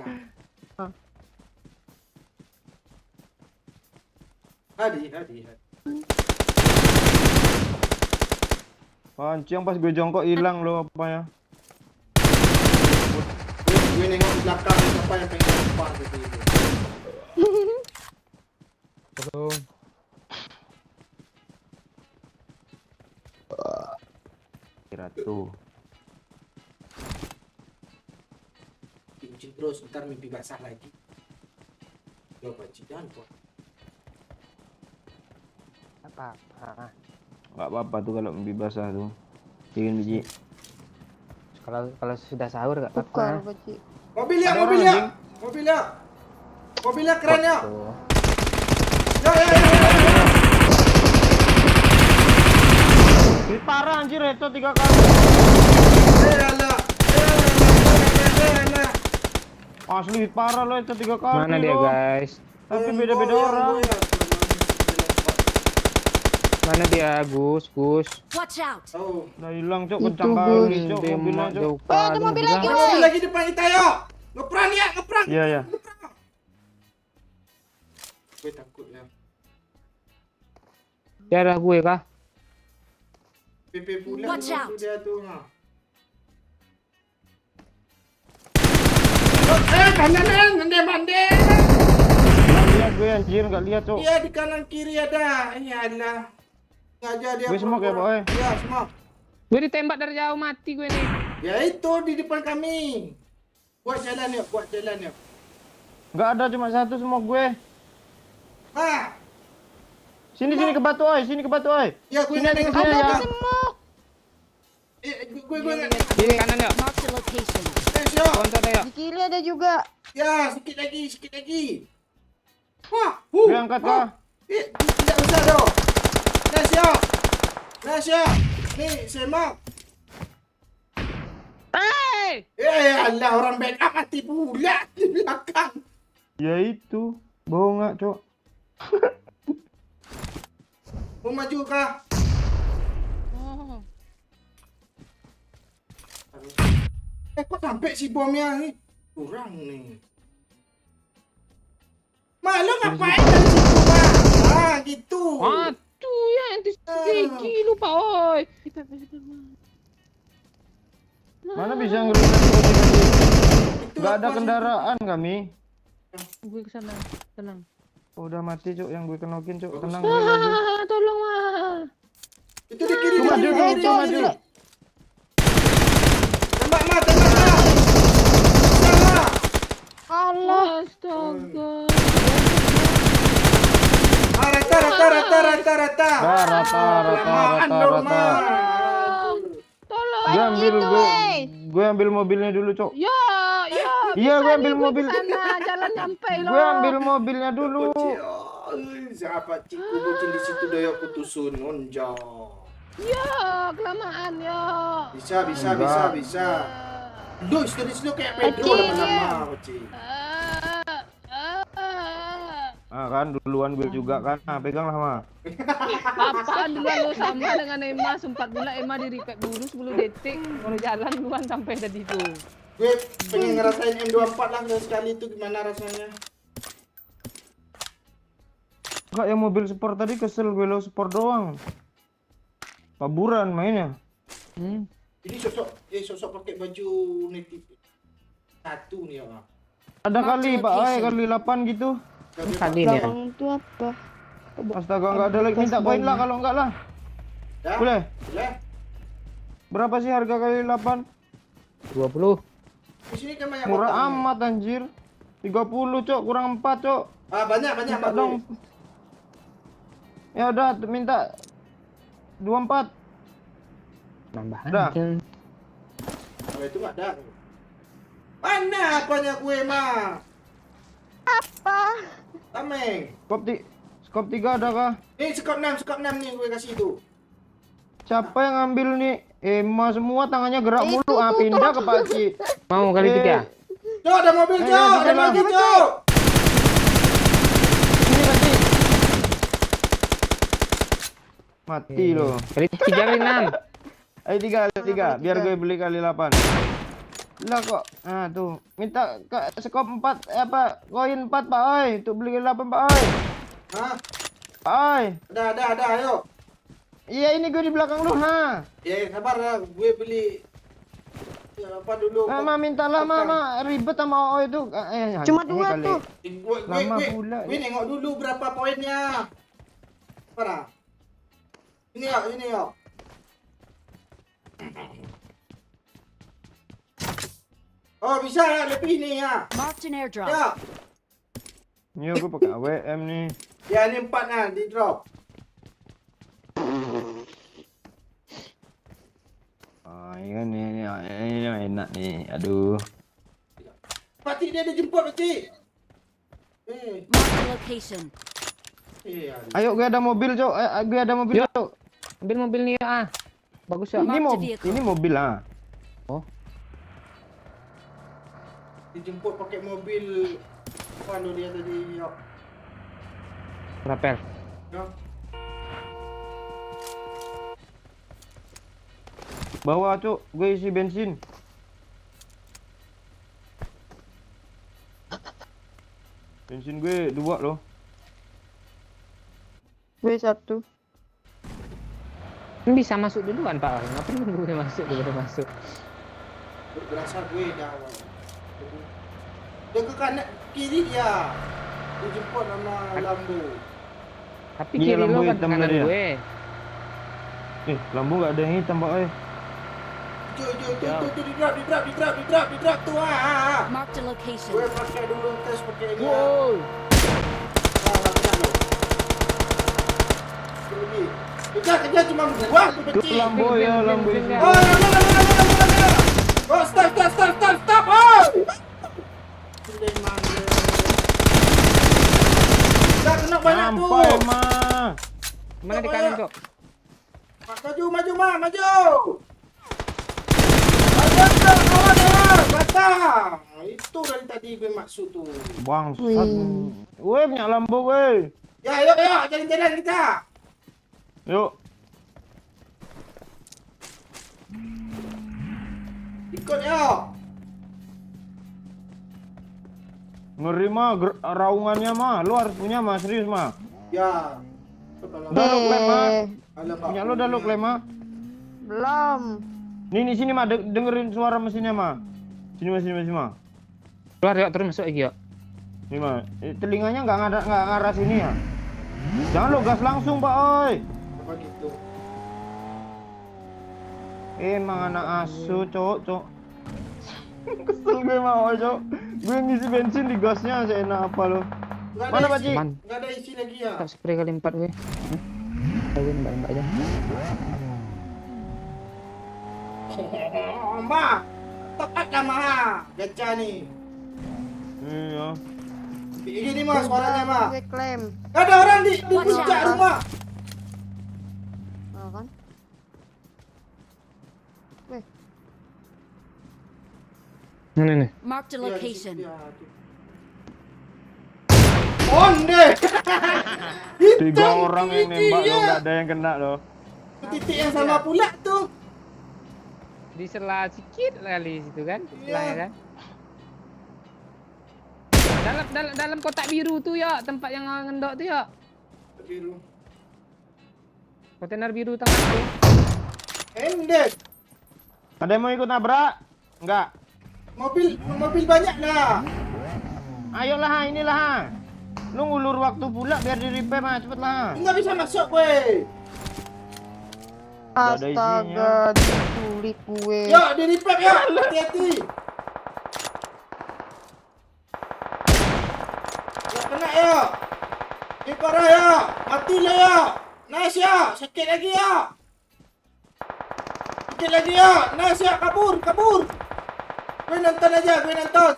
Hadi. Pancing pas gue jongkok hilang lo apanya. Gue nengok di belakang siapa yang pengen lempar gitu. Belum. Kira tuh. Pincin terus ntar mimpi basah lagi. Coba jangan kok. Apa? Gak apa-apa tuh kalau mimpi basah tuh. Bikin biji. Kalau sudah sahur gak Tukar apa-apa. kecil. Mobilnya. Mobilnya keren ya. Tuh. Ya. Hit parah anjir, itu 3 kali. Alah. Asli hit parah lo itu 3 kali. Mana dia lo. guys? Tapi beda-beda orang. Mana dia Gus? Watch out! Oh. Udah hilang, Cok, Itu, kencang kali, Gus. Cok, mobilnya, Cok. Jauh Weh ada kali, mobil gila. lagi Ada weh. mobil lagi depan kita ya. Ngeprang. Iya. Gue takut ya. Darah gue kah? PP pula Watch tu out. dia tu. Kanan mande. Nggak lihat gue anjir, nggak lihat, Cok. Iya di kanan kiri ada. Ya Allah. Sengaja dia. Gue smoke ya, Boy. Iya, smoke. Gue ditembak dari jauh mati gue nih. Ya itu di depan kami. Buat jalan yuk. Nggak ada, cuma 1 smoke gue. Ah, Sini ke batu, oi. ya gue Sini aja, nengok. kesini Ada aja. semok. Gue Kiri kanan yuk. Mark the location. siap. Kontak deh yuk. Di kiri ada juga. Ya, sikit lagi. Wah, Gue angkat kah? Tidak usah dong. Nah siap. Nih, semak. Hey! Allah, orang backup mati pula di belakang. Ya itu. Bohong nggak, Cok? Mau maju kah? Kok sampai si bomnya nih? Kurang nih. Malu ngapain dari situ, Pak? Ah, gitu. Aduh ya anti strategi lupa oi. Mana bisa ngerusak tadi? Itu Nggak ada apa sih? kendaraan kami. Gue kesana, tenang. Oh, udah mati, Cok, yang gue kenokin, Cok. Tenang gue lagi. Tolong mah. Itu di kiri, Cuk, maju, Cok, maju. Tembak, Ma. Sama. Allah. Astaga. Ah, rata. Dah, rata. Tolong. Gue ambil, Gitu, weh. gue ambil mobilnya dulu, Cok. Ya. Iya, gue ambil mobil. Sana jalan nyampe lo. Gue ambil mobilnya dulu. Siapa ciku bocil di situ doyok putusun onja. Ya, kelamaan ya. Bisa. Duh, slow kayak Pedro Kecil, lama-lama, bocil. Ah kan duluan gue juga kan. Nah, peganglah mah. Apaan duluan lu sama dengan Emma, sempat pula Emma di repack dulu 10 detik, baru jalan duluan sampai tadi tuh. Gue pengen ngerasain M24 lah sekali itu gimana rasanya. Enggak yang mobil sport tadi kesel gue lo sport doang. Paburan mainnya. Ini sosok pakai baju native satu nih ya. Ada kali Pak Ai location. kali 8 gitu. Kali nih ya. Belakang itu apa? Astaga enggak ada lagi minta poin lah kalau enggak lah. Ya? Boleh? Boleh. Berapa sih harga kali 8? 20. Di sini kan banyak Murah kotak. amat anjir. 30 cok kurang 4 cok. Ah banyak Minta Pak. dong. Ya udah minta 24. Nambahan. Dah. Kalau itu nggak ada. Mana apanya gue mah? Apa? Tameng. Skop 3 ada kah? Ini skop 6 nih gue kasih itu. Siapa yang ngambil nih? Emma semua tangannya gerak Itu mulu. Ah tuh, pindah ke pakcik. Mau kali 3. Cok, ada mobil, Ayo, Cok. Ada kita lah. mobil, Cok. Ini pakcik. Mati loh. Kali 3 kali 6. Ayo 3 biar gue beli kali 8. Lah kok. Nah tuh. Minta ke skop 4 koin 4 Pak Ai untuk beli kali 8 Pak Ai. Hah? Pak Ai. Ada, ayo. Iya ini gue di belakang lu ha. Ya, sabar lah. Gue beli apa dulu. Mama mintalah mama ribet sama OO itu. Cuma ini 2 kali. tuh. Lama pula. Gue nengok dulu berapa poinnya. Parah. Ini yuk. Oh bisa ya lebih nih ya. Marked an airdrop. Ya. Ini gue pakai AWM nih. Ya ini 4 nah di drop. Oh iya nih ini enak nih. Aduh. Pakcik dia ada jemput pakcik. Marked a location. Aduh. Ayo gue ada mobil cok. Gue ada mobil Yuk. cok. Ambil mobil nih ah. Bagus ya. Ini mobil ah. Dijemput pakai mobil. Apa dia tadi? Yuk. Rapel. Yuk. Bawa cok. Gue isi bensin. Bensin gue 2 loh. Gue 1. Ini bisa masuk duluan Pak. Ngapain nunggu dia masuk dulu masuk. Berasa gue dah awal. Dia ke kanan kiri dia. Dijemput sama Lambo. Tapi Iya, kiri lampu lo kan hitam kanan tadi ya? gue. Lampu gak ada yang hitam Pak Ai. Tuh, di drop tuh. Marked a location. Gue pakai dulu tes pakai ini. Wow. Latihan lo. Lebih. Kejar cuma gua tuh Tuh kecil. lampu ya lampu isi. Oh, lama. Oh, stop. Oh. Sudah manggil. Dah kena banyak tuh. Sampai mah. Mana di kanan Cok? Maju. Awas, batang. Itu dari tadi gue maksud tuh. Bangsat. Woi punya lampu woi. Ya, yuk, jalan-jalan kita. Yuk. Ikut yuk. Ngeri mah raungannya mah. Lu harus punya mah serius mah. Ya. Udah lu klaim mah. Alamak. Punya lu udah lu klaim mah. Belum. Nih sini mah dengerin suara mesinnya mah. Sini mah. Keluar yuk terus masuk lagi yuk. Nih mah. Telinganya nggak ngarah sini ya. Jangan lo gas langsung Pak Oi. Apa gitu? Emang anak asu cok. Kesel gue mah Oi cok. Gue ngisi bensin di gasnya seenak apa lo. Mana Pak Ci? Nggak ada isi lagi ya. Tak spray kali 4 gue. Gue nembak aja. Mbak, tepat dah mah. Gacha nih. Iya. Gini mah suaranya mah. Gue klaim. Gak ada orang di puncak rumah. Oh, kan? Weh, Mana nih? Marked a location. Ya, Onde. Tiga orang yang nembak lo, nggak ada yang kena lo. Titik yang sama pula tuh. Di sela sikit kali situ kan. Iya. Selanya kan. Dalam kotak biru tuh ya, tempat yang ngendok tuh ya. Biru. Kontainer biru tengah tuh. Endek. Ada yang mau ikut nabrak? Enggak. Mobil banyak lah. Ayolah, inilah. Lu ngulur waktu pula biar di repair mah, cepet lah. Nggak bisa masuk gue. Nggak ada isinya. Astaga, diculik gue. Yuk, di repair ya. Hati-hati. Ya kena ya. Ini parah ya. Mati lah ya. Nice ya. Sakit lagi ya. Sakit lagi ya. Nice ya. Kabur. Gue nonton aja.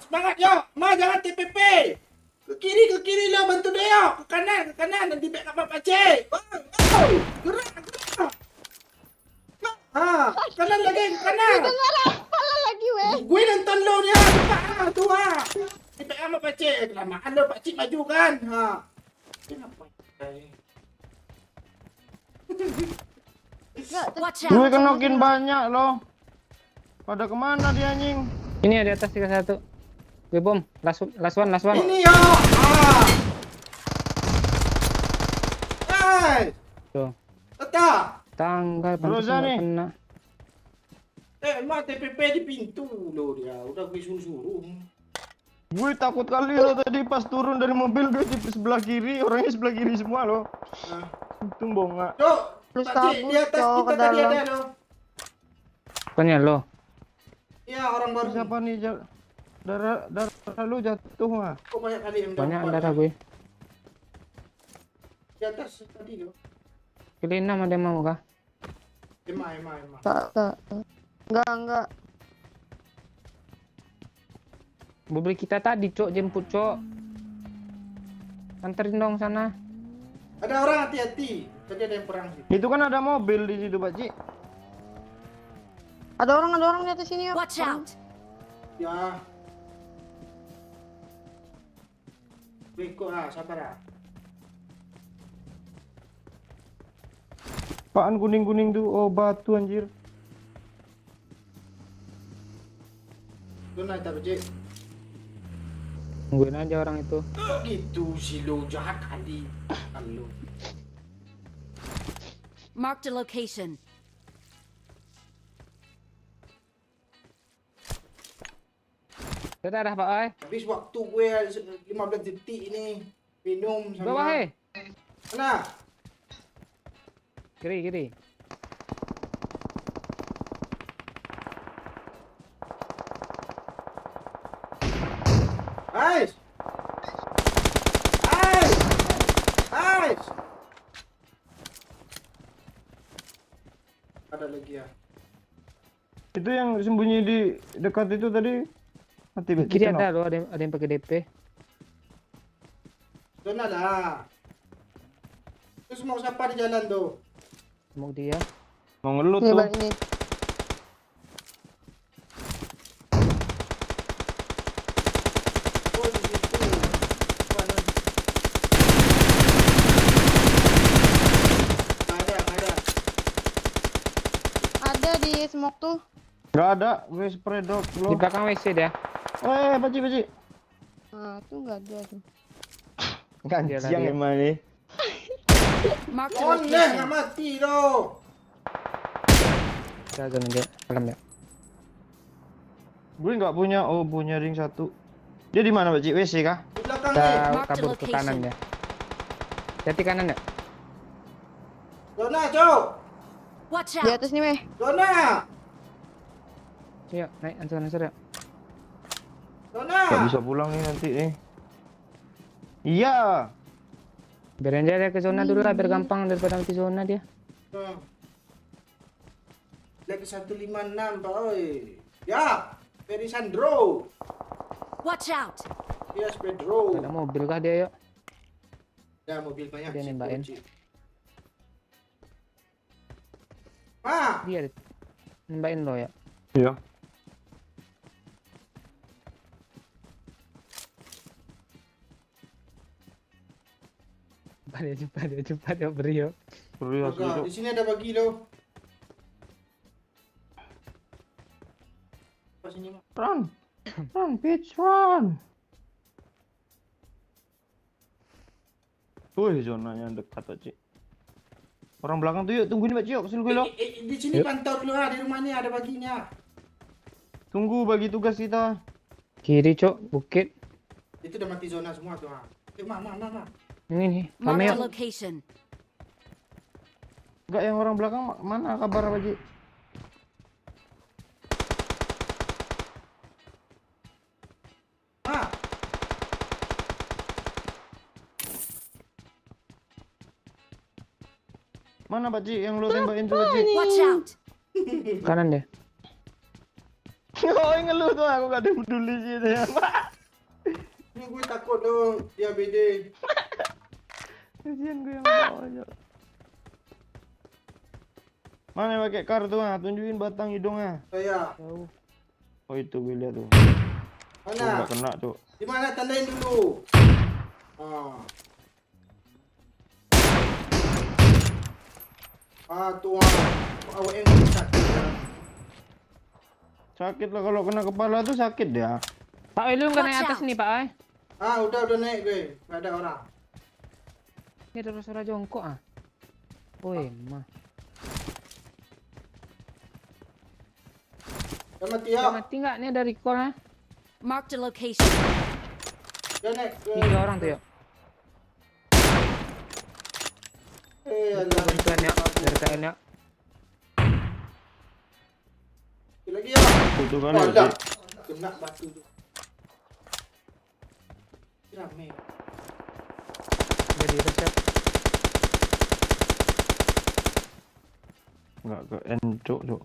Semangat ya. Ma, jangan TPP. Ke kiri lah. Bantu dia ya. Ke kanan. Nanti backup Bapak Cik. Gerak. Kanan lagi. Ke kanan. Salah lagi weh. Gue nonton lo dia. Cepat tu Nanti backup Bapak Cik. Kelamaan lo Pak Cik maju kan. Kenapa? Watch Gue out! kenokin banyak loh. Pada kemana dia anjing? Ini ada atas 31. Gue bom. Last one. Ini ya. Nice. Tuh. Tetap. Tanggal Roza nih. kena. Emang TPP di pintu lo dia. Udah gue suruh. Gue takut kali lo tadi pas turun dari mobil gue di sebelah kiri, orangnya sebelah kiri semua lo. Untung bongak. Cok. Terus Pak Cik, di atas kabur, Cok, kita ke tadi dalam. ada lo. Bukannya lo. Iya, orang baru. Siapa nih darah lu jatuh mah? Kok banyak kali yang Banyak dapat? darah gue. Di atas tadi lo. Kali 6 ada yang mau kah? Emang. Enggak. Mobil kita tadi cok jemput cok. Anterin dong sana. Ada orang hati-hati. Tadi ada yang perang sih. Itu kan ada mobil di situ, Pak Cik. Ada orang di atas sini yuk. Watch out! Ya. Beko sabar ah. Apaan kuning-kuning tuh? Oh, batu anjir. Donat tak Cik. Tungguin aja orang itu. Gitu si lo jahat kali. Halo. Marked a location. Sudah dah Pak Oi. Habis waktu gue 15 detik ini. Minum sama. Bawah Mana? Kiri. Nice. Ada lagi ya. Itu yang sembunyi di dekat itu tadi. Mati Pak Cik, Kiri kenapa? ada loh, ada yang pakai DP. Donat lah. Terus mau siapa di jalan tuh? Mau dia. Mau ngelut Ini tuh. balik ini. Oh di situ. Mana? Nggak ada. Ada di smoke tuh. Gak ada, gue spray dog Di lo. belakang WC dia. Pak Cik. Nah, tuh enggak ada tuh. Dia Kanciang lari. emang nih. Marked a Oh nggak location. mati loh. Dia zona dia. Kalem ya. Gue nggak punya. Oh, punya ring 1. Dia di mana Pak Cik? WC kah? Di belakang Kita nih. Mark the kabur ke location. kanan dia. Hati kanan ya. Zona, Cok. Watch Di out! atas nih weh. Zona. Yuk, naik ansur ya. Zona. Gak bisa pulang nih nanti nih. Iya. Biarin dia ke zona dulu lah biar gampang daripada mati zona dia. Lagi 156 Pak oi. Ya, Perisandro. Watch out! Yes, Pedro. Ada mobil kah dia yuk? Ya, mobil banyak. Dia situ, nembakin. Cik. Ma, Dia nembakin lo ya. Iya. Cepat dia Brio. Serius Agak, Cuk. di sini ada bagi lo. Apa sini Mak? Run. Run, bitch, run. Wih, zonanya dekat Pak Cik. Orang belakang tuh yuk, tungguin Pak Cik, kesel gue lo. Di sini pantau dulu di rumah ni ada baginya. Tunggu bagi tugas kita. Kiri, Cok, bukit. Itu udah mati zona semua tuh. Mak. Ini nih, rame Marked a yuk. location. Enggak, yang orang belakang mana kabar Pak Cik? Ah, Mana Pak Cik yang lo tembakin tuh Pak Cik? Watch out! Kanan deh. Oh, ngeluh tuh, aku gak ada yang peduli sih itu ya. ini gue takut lo dia BD. Kasihan gue yang bawa aja. Mana yang pakai kartu ah? Tunjukin batang hidungnya. Saya. Oh itu gue lihat tuh. Oh, Mana? nggak kena tuh. Di mana tandain dulu? Tuh awak yang sakit. Sakit lah kalau kena kepala tuh sakit ya. Pak Oi, lu nggak naik Watch atas out. nih, Pak Oi. Udah naik gue. Gak ada orang. Ini ada suara jongkok ah. Woi, mah. Udah mati Udah ya. mati nggak? Ini ada recall ah. Marked a location. Udah naik. 3 orang tuh yuk. Alah. Bantuan yuk, dari KN yuk. Lagi ya. Itu kali. Alah. Kena batu tu. Rame. Jadi resep. Enggak ke encok tuh.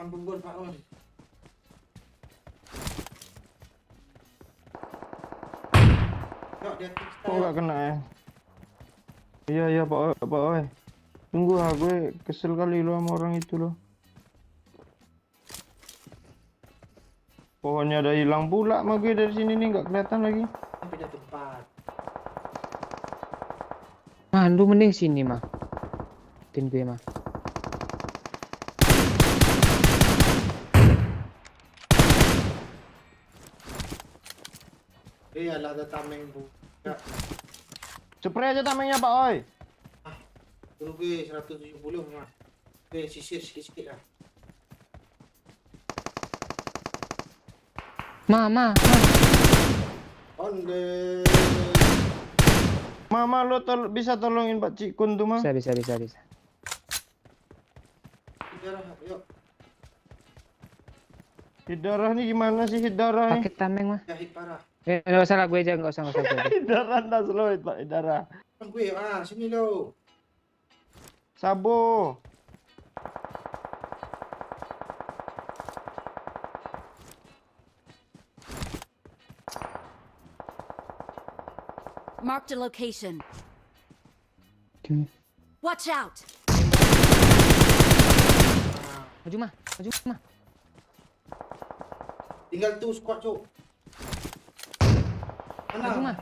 Bubur Pak On. Yuk, dia Kok enggak kena ya? Iya Pak Oi. Tunggu ah, gue kesel kali lo sama orang itu lo. Pohonnya ada hilang pula sama gue dari sini nih, nggak kelihatan lagi. beda tempat. Mah, lu mending sini mah. Tin gue mah. Iyalah ada tameng bu. Ya, Spray aja tamengnya Pak Oi. dulu gue 170 mah. Gue sisir sikit-sikit lah. Mama. Onde. Mama lo bisa tolongin Pak Cikun tuh mah. Bisa. Darah, yuk. Hidarah nih gimana sih hidarah nih? Pakai tameng mah. Jahit parah. Nggak usah lah, gue aja, nggak usah gue aja. Hidarah dah slow Pak hidarah. Bang gue, sini lo. Sabo. Marked a location. Gini. Watch out! Maju mah. Tinggal tuh squad cuk. Maju mah.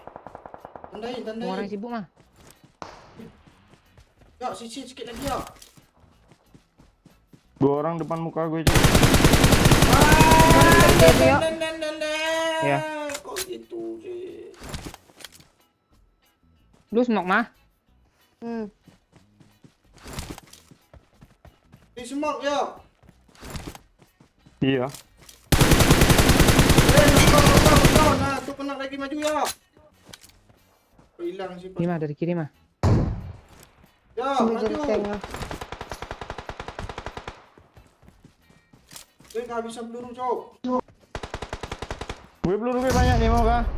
Tandain. Semua orang sibuk mah. Yuk, sisir sikit lagi yuk. 2 orang depan muka gue Cuk. Ya. Kok gitu sih? Lu smoke mah. Di smoke yuk. Iya. Knock. Nah, tuh kena lagi maju yuk. Hilang sih. Ini mah dari kiri mah. Yuk, Ambil maju. jeruknya. Gue nggak bisa peluru cuk. Gue peluru gue banyak nih mau kah?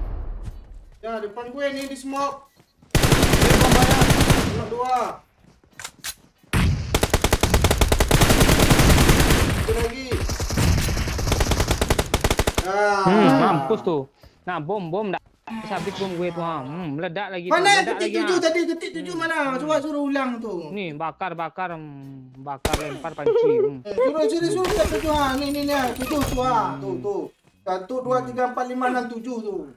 Ya, depan gue nih di smoke. Gue banyak. Kena 2. Satu lagi. Ya. Mampus tuh. Nah, bom dah. habis bom gue tuh. Meledak lagi tuh. Mana Meledak ketik lagi. 7 tadi? Ketik 7 mana? Coba suruh ulang tuh. Nih, bakar lempar panci. Suruh kat 7 ha. Ni 7 tu ha. Tuh. 1 2 3 4 5 6 7 tuh.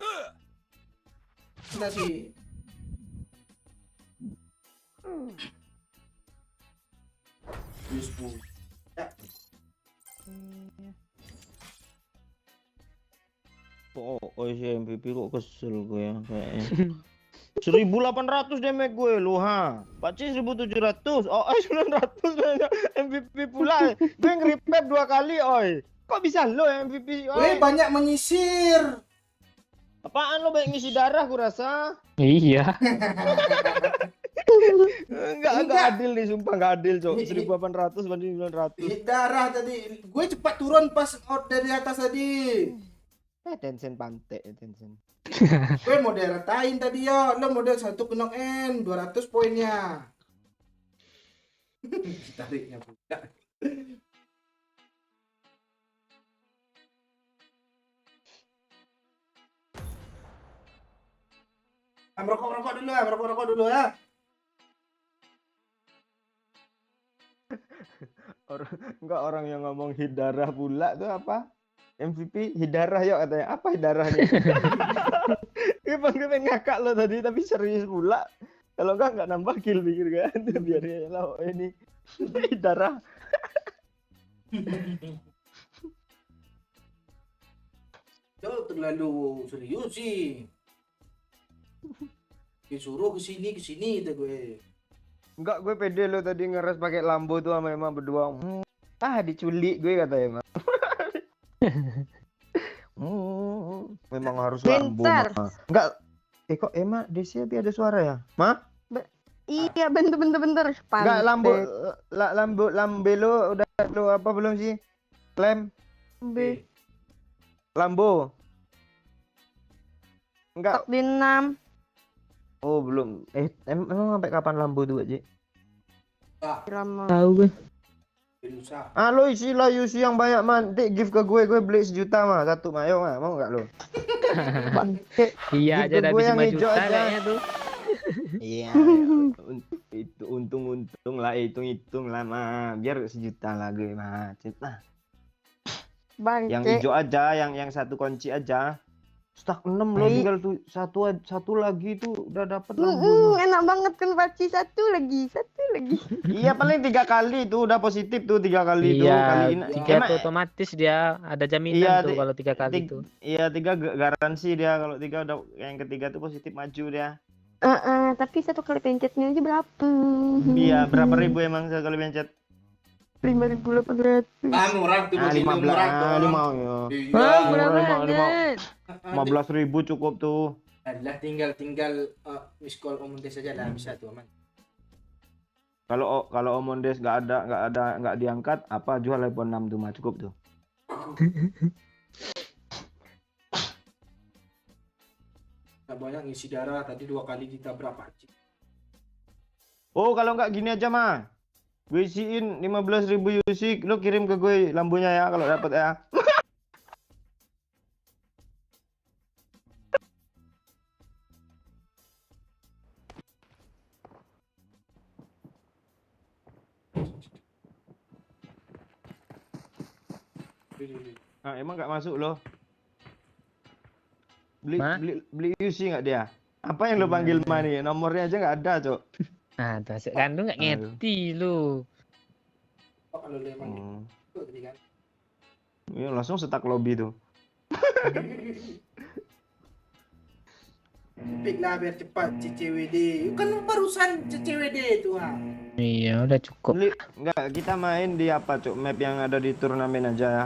Mana sih? Useful. Ya. Oh si MVP kok kesel gue ya kayaknya. 1800 damage gue lu ha. Paci 1700. Oh 900 MVP pula. Gue nge-revive 2 kali oi. Kok bisa lo MVP oi? Banyak menyisir. Apaan lo banyak ngisi darah gue rasa. Iya. Enggak adil nih sumpah enggak adil cok. 1800 banding 900. Hit darah tadi. Gue cepat turun pas out dari atas tadi. Tencent pantai Tencent. Gue mau deratain tadi ya. Lo model 1 knock N 200 poinnya. Tariknya buka. Merokok dulu ya. Orang yang ngomong hidarah pula tuh apa? MVP hidarah yuk katanya. Apa hidarahnya? Gue pengen ngakak lo tadi tapi serius pula. Kalau enggak nambah kill pikir kan. Biar ya lah ini hidarah. Jauh terlalu serius sih. Disuruh kesini kata gue. Enggak, gue pede lo tadi ngeres pakai Lambo tuh sama Emma berdua. Diculik gue kata Emma. Memang harus Lambo. Enggak. Kok Emma di sini ada suara ya? Ma? Iya, bentar. Enggak, Lambo lo udah lo apa belum sih? Klem? Lambo. Enggak. Di 6. Oh, belum. Emang sampai kapan Lambo tuh, Ji? Lama. Tahu gue. Lo isi lah Yusi yang banyak man. Give ke gue beli 1 juta mah. 1 mah. Ayo mah, mau enggak lo? Iya aja udah gue habis yang 5 hijau juta aja. kayaknya tuh. Iya. Itu untung lah, hitung lah mah. Biar 1 juta lah gue mah. Nah. Yang hijau aja, yang 1 kunci aja. Stak 6 lo tinggal tuh satu lagi tuh udah dapat Lambo. Enak banget kan Paci, satu lagi. Iya paling 3 kali tuh udah positif tuh 3 kali tuh. Iya, Kali 3 tuh otomatis dia ada jaminan Iya, tuh kalau 3 kali tuh. Iya 3 garansi dia, kalau 3 udah yang ketiga tuh positif maju dia. Tapi 1 kali pencetnya aja berapa? Iya berapa ribu emang sekali pencet? 5.800. Murah tuh 15 murah tuh. 5 Murah banget. 15.000 cukup tuh. Adalah tinggal miss call Omondes saja lah bisa tuh aman. Kalau Omondes nggak diangkat, apa jual iPhone 6 tuh mah cukup tuh. Gak banyak ngisi darah tadi 2 kali ditabrak Paci. Oh kalau nggak gini aja mah. Gue isiin 15.000 UC, lo kirim ke gue lampunya ya kalau dapat ya. Nah, emang nggak masuk lo? Beli UC nggak dia? Apa yang lo panggil money? Nomornya aja nggak ada, Cok. Nah, masuk kan lu nggak ngerti lu. Kalau lu emang gitu tadi kan. Iya, langsung setak lobby tuh. Pick lah biar cepat CCWD. Kan barusan CCWD tuh ah. Iya, udah cukup. Enggak, kita main di apa, Cok? Map yang ada di turnamen aja ya.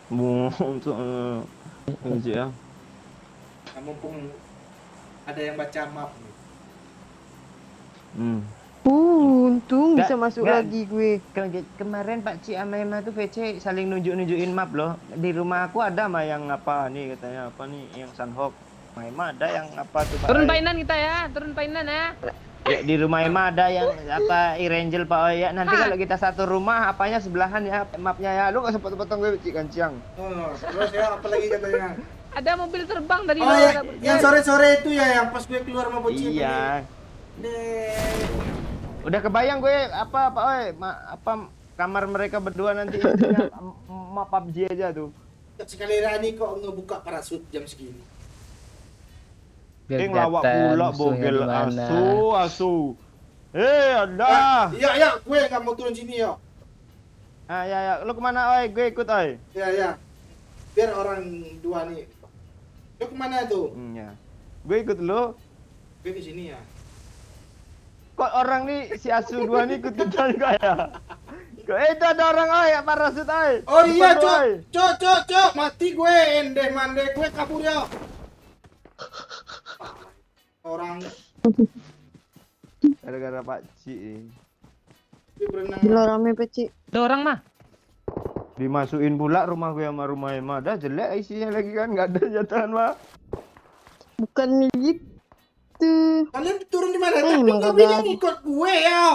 Untuk ya. Nah, mumpung ada yang baca map. Untung bisa masuk lagi gue. Kemarin Pak Ci sama Emma tuh VC saling nunjukin map loh. Di rumah aku ada mah yang apa nih katanya apa nih yang Sunhawk. Emma ada yang apa tuh Pak? Turun painan kita ya, turun painan ya. Ya, di rumah Emma ada yang apa Irangel Pak Oya. Nanti kalau kita satu rumah apanya sebelahan ya mapnya ya. Lu nggak usah potong-potong gue Cik Kancang. Terus ya apa lagi katanya? Ada mobil terbang dari Oh bawah. ya, yang sore-sore itu ya, yang pas gue keluar sama bocil. Iya. Deh. Udah kebayang gue apa kamar mereka berdua nanti isinya PUBG aja tuh. Sekali Rani kok ngebuka parasut jam segini. Yang lawak pula bogel asu. Ada. Iya, ya, gue nggak mau turun sini yo. Ya, lu kemana oi? Gue ikut oi. Ya. Biar orang dua nih. Lo kemana tuh? Ya. Gue ikut lu. Gue ke sini ya. Kok orang nih si asu dua nih ikut kita juga ya? Kok itu ada orang oi, parasut oi. Oh Depan iya, lu, oi. cok, mati gue, mande gue kabur ya. Orang Gara-gara Pak Ci. gue berenang. Gila rame peci. Ada orang mah. Dimasukin pula rumah gue sama rumah Emma. Dah jelek isinya lagi kan, nggak ada jatuhan mah. Bukan gitu. Kalian turun di mana? Tapi Emang nggak kagak. bisa ngikut gue ya.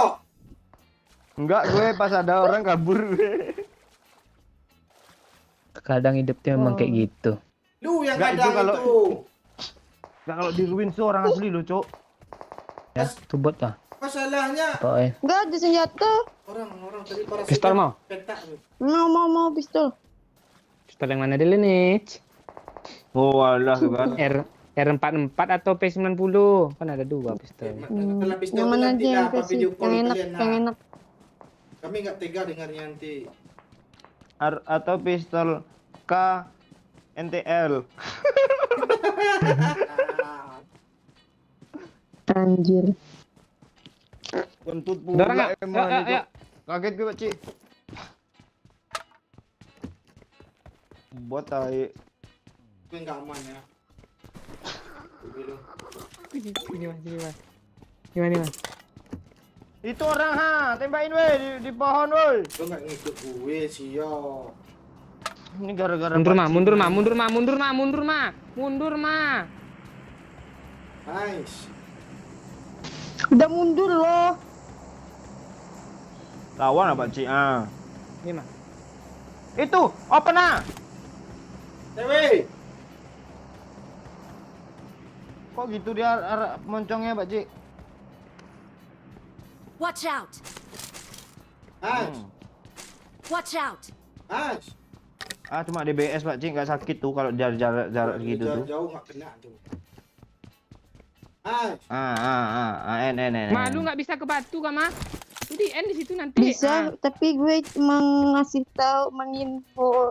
Enggak, gue pas ada orang kabur gue. Kadang hidupnya memang kayak gitu. Lu yang Nggak, itu kadang kalau- itu. Nah, kalau di Ruin tuh orang asli loh, Cok. Ya, itu bot lah. Masalahnya Pokoknya. Enggak ada senjata. orang tadi parasut. Pistol mau? Petak. Lu. Mau pistol. Pistol yang mana dulu nih? Oh, alah tuh kan. R44 atau P90? Kan ada dua pistol. Dalam pistol Yang itu mana nanti aja lah yang apa versi video call yang enak, kalian. yang enak. Kami nggak tega dengarnya nanti. Atau pistol K NTL. Anjir. Kentut Dorang pula ya? emang Ya, itu. ya. Kaget gue, Pak Ci. Bot tai. Gue nggak aman ya. Ini mas. Itu orang tembakin weh di pohon weh. Lo nggak ngikut gue sih yo. Ini gara-gara Mundur Pak Ci. mundur mah. Nice. Udah mundur loh. Lawan apa, Ci? Ini mah. Itu, open Tewe. Kok gitu dia moncongnya, Pak Ci? Watch out! Nice. Watch out! Nice. Cuma DBS, Pak Ci, nggak sakit tuh kalau jarak gitu tuh. Jauh nggak kena tuh. Nice. Malu nggak bisa ke batu kan mah? Itu di end di situ nanti. Bisa, tapi gue cuma ngasih tahu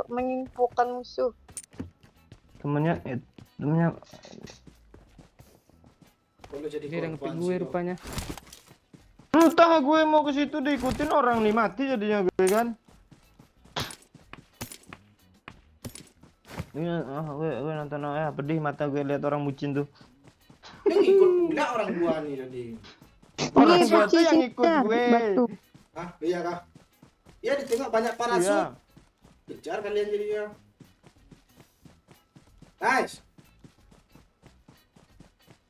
menginfokan musuh. Temennya Kalau jadi Dia udah korban ngepick gue sih, yo. rupanya. entah gue mau ke situ diikutin orang nih mati jadinya gue kan. Ini gue nonton pedih mata gue lihat orang bucin tuh. Dia ngikut pula orang gua nih tadi. Orang Ini gua Pak tuh Ci, yang ikut sini, gue. batu. Hah? Iya kah? Iya di tengah banyak parasut. Iya. Kejar kalian jadinya. Nice.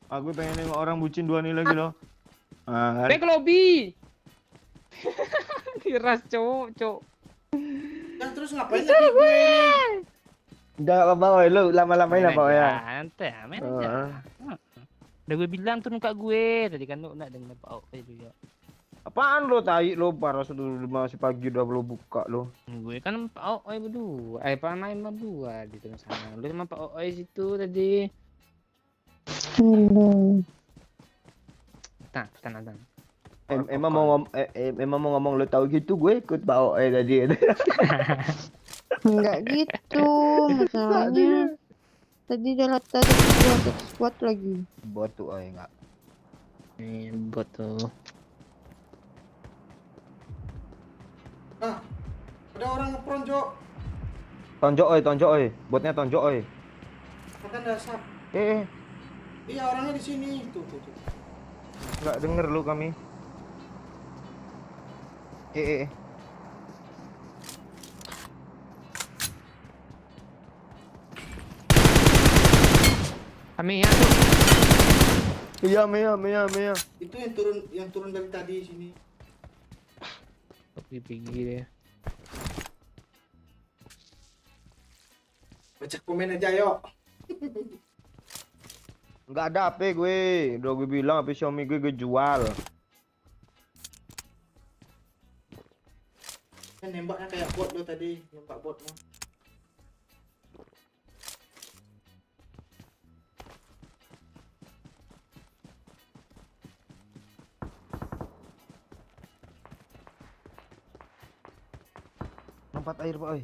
Gue pengen nengok orang bucin dua nih lagi loh. Kan. Back lobby. Diras cowok. Ya terus ngapain lagi gue ini? Udah apa lu lama-lamain apa ya? Santai, main aja. Udah gue bilang tuh muka gue tadi kan lu nak denger Pak Oke juga. Apaan lo tai lo parah sudah masih pagi udah belum buka lo. Gue kan Pak Oke berdua, Pak main berdua di tengah sana. Lu sama Pak Oke situ tadi. Tenang. Emang mau ngomong lo tahu gitu gue ikut Pak Oe tadi. Enggak gitu, masalahnya. Tadi dalam tadi satu squad lagi. Bot tuh enggak. Nih bot tuh. Ah, ada orang ngepronjok. Tonjok oi. Botnya tonjok oi. Makan dasar. Iya orangnya di sini. Tuh. Enggak denger lu kami. Kami ya tuh. Iya, Mia. Itu yang turun dari tadi sini. Di pinggir ya. Baca komen aja yuk. Nggak ada HP gue. Udah gue bilang HP Xiaomi gue jual. Kan nembaknya kayak bot lo tadi, nembak bot lo. Tempat air Pak oi.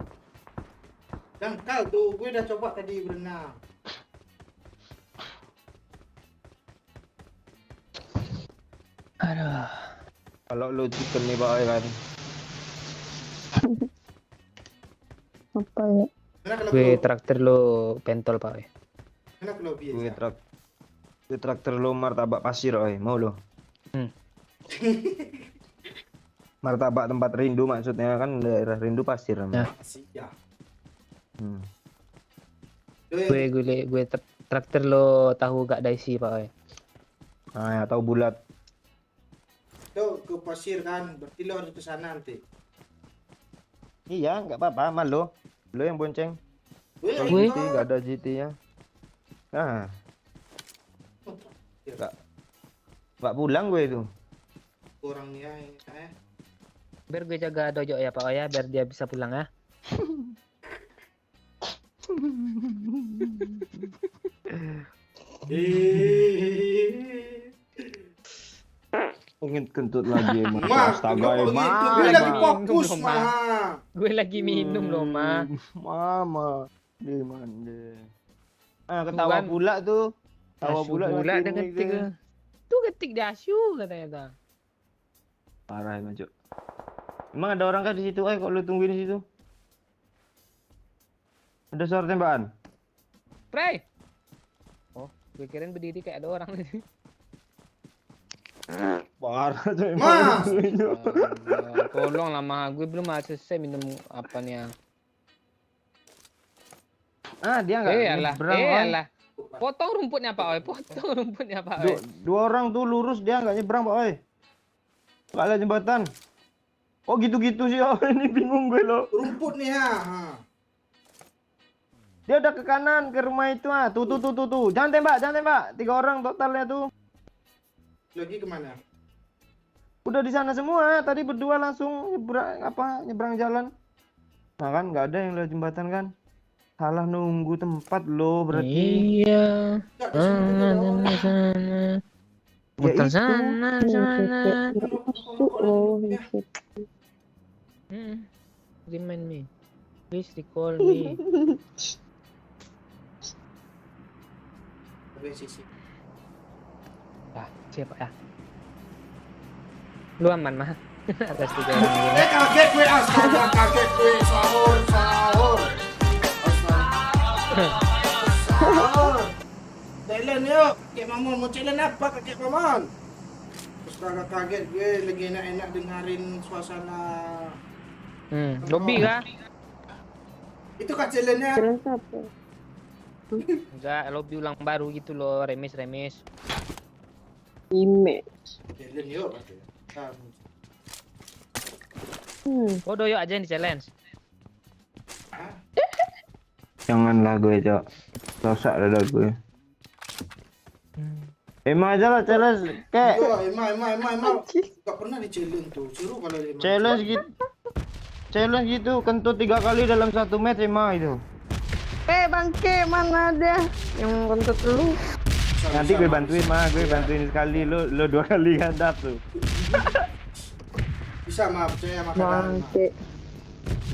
Dangkal tuh, gue udah coba tadi berenang. Aduh. Kalau lu chicken nih Pak oi kan. Apa ya? Mana kalau Gue lo, traktir lo pentol Pak. mana kalau Gue biasa? gue traktor lu martabak pasir oi. Mau lo? Martabak tempat rindu maksudnya kan daerah rindu pasir namanya. Siap. Hmm. Gue traktir lo tahu gak daisi Pak. Nah, atau bulat. Lo ke pasir kan, berarti lo harus ke sana nanti. Iya, nggak apa-apa, aman lo. Lo yang bonceng. Kalau Gue? GT nggak ada GT-nya. Nah, nggak pulang gue itu. Orangnya ini kayak Biar gue jaga dojo ya Pak ya, biar dia bisa pulang ya. Ingin kentut lagi emang. Mas, Astaga, begitu, emang. gue lagi Mama. fokus, Minum, Ma. mah. Gue lagi minum loh Ma. Mama, di mana? Ah, ketawa Tuhan. pula tuh. Tawa Asyuk pula pula lagi dia ini ketik. dia. Tuh ketik dia asyuk katanya ta. Parah emang, Cuk. Emang ada orang kan di situ? Kok lu tungguin di situ? Ada suara tembakan? Pray. Oh, gue kirain berdiri kayak ada orang tadi. Parah tuh Mas! Tolong lah Ma, gue belum selesai minum apa nih ya. Ah, dia nggak Alah, nyebrang, Oi. alah. Potong rumputnya Pak Oi, potong rumputnya Pak Oi. Dua orang tuh lurus, dia nggak nyebrang, Pak Oi. Nggak ada jembatan. Oh gitu-gitu sih, oh, ini bingung gue loh. Rumput nih ya. Dia udah ke kanan, ke rumah itu ah. Tuh. Jangan tembak. 3 orang totalnya tuh. Lagi kemana? Udah di sana semua. Tadi berdua langsung nyebrang jalan. Nah kan nggak ada yang lewat jembatan kan. Salah nunggu tempat lo berarti. Iya. Enggak, di sini aja ada orang. Sana. Ya Muter itu. sana. Oh, Remind me. Please recall me. Gue sisi. Ah, siapa ya? Lu aman mah. Atas 3 orang ini. Kaget gue, astaga, kaget gue. Sahur. Sahur. Thailand yuk. Kakek Mamon, mau challenge apa Kakek Mamon? Astaga, kaget gue. Lagi enak-enak dengerin suasana. Lobby kah? Itu kan challenge-nya. terus apa? Enggak, lobby ulang baru gitu loh, remis. Image. Challenge yuk. Nah, Oh, doyo aja yang di challenge. Janganlah gue, Cok. Rosak dada gue. Emang aja lah challenge kayak emang. Gak pernah di challenge tuh. Seru kalau di challenge gitu kentut 3 kali dalam 1 match emang itu. Bangke, mana ada yang kentut lu? Nanti gue bantuin gue bantuin sekali lo 2 kali gandap tuh. Bisa mah, percaya makanan. Bangke.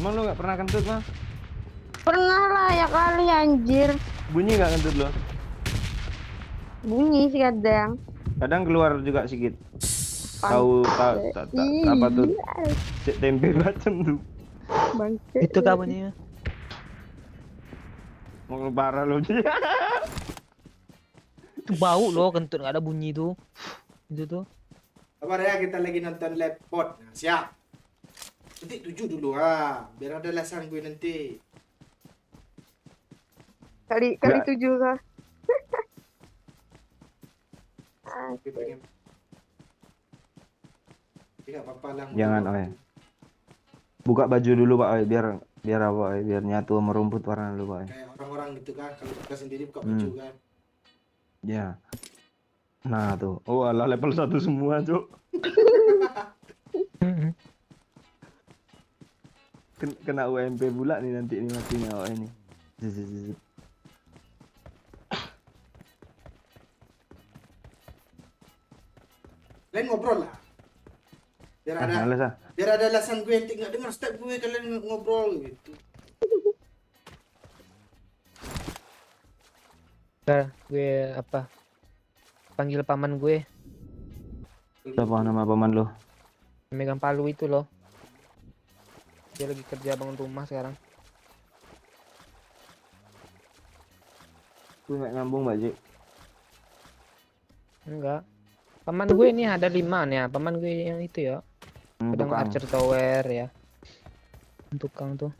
Emang lo nggak pernah kentut mah? Pernah lah ya kali anjir. Bunyi nggak kentut lo? Bunyi sih kadang. Kadang keluar juga sedikit. Tahu apa tuh? Tempe bacem tuh. Bangke. Itu kabarnya. Mau parah lo. Itu bau loh kentut nggak ada bunyi tuh. Itu tuh. Kabar ya, kita lagi nonton live bot. Nah, siap. Nanti 7 dulu biar ada alasan gue nanti. Kali 7 kah? Gue pengen. Tidak apa-apa lah. Jangan, Oi. Buka baju dulu, Pak, Oi, biar apa, Oi? Biar nyatu sama rumput warna dulu, Pak, Oi. Kayak orang-orang orang gitu kan. Kalau kita sendiri buka baju kan. Ya. Nah tuh. Oh alah level 1 semua, Cuk. Kena UMP pula nih nanti nih matinya oh ini. Zzzz. Kalian ngobrol lah. Males ah. Biar ada alasan gue yang nggak dengar step gue, kalian ngobrol gitu. Ntar gue apa? Panggil paman gue, Siapa nama paman lo? megang palu itu loh. Dia lagi kerja bangun rumah sekarang. Gue nggak nyambung, Mbak Cik. Enggak. Paman gue ini ada 5 nih ya. Paman gue yang itu ya. Pedang Tukang. Archer Tower ya. Tukang tuh.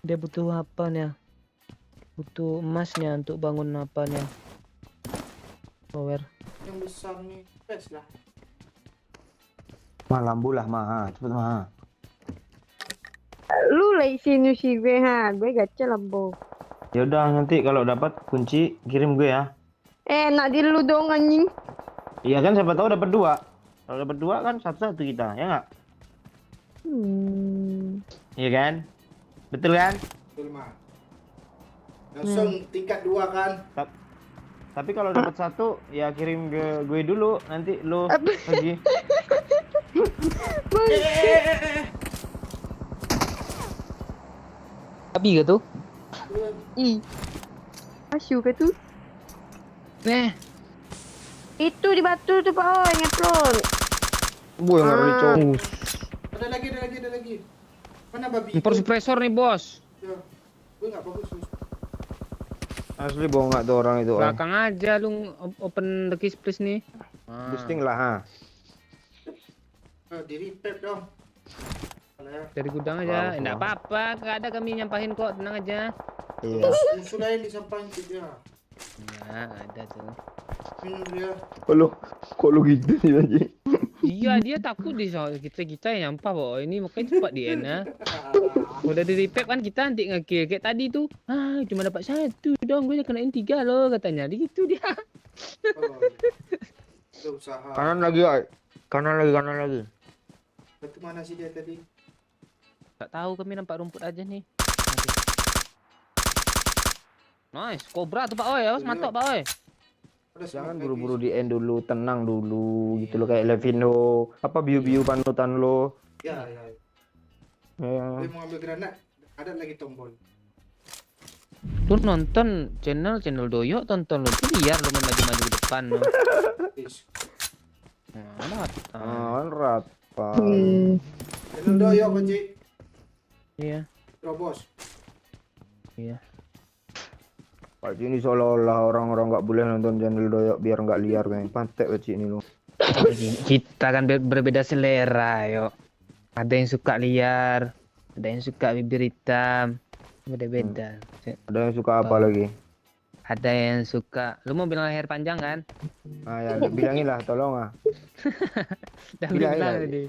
Dia butuh apa nih? Butuh emasnya untuk bangun apanya? Tower. Yang besar nih, best lah. Mah lambu lah mah, cepet mah. Lu lah sini si gue ha, gue gacha lambo. Ya udah nanti kalau dapat kunci kirim gue ya. Nak di lu dong anjing. Iya kan siapa tahu dapat 2. Kalau dapat 2 kan satu-satu kita, ya nggak? Iya kan? Betul kan? Betul mah. Langsung tingkat 2 kan. Tapi kalau dapat 1 ya kirim ke gue dulu, nanti lo lagi. Babi gitu? Ih. Asyuk ke tu? Nih. Itu di batu tu Pak Oi, ngeplon. Gue ngeri cowok. Ada lagi. Mana babi? Impor suppressor nih bos. Ya. Gue nggak bagus. Asli bohong nggak tuh orang itu. Belakang aja lu open the keys please nih. Boosting lah ha. Di repair dong. Dari gudang aja. Enggak apa-apa, enggak ada kami nyampahin kok, tenang aja. Iya. Musuh lain disampahin ke dia. Ya, ada tuh. Dia. Kok lu gitu sih Haji? Iya, dia takut di soal kita yang nyampah kok. Ini makanya cepat dia nah. Udah di repair kan kita nanti nge-kill kayak tadi tuh. Ah, cuma dapat 1 dong, gue kenain 3 loh katanya. Gitu dia. Ada usaha. Kanan lagi, Oi. Kanan lagi. Batu mana sih dia tadi? Enggak tahu, kami nampak rumput aja nih. Nice, Cobra tuh Pak Oi, awas mantap Pak Oi. Jangan buru-buru di end dulu, tenang dulu gitu loh kayak Levino. Apa biu-biu panutan lo? Ya. Ya. Dia mau ambil granat, ada lagi tombol. Lu nonton channel Doyok, tonton lu tuh biar lu maju-maju ke depan lu. Rata. Channel Doyok kunci. Iya. Robos. Iya. Pak Cik ini seolah-olah orang-orang nggak boleh nonton channel Doyok biar nggak liar kayak pantek Pak Cik ini lo. Kita kan berbeda selera, yuk. Ada yang suka liar, ada yang suka bibir hitam, beda-beda. Ada yang suka apa lagi? Ada yang suka, lu mau bilang leher panjang kan? Ah ya, bilangin lah, tolong ah. Dah Bilang bilang aja. tadi.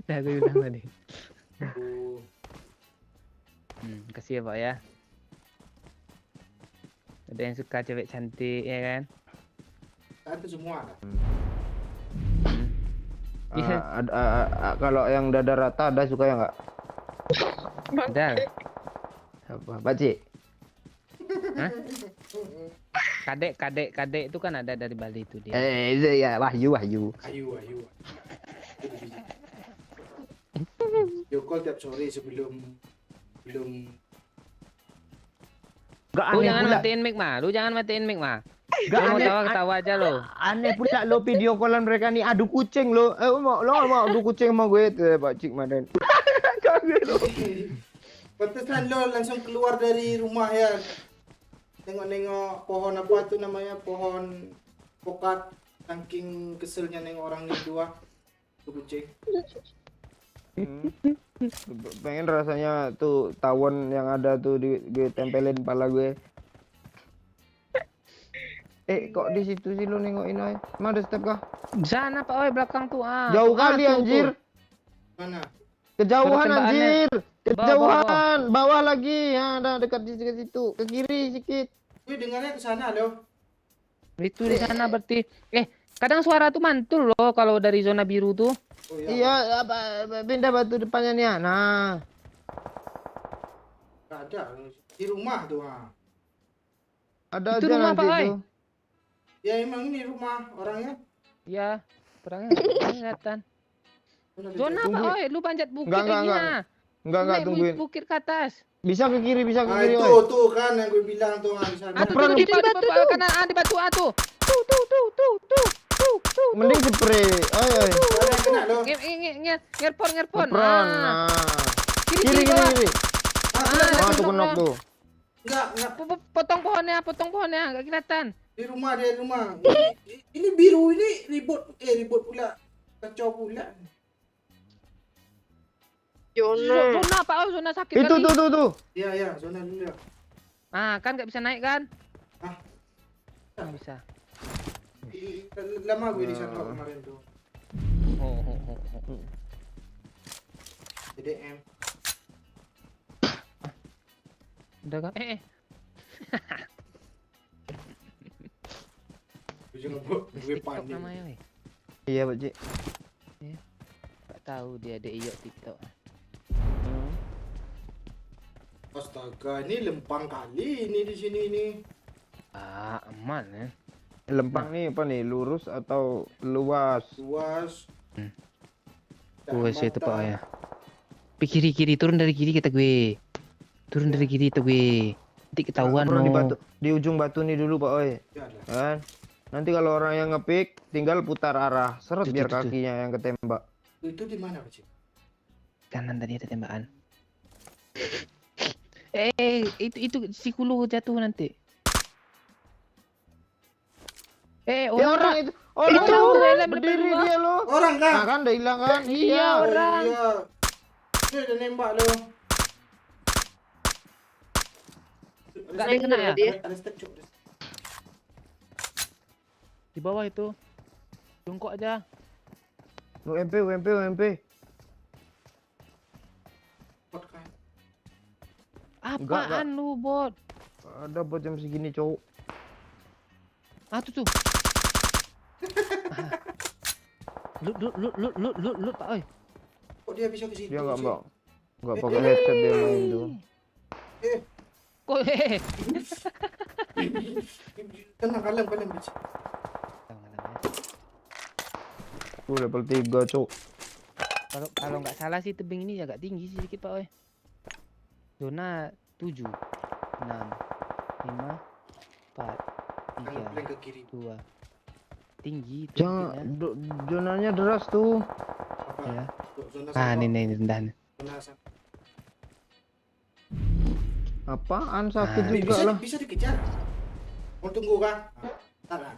Dah gue bilang tadi. Kasih ya Pak ya. Ada yang suka cewek cantik ya kan? Itu semua ada. Iya. Kalau yang dada rata ada suka ya nggak? Ada. Apa? Pak Cik? Hah? Kadek itu kan ada dari Bali itu dia. Itu ya Wahyu. Ayu. Yo call tiap sore sebelum Gak Lu aneh jangan pula. matiin mic mah. Gak Lu mau aneh. ketawa aja lo. Aneh pula lo video callan mereka nih adu kucing lo. Mau adu kucing sama gue tuh Pak Cik Maden. Pantesan lo langsung keluar dari rumah ya. Nengok-nengok pohon apa tuh namanya, pohon pokat. Saking keselnya nengok orang nih dua. Tuh kucing. Pengen rasanya tuh tawon yang ada tuh gue tempelin kepala gue. Kok di situ sih lu nengokin aja? Emang ada step kah? Di sana Pak Oi belakang tuh ah. Jauh Tuh, kali tuh, anjir. tuh. Mana? Kejauhan Baru tembakannya. anjir. Bawah, Kejauhan. Bawah lagi. Ya, ada dekat di dekat situ. Ke kiri sedikit. Gue dengarnya ke sana loh. Itu di sana berarti. Kadang suara tuh mantul loh kalau dari zona biru tuh. Oh Iya, apa pindah batu depannya nih. Nah, Nggak ada di rumah tuh. ada Itu aja rumah, nanti Pak, oi. tuh. Ya emang ini rumah orangnya. Ya, perangnya nggak kelihatan. Zona Tunggu. apa, oi? Lu panjat bukit Enggak, lagi enggak. nah. Enggak Naik tungguin. bukit ke atas. Bisa ke kiri, bisa ke Ah kiri, itu oi. tuh kan yang gue bilang tuh di sana. Ah, tuh, Perang di di batu tuh. Kanan, di batu tuh. Tuh. Mending spray. Oi. Ada yang kena loh. Ngerpon. Ngepron. Ah. Nah. Kiri. Kiri. Ah, Ah, Di tuh sana. knock tuh. enggak Potong pohonnya, nggak kelihatan. di rumah dia di rumah. Ini biru ini ribut pula. Kacau pula. Jona. Zona apa? Oh, zona sakit Itu kali. tuh. Iya zona dulu ya. Ah, kan nggak bisa naik kan? Ah. Nggak bisa. Lama gue di sana kemarin tuh. Oh. DDM. Udah kan? Gue juga gue TikTok panik. namanya, weh. Iya, Pak Cik. Nggak tahu dia ada iyo TikTok. Astaga, ini lempang kali ini di sini ini. Ah, aman ya. Lempang nih apa nih? Lurus atau luas? Luas. Gue sih itu Pak ya. Kiri, turun dari kiri kita gue. Turun dari kiri kita gue. Nanti ketahuan Ngepron di no. batu, di ujung batu nih dulu, Pak Oi. Ya lah. Kan? Nanti kalau orang yang ngepick tinggal putar arah, seret Tuh, biar tuh, tuh. kakinya yang ketembak. Itu di mana, Pak Cik? Kanan tadi ada tembakan. Itu si Kulu jatuh nanti. Ya orang itu. Oh, Itu itu orang. berdiri dia lo. Orang Nah, kah? kan udah hilang kan? Iya, orang. Iya. Dia udah nembak loh. Nggak ada yang kena ya? Ada step cuk. Di bawah itu. Jongkok aja. UMP. Pot kan. Enggak. Apaan lu, bot? Ada buat jam segini, cowok. Ah, tuh. Lu, Pak, oi. Kok dia bisa ke situ? Dia Cik? enggak pakai headset dia main tuh. Kok Tenang, kalem, Pak Cik. Level 3, cowok. Kalau nggak salah sih tebing ini agak tinggi sih sedikit Pak, oi. Zona 7 6 5 4 Kalem 3 ke kiri. 2 tinggi tuh Jangan bukitnya. zonanya deras tuh. Apa? Ya. Zona Ah, sana. ini rendah nih. Zona sana. Apaan sakit Nah, juga lah. Bisa dikejar. Mau tunggu kah? Tak lah.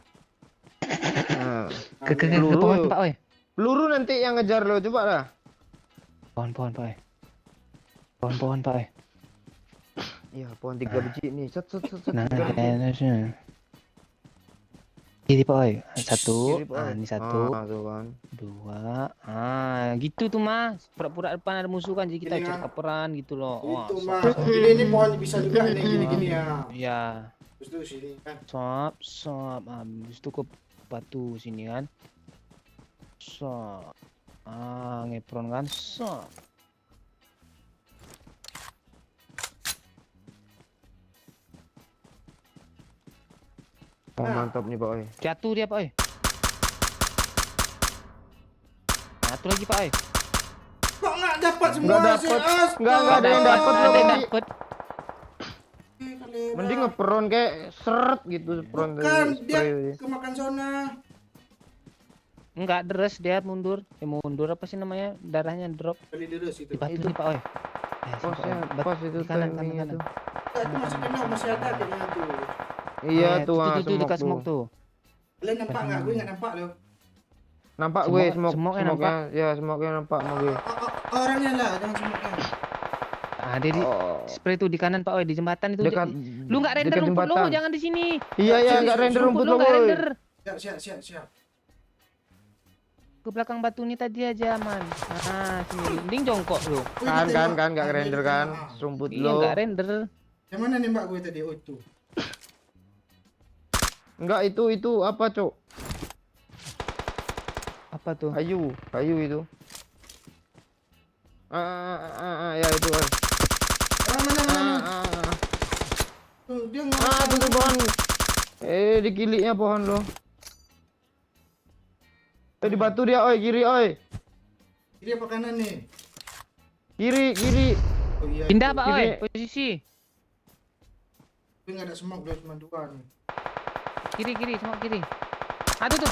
Nah, Ke peluru. pohon Pak, oi. peluru nanti yang ngejar lo, coba lah. Pohon Pak, oi. Pohon Pak, oi. Iya, pohon 3 biji nih. Set. Nah, tiga biji. kiri Pak, oi. Satu, Kiri, Pak. ini satu, Ah, tuh kan. 2. Gitu tuh Mas. Pura-pura depan ada musuh kan, jadi kita Ini, cari ah. kaperan gitu loh. Wah, Itu sok, mah. sok. Ini pohon bisa juga nih gini-gini ya. Iya. Terus tuh sini kan. Sop. Habis itu ke batu sini kan. Sop. Ngepron kan. Sop. Oh, mantap nih, Pak Oi. Jatuh dia Pak, oi. Satu lagi Pak, oi. Kok nggak dapat semua Nggak sih? dapet. Nggak ada yang dapet Ada yang loh. dapet. Mending ngeperon kayak seret gitu, peron Kan dia spray. kemakan zona. Enggak, deres dia mundur. Mundur apa sih namanya? Darahnya drop. Kali deres itu. Di batu nih Pak, oi. Pasnya pas itu di kanan, timingnya kanan. tuh. Ya, itu masih kena, masih ada kayaknya tuh. Iya tuh, tuh dekat semok smoke tuh. tuh. Kalian nampak nggak? Gue nggak nampak loh. Nampak Semok- gue smoke, semoknya semoknya. Ya, semoknya nampak sama gue. Orangnya lah, jangan semuknya. Dia di Oh, spray tuh di kanan Pak, oi, di jembatan itu. dekat. Lu nggak render dekat rumput lu, jembatan. jangan di sini. Iya, Sini, enggak render Rumput rumput lu lo, nggak boy. render. Siap. ke belakang batu ni tadi aja aman. Sini. Mending jongkok lu. Kan nggak render kan? Rumput Iya lo. nggak render. Yang mana nembak gue tadi? Oh itu. Enggak itu apa, Cok? Apa tuh? Kayu itu. Ya itu. Mana? Tuh, dia Tuh pohon. Di kiliknya pohon lo. Di batu dia, oi, kiri, oi. Kiri apa kanan nih? Kiri. Oh iya. Pindah itu. Pak oi, posisi. Tapi nggak ada smoke, guys, cuma dua nih. Kiri, semua kiri. Ada tuh.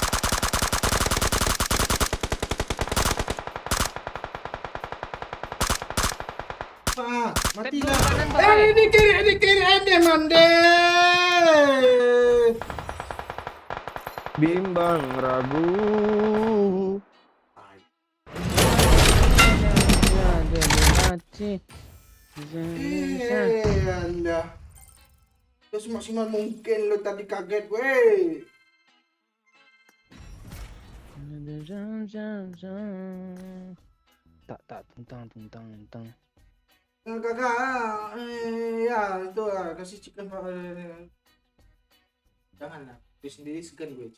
Pak, mati Tap lah. dulu kanan, Pak, oi. Ini kiri, ada mande. Bimbang ragu. Anda. Lo semaksimal mungkin lo tadi kaget, weh. Tak tentang. Kakak, ya itu lah, kasih chicken pak. Janganlah, gue sendiri segan gue.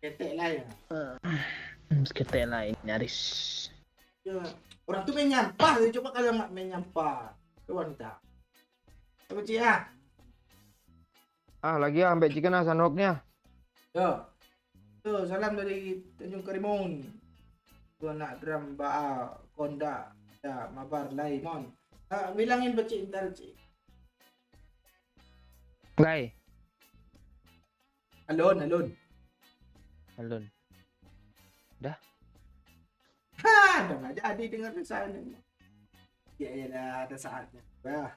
Ketek lah ya. Seketek lain nyaris. Ya, orang tuh main nyampah, coba kalau nggak main nyampah. Itu wanita. Coba Cik ya. Lagi ambek chicken sandoknya. Yo. Tuh, salam dari Tanjung Karimun. Dua anak drum Baa, Konda, ada Mabar Laimon. Bilangin Cik ntar Cik. Guys, Alon. alun. Udah nggak jadi dengar sana. Ya dah, ada saatnya. Bah.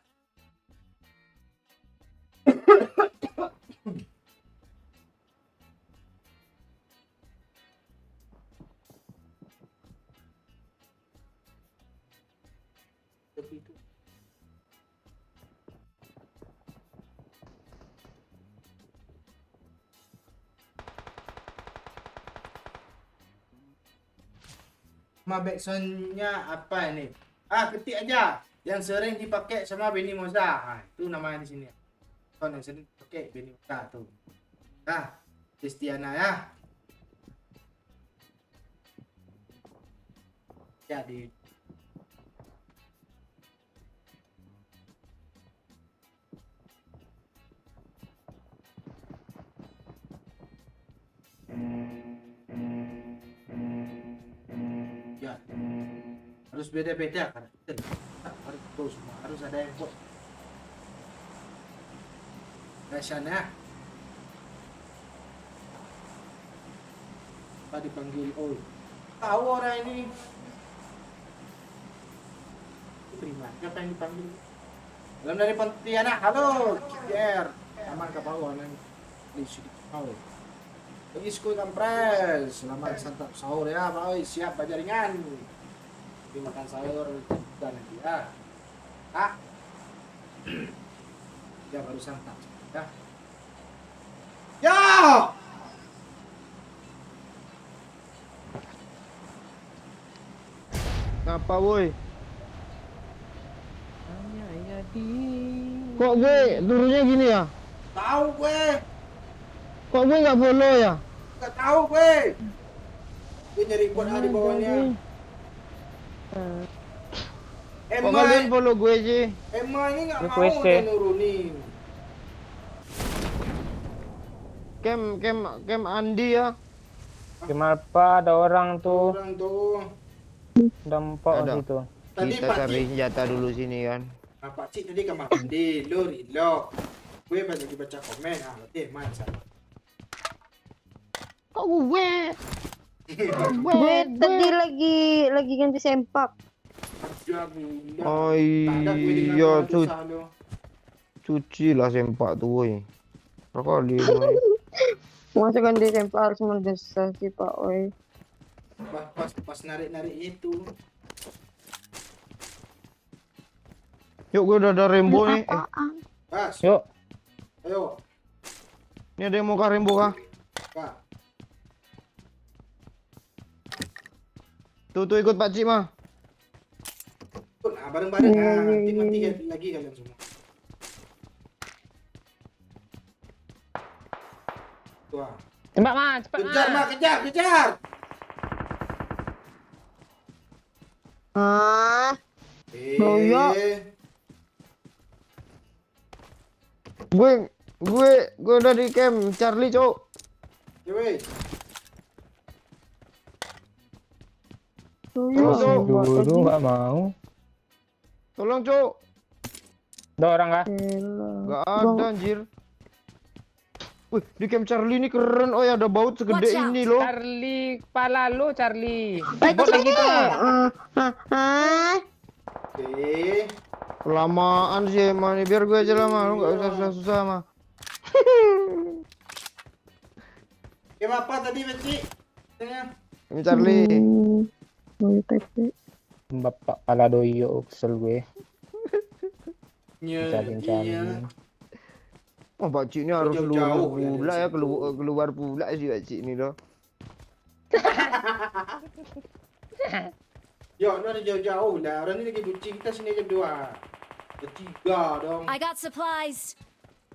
Tapi itu. Backsoundnya apa ini? Ketik aja yang sering dipakai sama Benny Moza. Itu namanya di sini. Yang sering dipakai Benny Moza tuh. Kristiana ya. Jadi harus beda-beda karakter. Harus ada yang buat. Rasanya apa dipanggil tahu orang ini terima siapa yang dipanggil dalam dari Pontianak. Halo Kier aman ke bawah nih di sini lagi school kampres. Selamat santap sahur ya Pak. Siap bajaringan makan sayur dan nanti ya baru santap ya Ngapa woi? Jadi. Kok gue turunnya gini ya? tahu gue Kok gue nggak follow ya? nggak tahu gue nyari buat di bawahnya. Kok kalian follow gue sih? Emma ini nggak mau Request dia ya. nurunin. Kem Andi ya? Kenapa ada orang tuh? Orang tuh Dampak Ada. gitu. tadi Kita Pak cari Cik, senjata dulu sini kan. Pak Cik tadi kamar mandi, lu reload. Gue banyak dibaca komen, berarti main sama. Kok gue? Gue tadi lagi ganti sempak. Ada bunda. Oh Tak ada gue dengar iya, orang susah lu. cuci lah sempak tuh woi. Berapa kali? Masa ganti sempak harus mendesah sih Pak Oi. Pas narik itu. Yuk gue udah ada rainbow nih. Apaan? Pas. Yuk. Ayo. Ini ada yang mau ke rainbow kah? Pak. Tuh ikut Pak Cik mah. Nah, bareng-bareng nanti mati lagi kalian semua. Wah. Tembak mah, cepat Kejar mah, kejar. Ah, Boyo. Gue udah di camp Charlie, Cok. Cewek. Dulu nggak mau. Tolong, Cok. Ada orang kah? Gak ada anjir. Wih, di camp Charlie ini keren. Oh ya, ada baut segede Watch out. ini loh. Charlie, kepala lo Charlie. Baik Bot lagi tuh. Oke. Kelamaan sih emang nih, biar gue aja lah mah. Lu gak usah susah-susah mah. Game apa tadi, Beci? Camp Charlie. Bapak pala doyo, kesel gue. Iya. Caling-caling. Oh, Pak Cik ini harus Jauh-jauh keluar ya, pula dari ya, situ. keluar pula sih Pak Cik ini loh. Yo, lu ada jauh-jauh lah. Orang ini lagi bucin, kita sini aja berdua. Bertiga dong. I got supplies.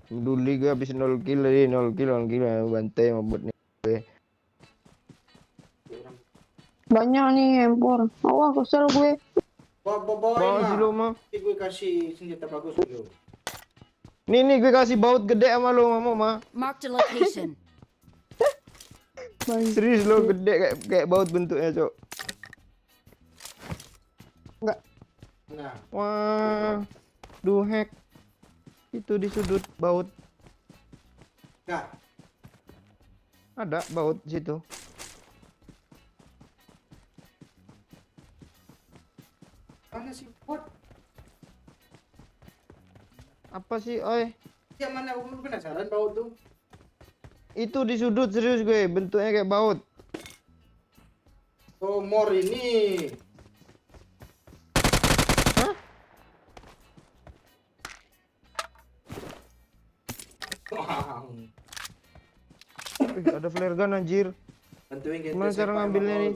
Dulu gue habis 0 kill tadi, 0 kill bantai sama bot nih. banyak nih empor. Awas kesel gue. Bawa sih lo mah. Nanti gue kasih senjata bagus dulu. Nih gue kasih baut gede sama lo mau mah. Marked a location. Serius lo gede kayak baut bentuknya, Cok. Nah, Wah. Hack. Itu di sudut baut. enggak. Ada baut di situ. Mana sih bot? Apa sih, oi? Yang mana aku penasaran baut tuh? Itu di sudut serius gue, bentuknya kayak baut. Oh, mor ini. Hah? Wow. Ada flare gun anjir. Bantuin kita. Gimana cara ngambilnya nih?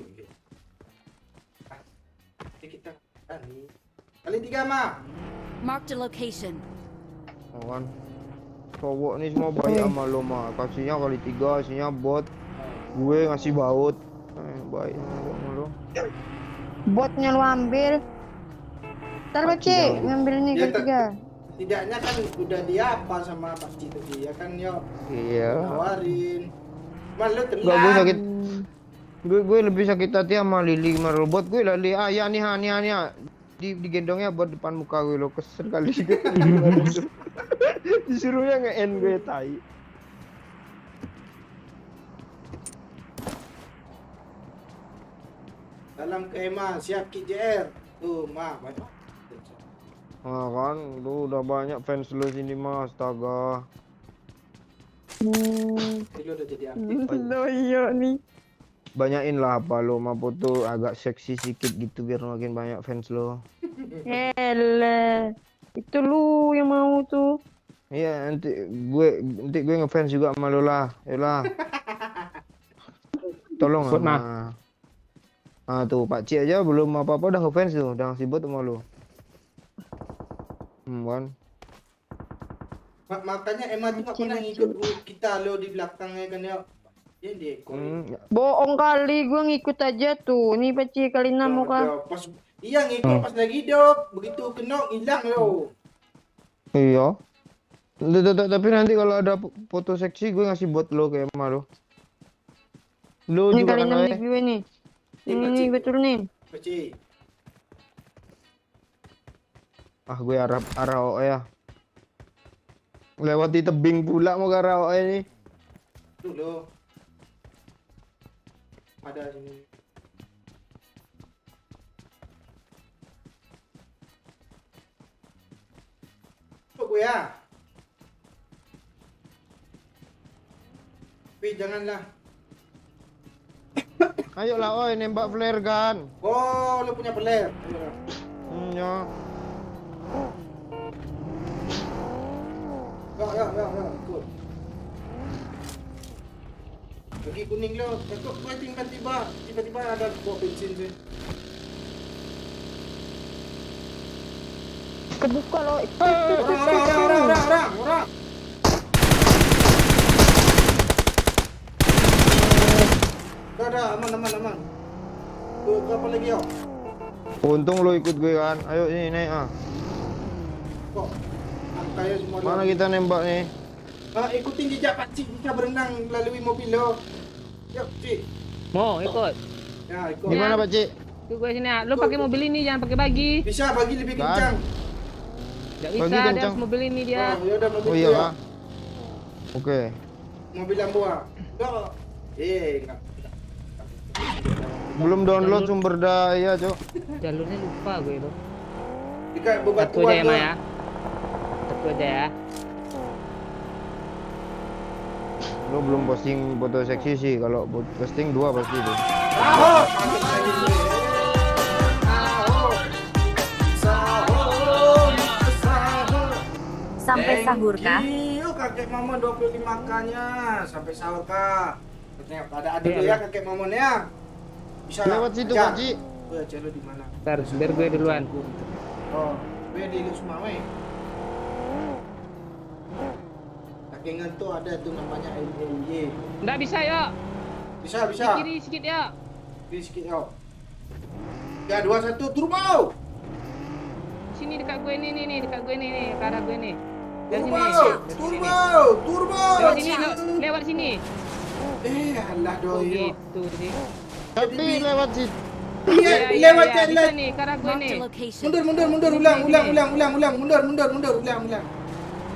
Ini kita nih. Kali 3 mah. Marked a location. Oh, kan. Cowok nih semua baik sama lo mah. Kasihnya kali 3, kasihnya bot. Gue ngasih baut. Baik sama lo. Botnya lu ambil. Ntar Beci ngambil nih Ya, ketiga. Tidaknya kan udah diapa sama Pak Cik tadi ya kan yo. Iya. Nawarin. Cuman lu tenang. Enggak, gue sakit. Gue lebih sakit hati sama Lili sama robot gue lah. Ya nih. Digendongnya buat depan muka gue lo, kesel kali gue. Disuruhnya nge-end gue tai. Dalam kemah siap KJR. Tuh, mah banyak. Nah kan, lu udah banyak fans lu sini mas, astaga. Ini lu udah jadi aktif. Loyo nih. Banyain lah apa lo mau foto agak seksi sedikit gitu biar makin banyak fans lo. Elah. Itu lu yang mau tuh. Iya, nanti gue ngefans juga sama lo lah. Yalah. Tolong Sebut, lah. Ah tuh Pak Cik aja belum apa-apa udah ngefans tuh, udah ngasih bot sama lo. Kan. Makanya Emma tuh gak pernah ngikut kita lo di belakangnya kan ya. Dia di ekor. Bohong kali, gue ngikut aja tuh. Nih Beci kali 6 mau kah? Pas iya ngikut pas lagi hidup, begitu kena hilang lo. Iya. Tapi nanti kalau ada foto seksi gue ngasih bot lo kayak Emma lo. Lo Ini juga kali kan 6 Oe? nih gue nih. Ini betul nih. Pak Cik. Ah gue arah OE ya. Lewati tebing pula mau ke arah OE nih. Tuh lo. Ada sini. Tuh gue ya. Tapi janganlah. Ayolah OE nembak flare gun. Oh, lo punya peler. Ayolah. Ya. Ya, ikut. Lagi kuning lo. Kok tiba-tiba ada bawa bensin sih. Kebuka lo. Orang. Udah, aman. Tuh, apa lagi yo? Untung lo ikut gue kan. Ayo ini naik ah. Kok kayak semua Mana kita nembak nih? ikutin jejak Pak Cik kita berenang melalui mobil lo. Yuk, Cik. Mau ikut? Ya, ikut. Gimana Pak Cik? Tuh gue sini. Lo pakai mobil ini, jangan pakai bagi. Bisa bagi lebih Kan? kencang. Gak Bagi bisa, dia kencang. harus mobil ini dia. Oh, yaudah mobil Oh iya dia. kah? Oke. Mobil yang buah. Yo. Enggak. Belum download sumber daya, Cok. Jalurnya lupa gue itu. Dekat Satu bebatuan aja ya, tuh. Ma ya. Satu aja ya. Lo belum posting foto seksi sih. Kalau posting 2 pasti tuh. Sahur. Sampai sahur kah? Iya, kakek mama 25K-nya. Sampai sahur kah? Tengok keadaan dulu ya kakek mamon ya. Bisa Lewat situ, aja. Pak Cik. Oh, celo di mana? Ntar, biar gue duluan. Oh, gue di Lusma we. Kakek ngantuk ada tuh namanya LLY. Nggak bisa ya. Bisa. Kiri sedikit ya. Kiri sedikit yo. 3 2 1 turbo. Sini dekat gue nih, dekat gue nih, ke arah gue nih. Dari Turbo. sini. Dari sini. Turbo. Lewat sini, lewat sini. Alah Oh doyo. gitu sih. Tapi lewat situ. Iya, lewat bisa jalan. nih, ke arah gue Marked nih. a location. Mundur, ulang.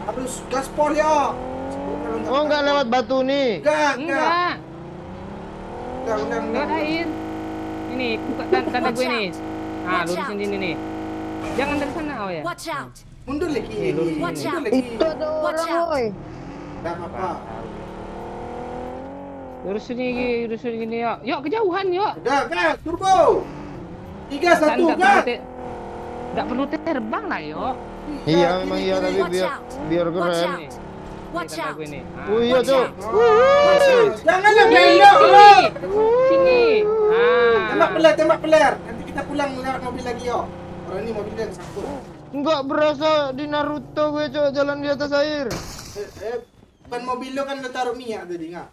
Harus gaspol ya. Oh, enggak lewat batu nih. Enggak. Enggak, Ulang. lewat air. Ini, buka tanda gue nih. Nah, lurusin sini nih. Jangan dari sana, oh ya. Watch out! Mundur lagi. Watch out. Itu ada Watch orang, out. woi. Enggak apa-apa. Lurusin gini yuk. Yuk, kejauhan yuk. Udah, gas, turbo. 3 1 gas. Enggak perlu terbang lah, yuk. Iya, memang iya tapi Watch biar out. biar Watch keren. out! Watch Tanda out! gue nih. Ah. Oh iya, Watch Cok. out. Janganlah belok. Sini. Tembak peler. Nanti kita pulang lewat mobil lagi yo. Orang ini mobilnya kesangkut. Enggak berasa di Naruto gue, Cok, jalan di atas air. Ban mobil lo kan lo taruh minyak tadi enggak?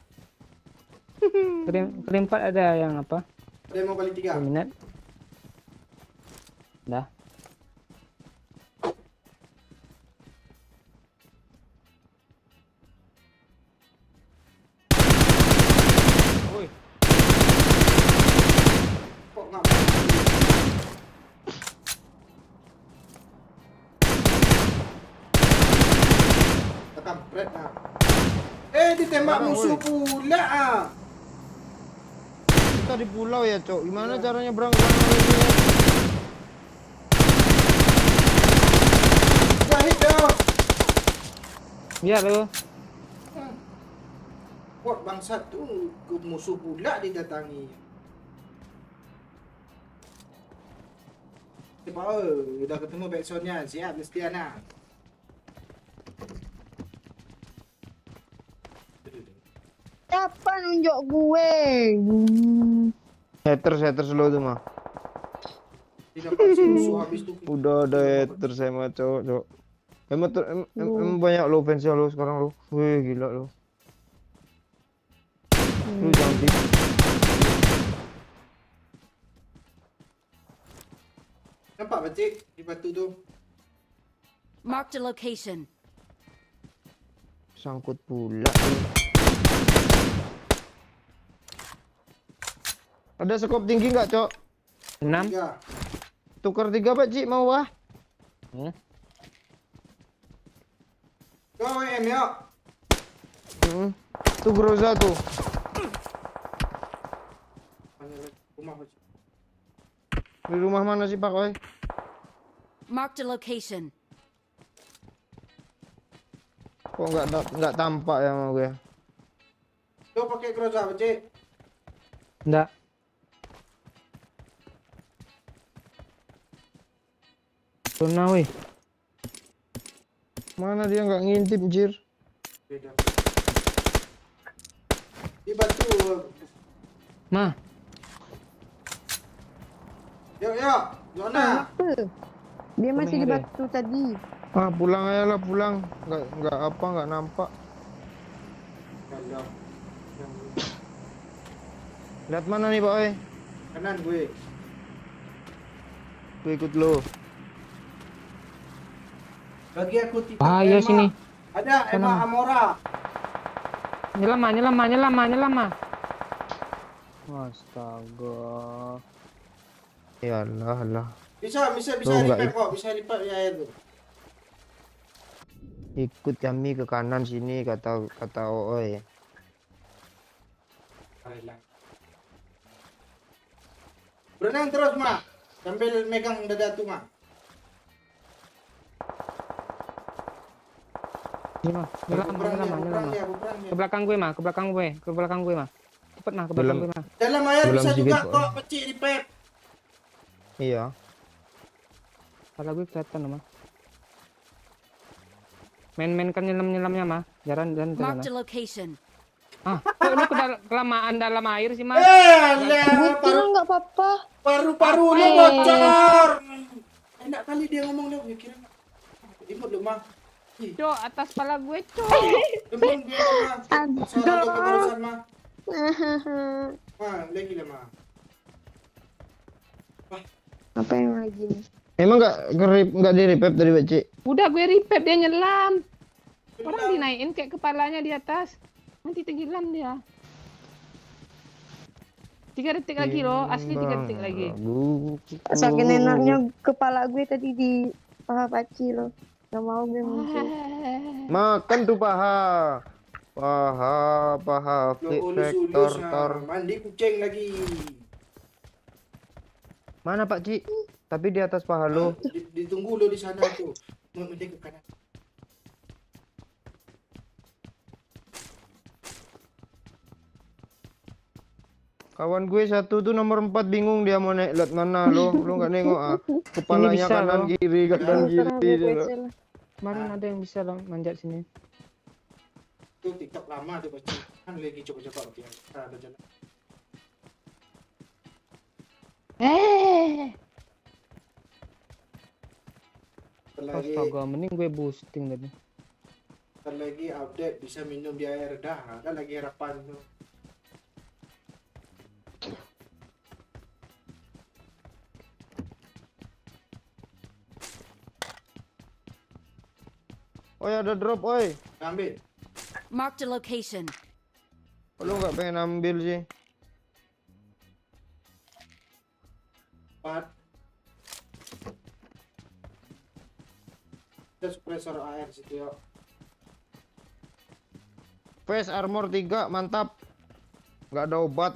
Keempat ada yang apa? Ada yang mau balik 3. Minat. Dah. Woi, Kok enggak? Tekam, red nah. Ditembak Mana, musuh woi? pula ah. kita di pulau ya, Cok. Gimana caranya berangkat lagi? Jahit dah. Biar lo. Kuat bangsat tuh ke musuh pula didatangi. Cepat, udah ketemu backsoundnya, siap Lestiana. Siapa nunjuk gue? Haters lo tuh mah. Tidak pasti musuh habis tuh. Udah ada haters sama Cok. Emang banyak lo fansnya lo sekarang lo. Wih, gila lo. Lu jangan tipu. Nampak Bacik di batu tuh? Marked a location. Sangkut pula. Ada skop tinggi nggak, Cok? 6. 3. Tukar 3 Pak Cik mau wah. Go WM yuk. Tuh Groza tuh. Rumah Bacik. Di rumah mana sih Pak Oi? Marked a location. Kok nggak tampak ya sama gue? Lo pakai Groza Bacik. Enggak. Pernah weh. Mana dia nggak ngintip jir? Beda. Di batu. Mah, Yuk, yuk. Zona. Apa? Dia masih di Kemana dia? batu tadi. Ah, pulang aja lah, pulang. Nggak nampak. Kalau Lihat mana nih, Pak Oi? kanan gue. Gue ikut lo. Bagi aku tipe bahaya Emma. sini. Ada Emma Sana. Amora. Nyelama. Astaga. Ya Allah. Bisa Tuh, nggak lipat kok, bisa lipat di air tuh. Ikut kami ke kanan sini kata Oi. Berenang terus, Ma. Sambil megang dada tuh, Ma. Ini mah, nyelama. Aku perang dia. Ke belakang gue mah. Cepet mah, ke belakang gue mah. Dalam air Belum bisa juga sedikit, kok pecik di pep. Iya. Kepala gue kelihatan mah. Main kan nyelam-nyelamnya mah. Jalan. Marked a location. Ah, kok lu kelamaan dalam air sih mah? Gue kira nggak apa-apa. Paru-paru lu bocor. Enak kali dia ngomong lu, gue kira. Imut lu, Ma. Cok, atas kepala gue, cok. Demam dia, Ma. Salah lu kebarusan, Ma. Ma, lagi lah, Ma. Apa yang lagi nih? Emang nggak di revive dari Beci? Udah gue revive dia nyelam. Orang dinaikin kayak kepalanya di atas. Nanti tenggelam dia. 3 detik lagi loh, asli 3 detik lagi. Saking enaknya kepala gue tadi di paha paci loh. Gak mau gue muncul. Makan tuh paha. Paha vektor tor. Mandi kucing lagi. Mana Pak Ci? Tapi di atas paha lo. Ditunggu lo di sana tuh. Mending ke kanan. Kawan gue satu tuh nomor 4 bingung dia mau naik lihat mana lo nggak nengok ah. Kepalanya bisa, kanan loh. kiri kanan kiri dia. Kemarin ada yang bisa loh manjat sini. Tuh TikTok lama tuh baca. Kan lagi coba-coba dia. Ada jalan. Lagi Astaga, mending gue boosting tadi. lagi update bisa minum di air dah. Ada lagi harapan tuh. Oi ada drop oi. Ambil. Marked a location. Lo nggak pengen ambil sih? 4. Ada suppressor air situ ya. Face armor 3 mantap. Nggak ada obat.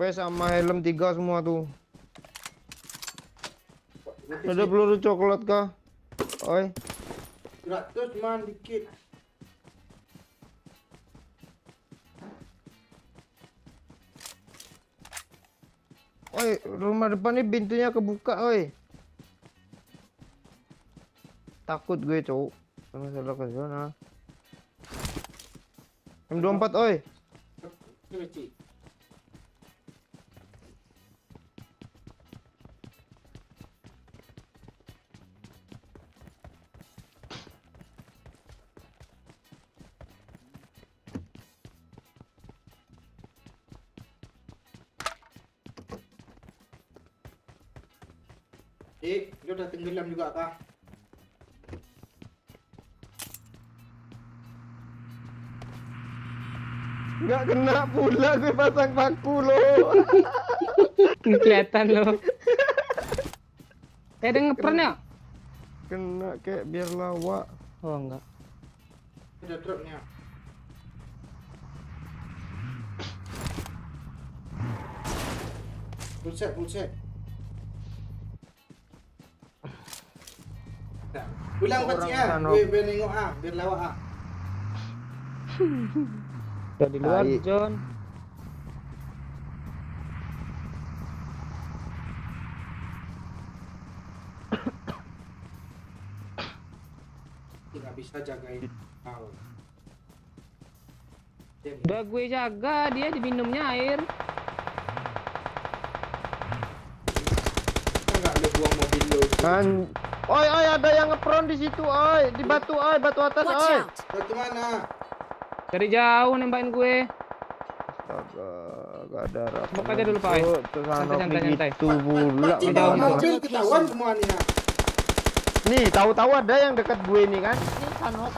Face sama helm 3 semua tuh. Ada peluru coklat kah? Oi. 100 man dikit. Oi, rumah depan ini pintunya kebuka, oi. Takut gue, cowok. Karena salah ke zona. M24, oi. Ini Cik. Dia udah tenggelam juga kah? Nggak kena pula gue pasang paku lo. Kelihatan loh. Kayak ada ngepern ya? Kena kayak biar lawak. Oh enggak. Ada dropnya. Full set. Nah, pulang Orang pacik ah. sana. Biar nengok ah, biar lawak ah. Udah di luar, Tai. John. Tidak bisa jagain kau. Udah gue jaga, dia diminumnya air. Enggak lu buang mobil lu. Kan, oi ada yang ngepron di situ, oi di batu, batu atas, Watch oi. out! Dari mana? Dari jauh nembakin gue. Astaga, gak ada rapat. Tembak aja dulu, Pak, oi. Santai. Gitu pula. Pak, Jauh, jauh. mobil ketahuan semua nih. Nak. Nih, tahu-tahu ada yang dekat gue nih kan. Ini Sanok.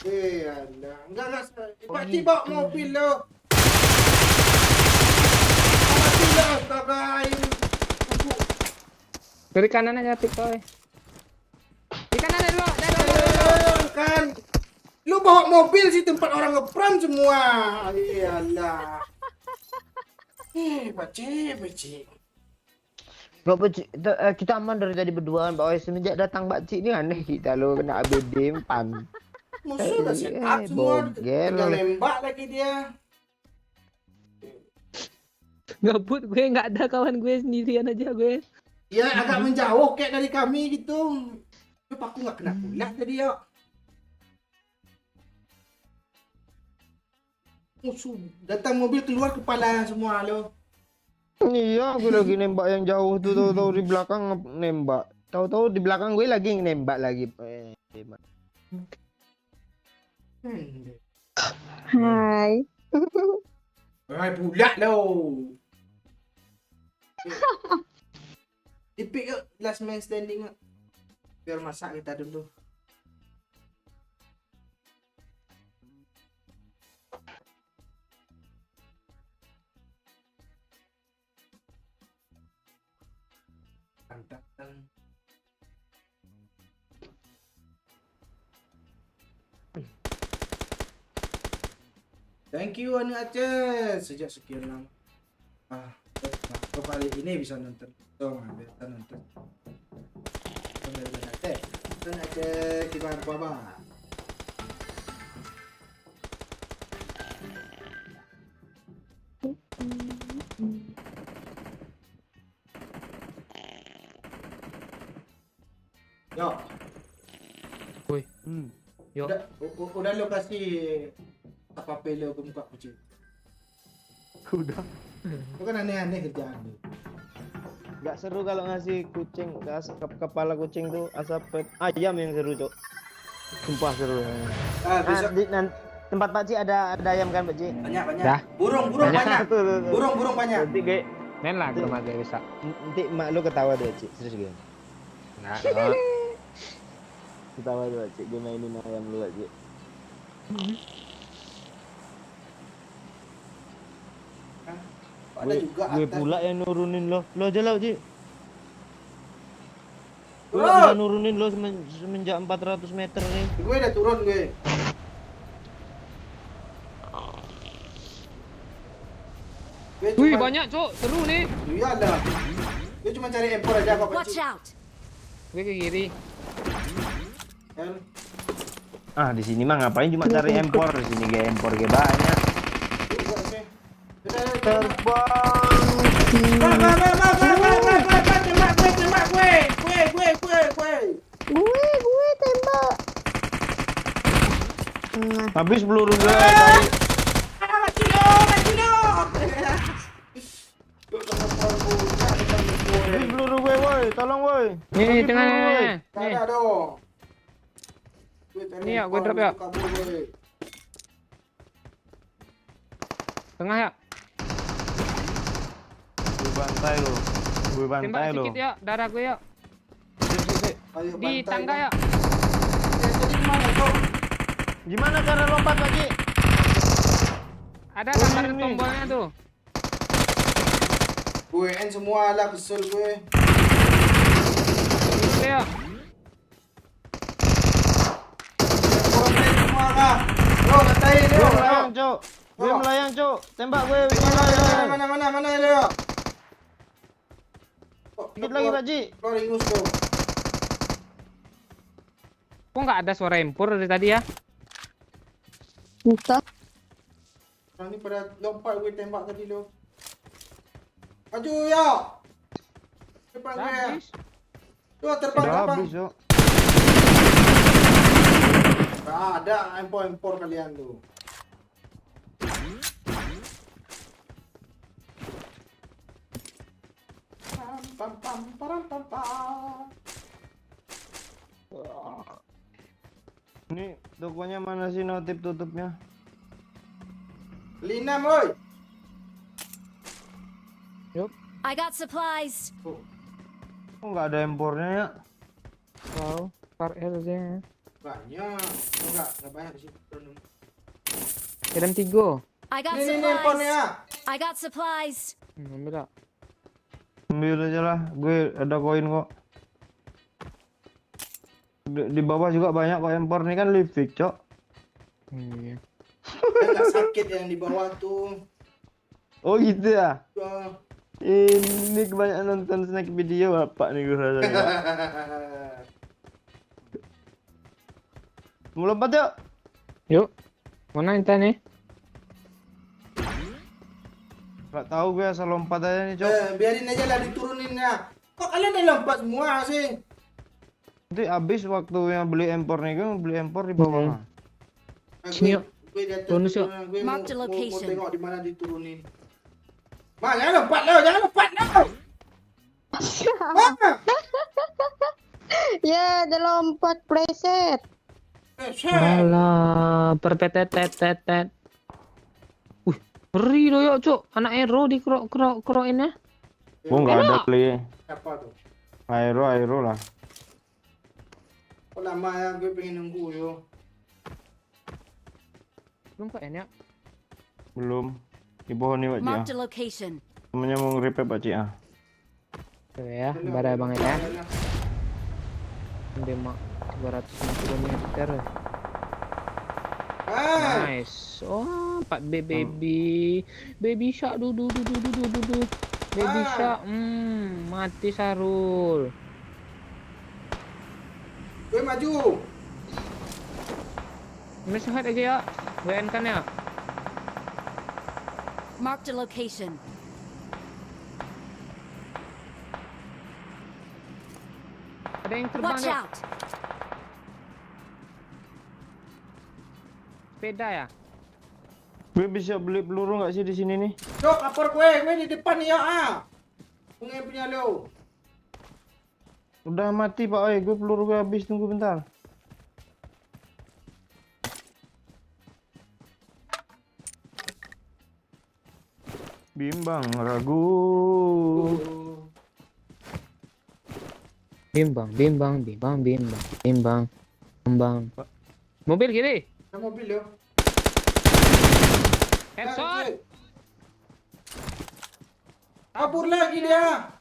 Allah. Enggak. Pak Cik bawa mobil lu. Mobil lu, astaga. Dari kanan aja tik oi. Di kanan ada dulu. Kan. Lu bawa mobil sih tempat orang ngepram semua. Iyalah. Pak Cik. Gak Cik, kita aman dari tadi berduaan, Pak Oi. Semenjak datang Pak Cik ini aneh kita lo kena ABD empan. Musuh udah set up semua. bogel. Tinggal nembak lagi dia. Gabut gue, nggak ada kawan gue, sendirian aja gue. Ya agak menjauh kayak dari kami gitu. Tapi aku nggak kena pula tadi ya. Musuh datang mobil keluar kepala semua lo. Iya, gue lagi nembak yang jauh tuh, tahu-tahu di belakang nembak. Tahu-tahu di belakang gue lagi nembak lagi. Hai. Hai pula lo. Dipik yuk last man standing yuk. Biar masak kita dulu. Mantap. Thank you Anu Aceh sejak sekian lama. Kali ini bisa nonton. Tuh, bisa nonton. Anu Aceh gimana Baba? Yo. Woi. Yo. Udah lo kasih apa pelo ke muka kucing. Udah. Itu kan aneh-aneh kerjaan lu. Gak seru kalau ngasih kucing, kepala kucing tuh asap ayam yang seru, Cok. Sumpah seru. Bisa Tempat Pak Cik ada ayam kan, Pak Cik? banyak. Dah. Burung banyak. Tuh. Burung banyak. Nanti gue, Main lah ke rumah gue bisa. nanti mak lu ketawa deh, Cik. Serius gue. Nggak. Ketawa deh, Pak Cik. Gue mainin ayam lu, Pak Cik. Ada juga Gue atas. pula yang nurunin lo. Lo aja lah, Cik. Gue Turun. bisa nurunin lo semenjak 400 meter nih. Gue udah turun gue. Wih, banyak, Cok. Seru nih. Iya ada. Gue cuma cari empor aja kok Watch kecil. out! Gue ke kiri. Kan? Ah, di sini mah ngapain cuma cari empor? Di sini gue empor gue banyak. Juga, oke. Udah, Terbang. Tembak gue. Gue tembak. Nah, Habis peluru gue tadi. Habis peluru gue, woi. Tolong, woi. Nih, Habis tengah. peluru, woi. Nggak Nih. ada dong. Ini ya, gue drop ya. Kabur gue. Tengah ya. Gue bantai lo. Gue Tembak bantai lo. sedikit ya, darah gue ya. Ayo, Di bantai, tangga Bang. ya. Jadi gimana, Cok? Gimana cara lompat, Pak Cik? Ada Oh, gambar ini. tombolnya tuh. Gue end semua lah, kesel gue. Oke ya. Gue semua kah? Lo katain Gue lo. melayang, Cok. Gue Oh. melayang, Cok. Tembak gue. Melayang. Mana lo? Dikit lagi, Pak Cik. Keluar ingus tuh. Kok nggak ada suara empor dari tadi ya? entah. Orang ni pada lompat gue tembak tadi lo. Maju ya. Depan gue. Habis. Tu terbang. Udah habis, Cok. Tak ada empor-empor kalian tu. pam pam param pam pam. Ini tokonya mana sih notif tutupnya? Lina boy. I got supplies. Oh, Kok nggak ada impornya ya? Wow, par aja. banyak. Enggak banyak di situ. Kirim 3. I got Ini supplies. handphonenya. I got supplies. Ambil tak? Ambil aja lah, gue ada koin kok. Di bawah juga banyak kok impor nih kan Livik, cok. Iya. Agak sakit yang di bawah tuh. Oh gitu ya? Ya. Ini kebanyakan nonton snack video bapak nih gue rasanya. Mau lompat yuk? Yuk. Mana intan nih? Gak tahu gue asal lompat aja nih, cok. Biarin aja lah diturunin ya. Kok kalian udah lompat semua sih? Nanti habis waktunya beli impor nih, gue mau beli impor di bawah. Sini, yuk. Gue jatuh Bonus, yuk. gue mau, Mark the mau location. tengok di mana diturunin. Ma, jangan lompat lo, jangan lompat lo. Ya, dia lompat preset. Alah, perpetet. Wih, ngeri loh yuk, cuk. Anak Ero di kerokin ya. Gue nggak ada beli. Apa tuh? Aero lah. Kok lama ya, gue pengen nunggu yo. Belum kok enak. Belum. Di pohon nih, Pak Ci. Marked a location. Temennya mau nge-repair, Pak Ci. Tuh ya, bara banget ya. Dia mak 250 meter. Ah, Nice. Oh, 4B baby shark du. Baby Ah. shark. Mati Sarul. gue maju. Ini sehat aja ya. WN kan ya. Marked a location. Ada yang terbang Watch deh. out. Sepeda ya. Gue bisa beli peluru nggak sih di sini nih? Dok, lapor gue di depan nih ya. Punya lo. Udah mati, Pak. Oi, gue peluru gue habis. Tunggu bentar. Bimbang ragu. Bimbang. Mobil kiri. Ada mobil yo. Headshot. Kabur lagi dia.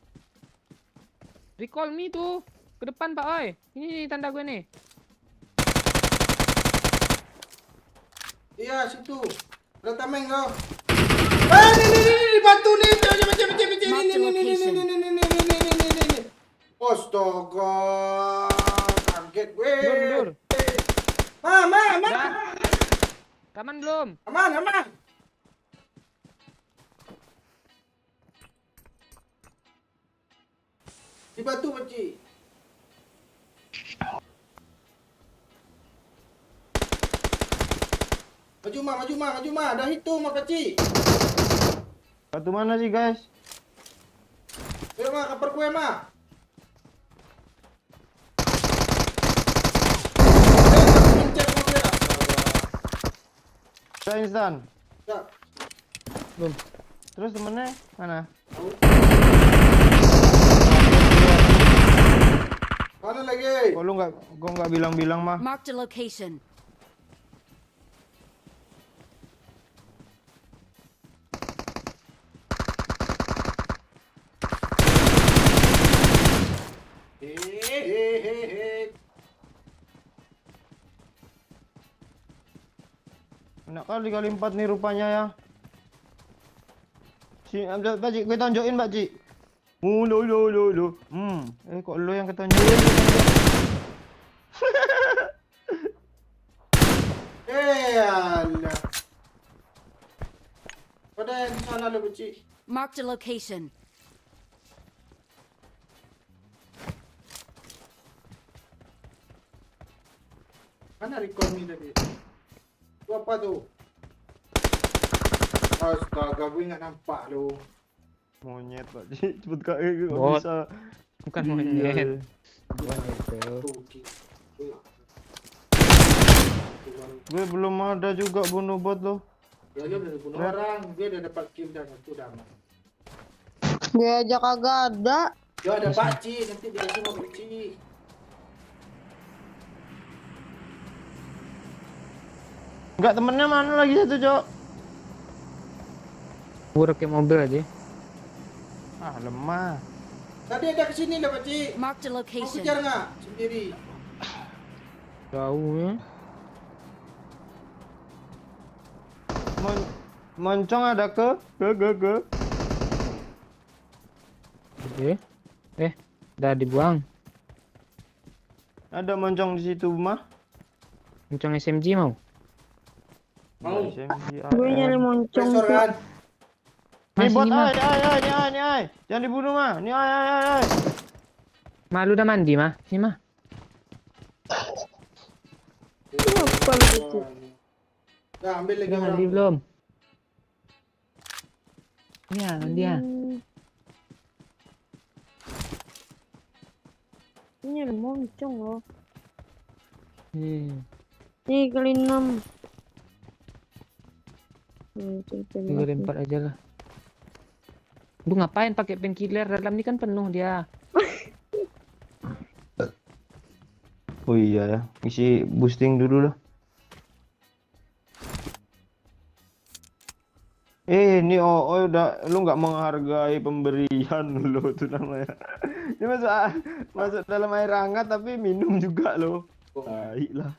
Recall me tuh. Ke depan Pak Oi. Ini tanda gue nih. Iya, situ. Ada tameng kau. Ini batu nih. Ini. Astaga. Kaget gue. Mundur. Ma. Dah. Aman belum? Aman. Di batu, Pakcik. Maju, Ma. Dah hitung, Ma, Pakcik. Batu mana sih, guys? Ayo, Ma, kapar gue, Ma. Pencet mobil. Udah instan. Ya, Belum. Terus temennya mana? mana lagi? Kok lu nggak bilang-bilang mah? Marked a location. Hehehe. Enak kali 4 nih rupanya ya. Si ambil Pak Cik, gue tonjokin Pak Cik. Lo. Kok lo yang ketonjokin? Alah. Pada yang di sana lo, Pakcik. Marked a location. Mana recall ni tadi? Tu apa tu? Astaga, gue ingat nampak lo. Monyet Pak Cik, cepet kak kok Bot. bisa. Bukan Iya, monyet. iya. Monyet tuh. Gue belum ada juga bunuh bot loh. Ya dia udah bunuh orang, dia udah dapat kill dan itu udah aman. Gue aja kagak ada. Dia ada pakcik, nanti dia semua pakcik. Enggak, temennya mana lagi satu, Cok? Gue pakai mobil aja. Ah, lemah. Tadi ada kesini lah pakcik. Marked a Mau location. kejar nggak sendiri? Jauh ya. Moncong ada ke? Oke. Udah dibuang. Ada moncong di situ mah. Moncong SMG mau. Mau. SMG, Gue nyari moncong Profesor tuh. kan? Nih Masih bot, nih, Mah. ay. Jangan dibunuh mah. Nih ay. Mah lu udah mandi mah? Nih mah. Apa lu gitu? Nah, ambil lagi Udah orang. mandi belum? Iya, mandi ya. Ini ada moncong loh. Hmm. Nih kali 6. Tinggal lempar aja lah. Lu ngapain pakai painkiller? Dalam ini kan penuh dia. Oh iya ya, isi boosting dulu lah. Ini udah, lu nggak menghargai pemberian lo tuh namanya. Ini masuk dalam air hangat tapi minum juga lo. Baiklah.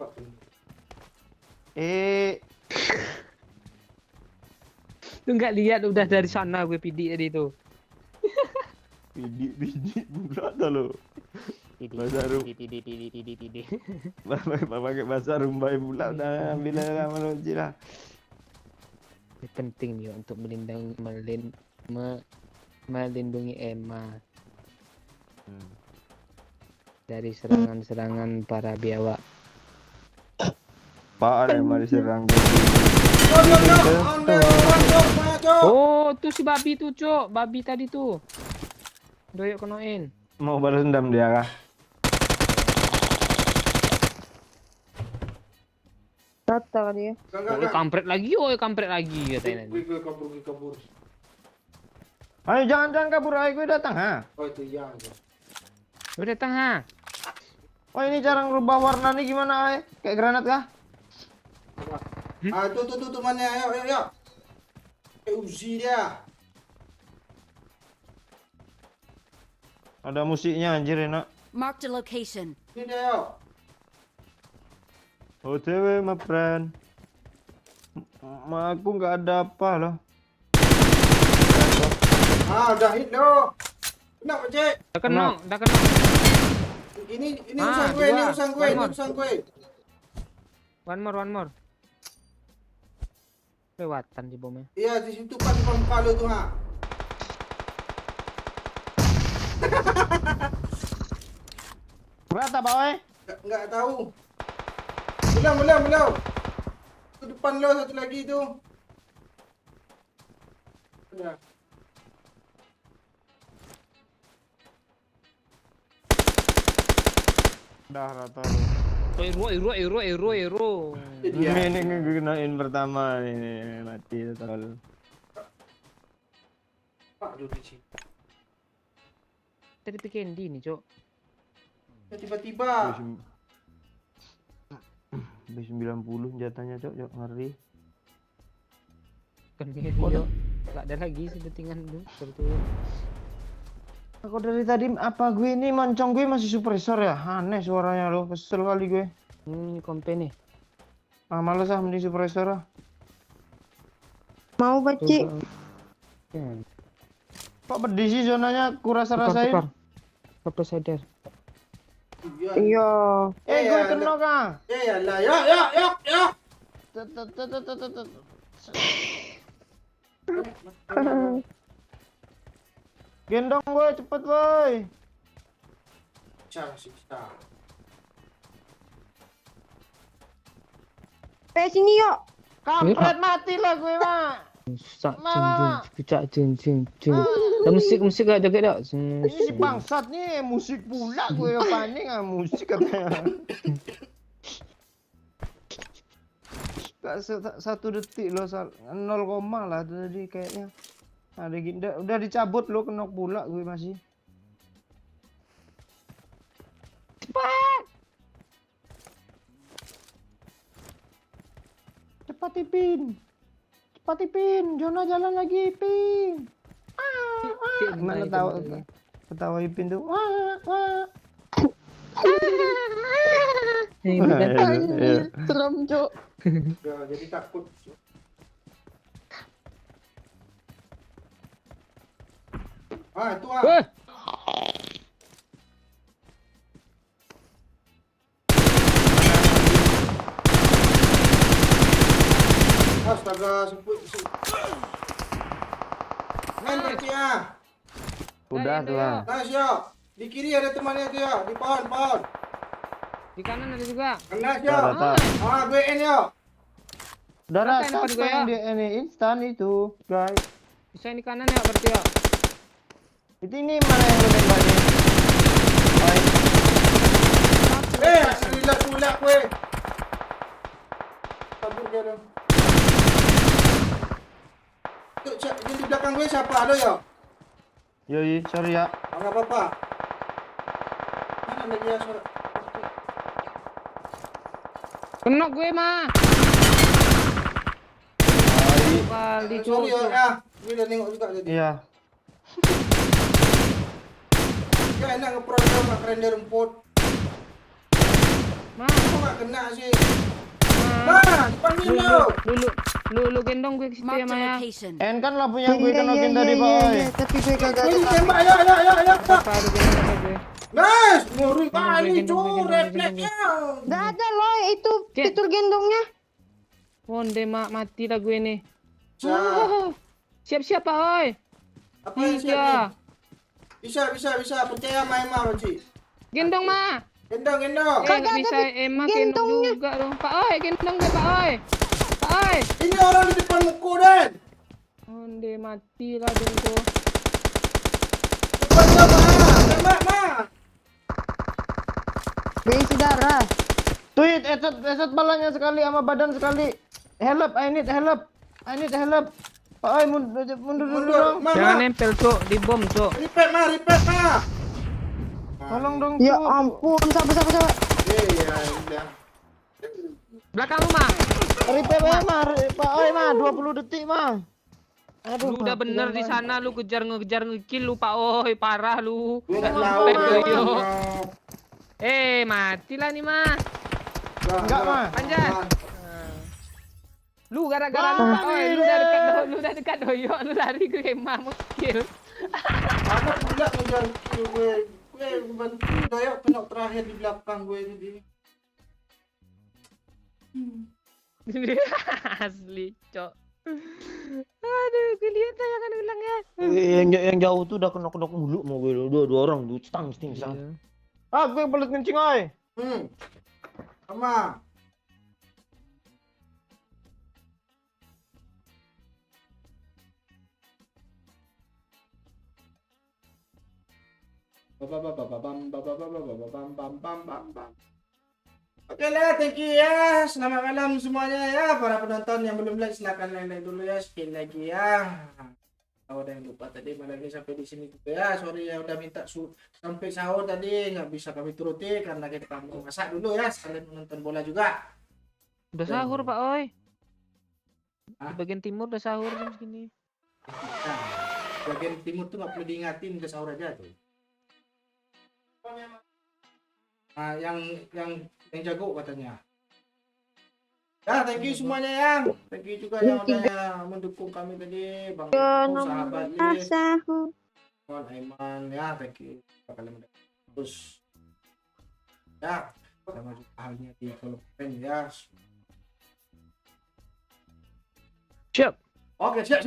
Lu nggak lihat udah dari sana gue pidik tadi itu. Biji pula dah lo. Bahasa Pidik. pakai bahasa Rumbai pula udah ambil lah lah. Ini penting nih untuk melindungi Emma dari serangan-serangan para biawak. Pak ada yang mari serang. Oh, tuh si babi tuh, Cok. Babi tadi tuh. Doyok kenoin. Mau balas dendam dia kah? Rata kali ya. Oh, kampret lagi, kampret lagi katanya nanti. Gue kabur. Ayo jangan kabur, ayo gue datang ha. Oh itu yang. Lu datang ha. Oh ini cara ngerubah warna nih gimana ay? Kayak granat kah? Ah tuh mana? Ayo. Uzi dia. Ada musiknya anjir enak. Marked a location. Ini dia yuk. OTW my friend. Aku nggak ada apa loh. Udah hit loh. Kena pakcik. Dah kena. Ini Ah, urusan dua. gue. One more. Lewatan di bomnya. Iya di situ kan depan muka lu tuh ha. Berapa boy? Enggak tahu. Belum. Itu depan lo satu lagi tu. Udah. Dah rata. Hero. Ini gue kenain pertama ini mati total. Pak duduk di sini. Tadi pikir Candy nih, Cok. Tiba-tiba. B90 jatahnya cok ngeri. Kan video. Enggak ada lagi sedetingan lu. Betul. Aku dari tadi apa gue ini moncong gue masih suppressor ya? Aneh suaranya loh, kesel kali gue. Ini kompe nih. Males mending suppressor ah. Mau baci. Kok pedih sih zonanya? Kurasa-rasain. Tukar. Sadar. Iya. Gue kena kah? Ya lah, ya. Gendong gue cepet boy. Siksa. Sini yuk. Kampret mati lah gue mah. Sak jeng. Ada musik gak joget dak? Ini si bangsat nih musik pula gue panik musik katanya. Satu detik loh 0, lah tadi kayaknya. Ada gini udah dicabut lo kenok pula gue masih. Cepat Ipin. Cepat Ipin, Jona jalan lagi Ipin. Gimana ketawa Ipin tuh. Serem, Cok. Jadi takut. Itu Wah, Astaga, main berarti ya. Udah tuh lah. Nice yo. Di kiri ada temannya tuh yo, di pohon. di kanan ada juga. Kena yo. Rata. Gue in yo. Udah Rata rata yang apa yang di ini instan itu, guys. Bisa yang di kanan ya berarti ya. Itu ini mana yang lu tembaknya? Alhamdulillah pula gue. Kabur dia dong. Tuh, yang di belakang gue siapa? Ada yo? Yoi, sorry ya. Enggak apa-apa. Mana lagi ya suara? Kenok gue mah. Kali Sorry cok. ya. Gue udah nengok juga jadi. Iya. Ya enak nge-pro nggak keren dia rumput. Mah, Kok nggak kena sih? mah. Nah, dipanggil lo. Lu gendong gue ke situ ya Marked a Maya. location. En kan lampu yang gue kenokin tadi, Boy. Tapi gue kagak Ini ada. tembak, ayo. Apa lu gendong sama gue? Nice, nguri kali gendong, cu, gendong, refleksnya. Gak ada loh itu Cek. fitur gendongnya. Wonde mak mati lah gue nih. Bisa, Siap-siap Pak oi. apa yang siap nih? Iya. Bisa, percaya sama Emma Maci. Gendong mah. Gendong. Nggak ada bisa Emma gendong gendongnya. juga dong. Pak oi, gendong gue Pak oi. Pak oi. Ini orang di depan muku, Den. Wonde mati lah dengko. Cepat ya, tembak, Ma. Gue isi darah. Tweet, eset balanya sekali sama badan sekali. Help, I need help. Pak Oi, mundur dulu dong. Ma. Jangan nempel cok di bom cok. Repeat, Ma. Tolong dong. Ya Cuk. ampun, sabar. Iya, udah. Belakang lu mah. Repair mah, Pak Oi mah 20 detik mah. Aduh, Lu udah mati bener dong, di Oi. sana lu ngejar ngekill lu Pak oi parah lu. Gue Nggak nggak tahu, nyampe Ma. tuh, yo. Matilah nih mah. Enggak, Ma. Panjat. Lu gara-gara lu Pak oi lu udah dekat doyo lu lari gue mah mau kill. Aku pula ngejar gue. Gue bantu Dayak penok terakhir di belakang gue jadi. Asli cok. Aduh, gue lihat aja kan bilang ya. Yang jauh tuh udah kenok mulu mau gue dua orang tuh stang. Ah, gue belut kencing oi. Sama. Oke lah, thank you ya. Selamat malam semuanya ya. Para penonton yang belum like silakan like dulu ya. Sekali lagi ya. Kalau ada yang lupa tadi malah lagi sampai di sini juga ya. Sorry ya udah minta sampai sahur tadi nggak bisa kami turuti karena kita mau masak dulu ya. Sekalian menonton bola juga. Udah sahur Pak oi. Hah? Di bagian timur udah sahur jam segini. Nah, bagian timur tuh nggak perlu diingatin udah sahur aja tuh. Nah, yang jago katanya. Ya, thank you semuanya ya. Thank you juga yang udah mendukung kami tadi, Bang Eko, sahabat Lis, Bang Aiman ya, thank you. Kalian udah terus ya, sama juga halnya di kolom komen ya. Siap. Oke, siap.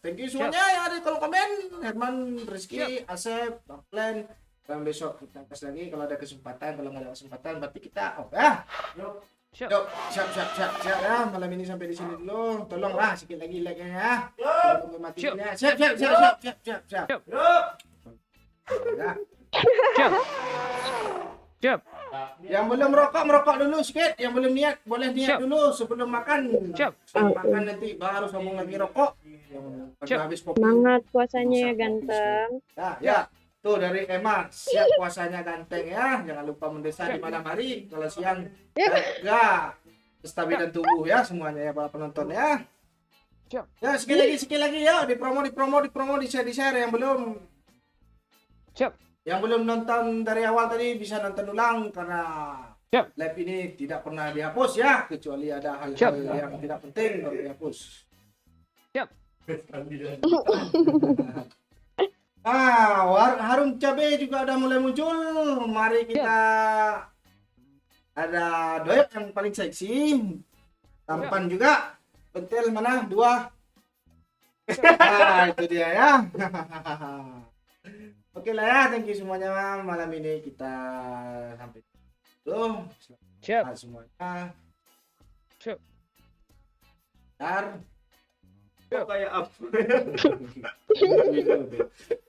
Thank you semuanya yang ada di kolom komen. Herman, Rizky, Asep, Bang Plan. Dan besok kita tes lagi kalau ada kesempatan. Kalau nggak ada kesempatan berarti kita off ya. Yuk. Siap. Yuk, siap ya. Malam ini sampai di sini dulu. Tolonglah sikit lagi like-nya ya. Tunggu matinya. Siap. Siap. Ya. Siap. Siap. Yang belum merokok dulu sikit. Yang belum niat boleh niat Siap. dulu sebelum makan. Siap. Sebelum makan nanti baru sambung lagi rokok. Siap. Habis kopi. Semangat puasanya ya ganteng. Ya. Tuh dari Emma, siap puasanya ganteng ya. Jangan lupa mendesa di malam hari. Kalau siang jaga kestabilan tubuh ya semuanya ya para penonton ya. Siap. Ya sekali lagi ya di promo di share yang belum Siap. yang belum nonton dari awal tadi bisa nonton ulang karena Siap. live ini tidak pernah dihapus ya kecuali ada hal-hal Siap. yang tidak penting baru dihapus. Siap. Harum cabai juga udah mulai muncul. Mari kita ada doyok yang paling seksi. Tampan juga. Pentil mana? 2. Nah, itu dia ya. Oke lah ya, thank you semuanya. Malam ini kita sampai dulu. Siap. Selamat semuanya. Siap. Dar. Siap. Kayak apa?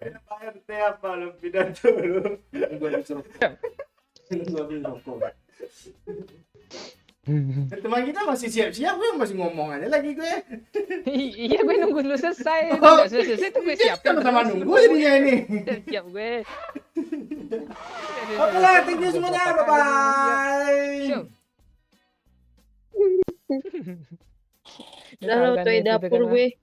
Kayak RT apa lu pidato lu? Gua disuruh. Gua beli rokok. Teman kita masih siap-siap, gue masih ngomong aja lagi gue. Iya, gue nunggu lu selesai. Oh. Udah selesai tuh gue siapin. Sama-sama nunggu jadinya ini. Siap gue. Oke lah, thank you semuanya. Bye-bye. Siap. Udah lo tuh dapur gue.